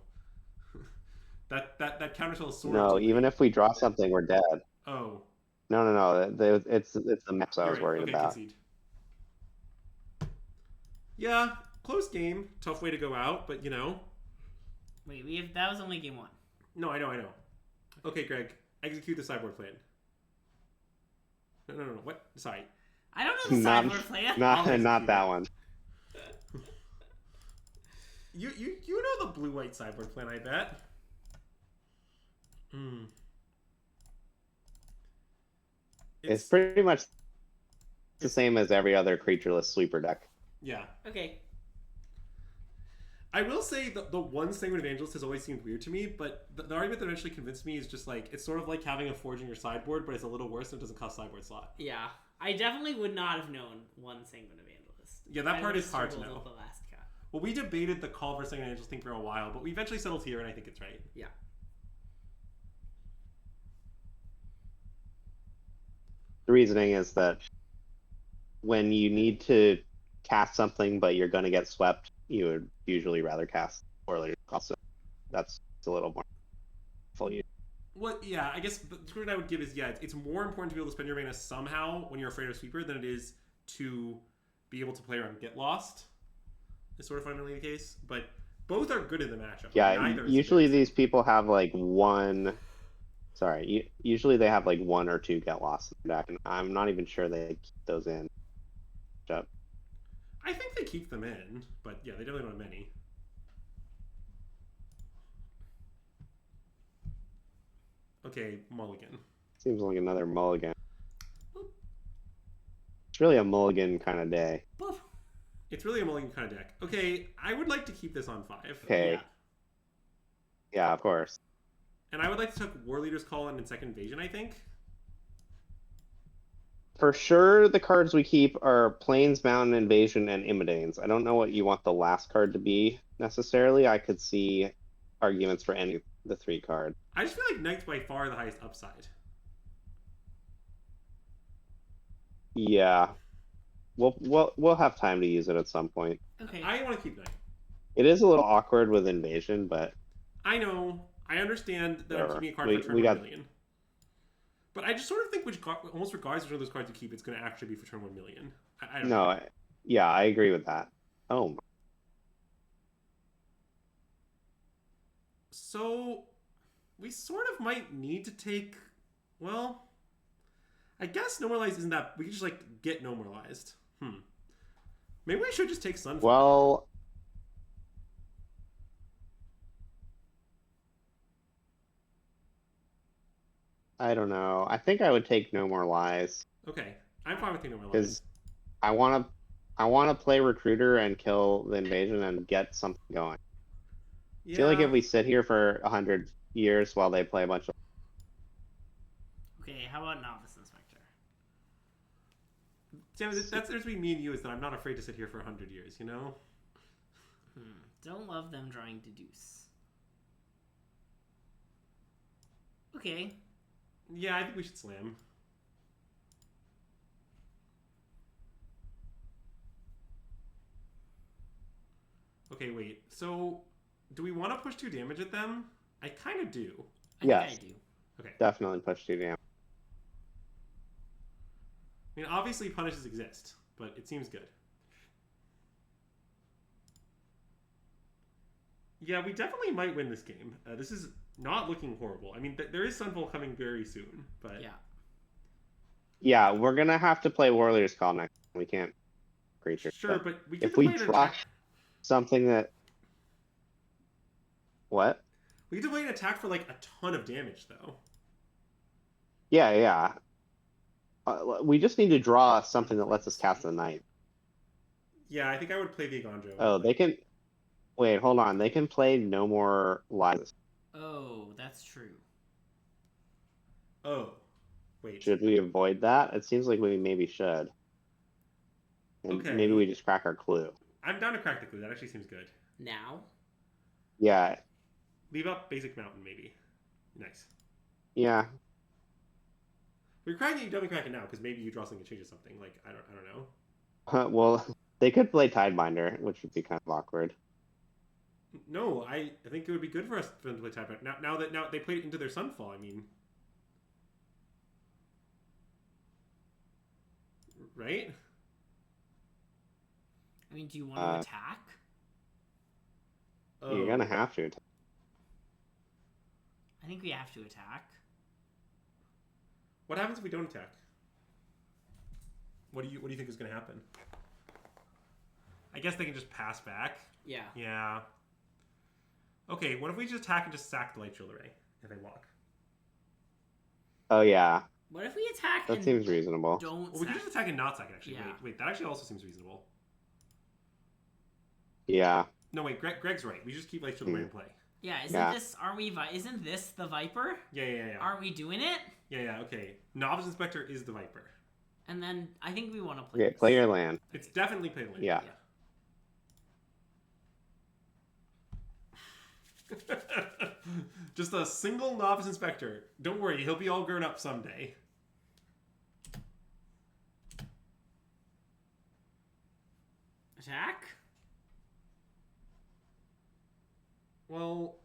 that counterspell is sort of... No, even if we draw something, we're dead. Oh. No. It's the maps I was worried about. Concede. Yeah, close game. Tough way to go out, but, you know. Wait, that was only game 1. No, I know. Okay, Greg, execute the sideboard plan. No. What? Sorry. I don't know the sideboard plan. Not that one. You know the blue-white sideboard plan, I bet. It's pretty much the same as every other creatureless sweeper deck. Yeah. Okay. I will say the one Sanguine Evangelist has always seemed weird to me, but the argument that eventually convinced me is just like, it's sort of like having a Forge in your sideboard, but it's a little worse and it doesn't cost sideboard slot. Yeah. I definitely would not have known one Sanguine Evangelist. Yeah, that part is hard to know. With the last cat. Well, we debated the call for Sanguine Evangelist thing for a while, but we eventually settled here, and I think it's right. Yeah. The reasoning is that when you need to cast something but you're going to get swept, you would usually rather cast Warriors Call. So that's a little more full use. What? Yeah, I guess the conclusion I would give is it's more important to be able to spend your mana somehow when you're afraid of Sweeper than it is to be able to play around Get Lost. Is sort of fundamentally the case, but both are good in the matchup. Yeah, neither is usually amazing. these people have like one. Sorry, usually they have like one or two Get Lost in the deck, and I'm not even sure they keep those in. Yep. I think they keep them in, but yeah, they definitely don't have many. Okay, Mulligan. Seems like another mulligan. It's really a mulligan kind of day. It's really a Mulligan kind of deck. Okay, I would like to keep this on 5. Okay. Yeah. Yeah, of course. And I would like to take War Leader's Call in Second Invasion, I think. For sure, the cards we keep are Plains, Mountain Invasion, and Immodanes. I don't know what you want the last card to be necessarily. I could see arguments for any of the 3 cards. I just feel like Knight's by far the highest upside. Yeah. We'll have time to use it at some point. Okay. I want to keep Knight. It is a little awkward with Invasion, but I know. I understand that I'm Whatever. keeping a card We- for turn we 1 got- million. But I just sort of think almost regardless of which of those cards you keep, it's going to actually be for turn 1 million. I don't know. yeah, I agree with that. Oh, So, we sort of might need to take, well, I guess Normalized isn't that, we could just like get Normalized. Maybe we should just take Sunfall. well, I don't know. I think I would take No More Lies Okay, I'm fine with taking Normalized. because I want to play Recruiter and kill the Invasion and get something going. I feel like if we sit here for 100 years while they play a bunch of Okay, how about Novice Inspector? Sam, that's between me and you is that I'm not afraid to sit here for 100 years, you know? Don't love them drawing Deduce. Okay. Yeah, I think we should slam. Okay, wait. So, do we want to push 2 damage at them? I kind of do. Yes. I think I do. Okay. definitely push 2 damage. I mean, obviously punishes exist, but it seems good. Yeah, we definitely might win this game. This is not looking horrible. I mean, there is Sunfall coming very soon, but... Yeah. Yeah, we're gonna have to play Warriors Call next. We can't creature. Sure, but we get if to we play an draw attack. something that what? We get to play an attack for like a ton of damage, though. Yeah. We just need to draw something that lets us cast the Knight. Yeah, I think I would play the Agandro. Oh, they can. Wait, hold on. They can play No More Lies. Oh, that's true. Oh, wait. Should we avoid that? It seems like we maybe should. And Okay. maybe we just crack our clue. I'm down to crack the clue. That actually seems good. Now? Yeah. Leave up Basic Mountain, maybe. Nice. Yeah. We're cracking it, you definitely crack it now, because maybe you draw something that changes something. Like, I don't know. Well, they could play Tidebinder, which would be kind of awkward. No, I think it would be good for us for them to play Tidebinder. Now they played it into their Sunfall, I mean. Right? I mean, do you want to attack? Oh. You're gonna have to. I think we have to attack. What happens if we don't attack? What do you think is going to happen? I guess they can just pass back. Yeah. Yeah. Okay, what if we just attack and just sack the Light Shield Array if they walk? Oh yeah, What if we attack that and seems reasonable. don't Well, we sack? could just attack and not sack it, actually. Yeah. Wait, that actually also seems reasonable. Yeah. No, wait, Greg's right. We just keep Light Shield Array in play. Yeah, Yeah. isn't this the Viper? Yeah. Aren't we doing it? Yeah, okay. Novice Inspector is the Viper. And then I think we want to play Okay, this. play your land. It's definitely play land. Yeah. Just a single Novice Inspector. Don't worry, he'll be all grown up someday. Attack? Well,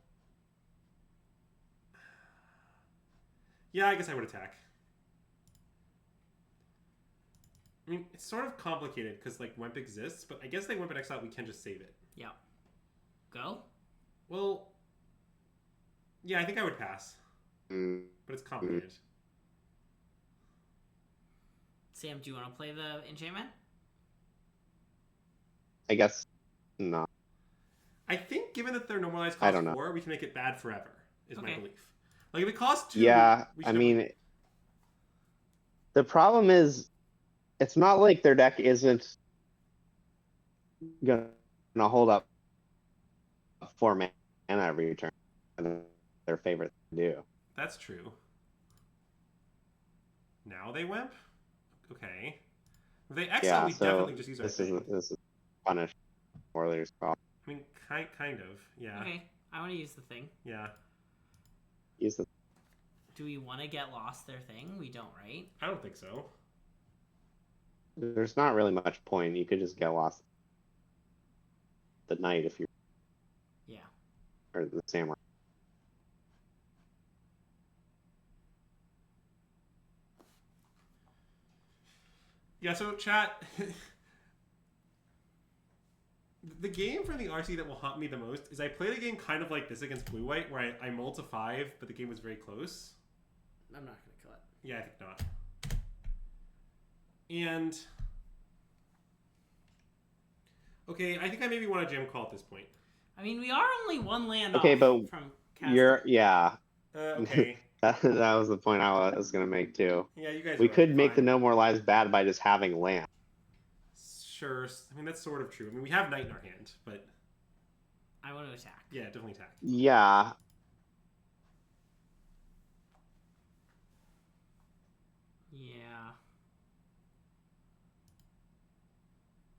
yeah, I guess I would attack. I mean, it's sort of complicated because like Wemp exists, but I guess they Wemp it Exile, we can just save it. Yeah. Go? Well, yeah, I think I would pass, but it's complicated. Sam, do you want to play the enchantment? I guess not. I think given that their normalized I cost don't know. 4, we can make it bad forever, is my Okay. belief. Like if it costs 2, Yeah, we I should mean, the problem is, it's not like their deck isn't gonna hold up 4 mana every turn. Their favorite to do. That's true. Now they Wimp? Okay. If they exile, Yeah, we so definitely just use our this thing. is punish Warrior's Call. I mean, kind of, yeah. Okay, I want to use the thing. Yeah. Use the Do we want to get lost their thing? We don't, right? I don't think so. There's not really much point. You could just get lost the night if you Yeah. or the samurai. Yeah, so chat. The game for the RC that will haunt me the most is I played a game kind of like this against Blue White where I mulled to 5, but the game was very close. I'm not going to kill it. Yeah, I think not. And okay, I think I maybe want a jam call at this point. I mean, we are only one land Okay, off but from casting. Yeah. Okay. That was the point I was gonna make too. Yeah, you guys. We are could make the fine. No More Lives bad by just having land. Sure. I mean, that's sort of true. I mean, we have Knight in our hand, but I want to attack. yeah, definitely attack. Yeah. Yeah.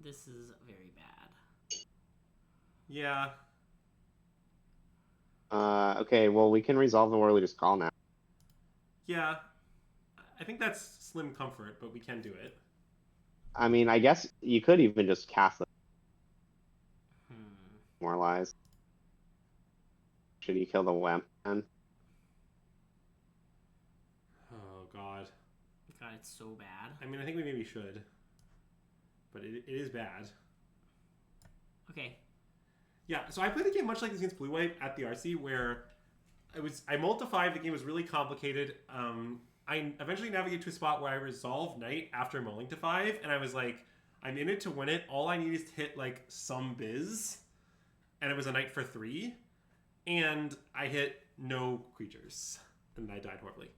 This is very bad. Yeah. Okay, well, we can resolve the Warlorder's Call now. Yeah. I think that's slim comfort, but we can do it. I mean, I guess you could even just cast the Hmm. More Lies. Should you kill the Wemp then? Oh, God. God, it's so bad. I mean, I think we maybe should. But it is bad. Okay. Yeah, so I played the game much like this against Blue White at the RC, where I mulled to 5. The game was really complicated. I eventually navigated to a spot where I resolved Knight after mulling to 5, and I was like, I'm in it to win it. All I need is to hit like some biz, and it was a Knight for 3, and I hit no creatures, and I died horribly.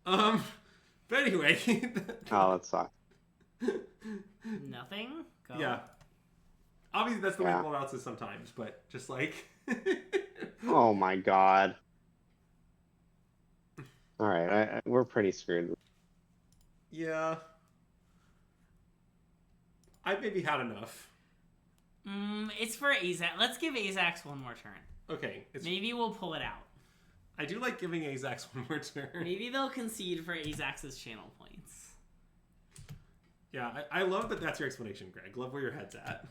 But anyway, Oh, that sucks. Nothing? Go. yeah. Obviously, that's the way Yeah. blowouts is sometimes, but just like. Oh my god. All right, we're pretty screwed. Yeah. I've maybe had enough. It's for Azax. Let's give Azax one more turn. Okay. Maybe we'll pull it out. I do like giving Azax one more turn. Maybe they'll concede for Azax's channel points. Yeah, I love that that's your explanation, Greg. Love where your head's at.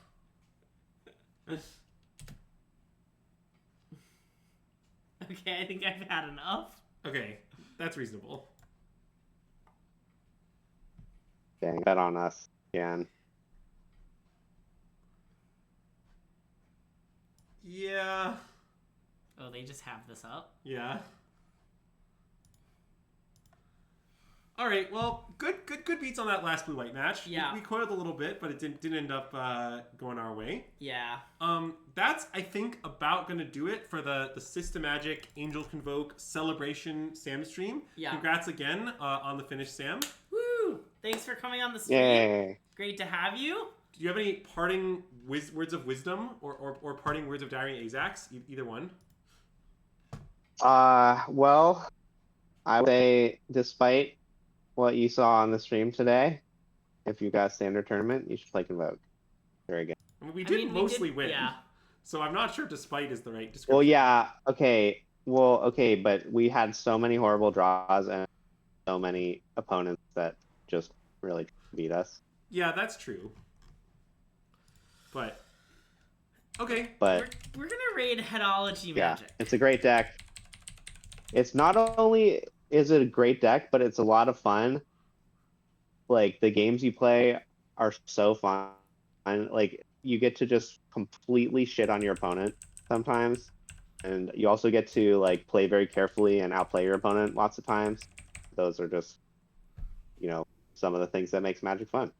Okay, I think I've had enough. Okay, that's reasonable. Dang, bet on us again. Yeah. Oh, they just have this up? Yeah. All right. Well, good beats on that last blue-white match. Yeah. We coiled a little bit, but it didn't end up going our way. Yeah. That's I think about gonna do it for the SystemMagic Angel Convoke Celebration Sam stream. Yeah. Congrats again on the finish, Sam. Woo! Thanks for coming on the stream. Yay. Great to have you. Do you have any parting words of wisdom or parting words of Diary Azax? Either one. Well, I would say, despite what you saw on the stream today, if you got standard tournament, you should play Convoke. Very good. I mean, we did mostly win. Yeah. So I'm not sure despite is the right description. Well, yeah, okay. Well, okay, but we had so many horrible draws and so many opponents that just really beat us. Yeah, that's true. But okay. But We're gonna raid Headology yeah, Magic. it's a great deck. It's not only is it a great deck, but it's a lot of fun. Like the games you play are so fun. Like you get to just completely shit on your opponent sometimes, and you also get to like play very carefully and outplay your opponent lots of times. Those are just, some of the things that makes Magic fun.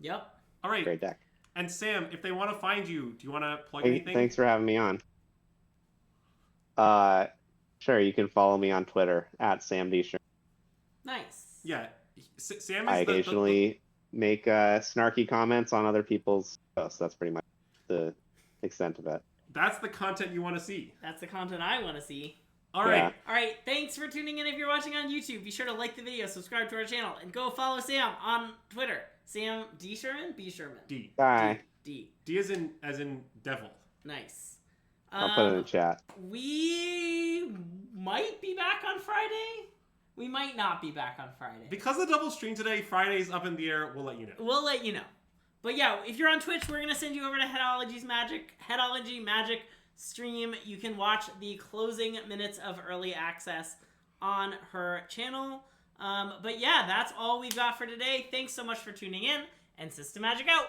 Yep. All right. Great deck. And Sam, if they want to find you, do you want to plug anything? Thanks for having me on. Sure, you can follow me on Twitter at Sam D. Sherman. Nice. Yeah, Sam is I occasionally make snarky comments on other people's posts. That's pretty much the extent of it. That's the content you want to see. That's the content I want to see. All right. Yeah. All right, thanks for tuning in. If you're watching on YouTube, be sure to like the video, subscribe to our channel, and go follow Sam on Twitter. Sam D. Sherman? B. Sherman. D. Bye. D. D as in devil. Nice. I'll put it in the chat. We might be back on Friday. We might not be back on Friday. Because of the double stream today, Friday's up in the air. We'll let you know. We'll let you know. But yeah, if you're on Twitch, we're going to send you over to Headology Magic stream. You can watch the closing minutes of early access on her channel. But yeah, that's all we've got for today. Thanks so much for tuning in, and SystemMagic out!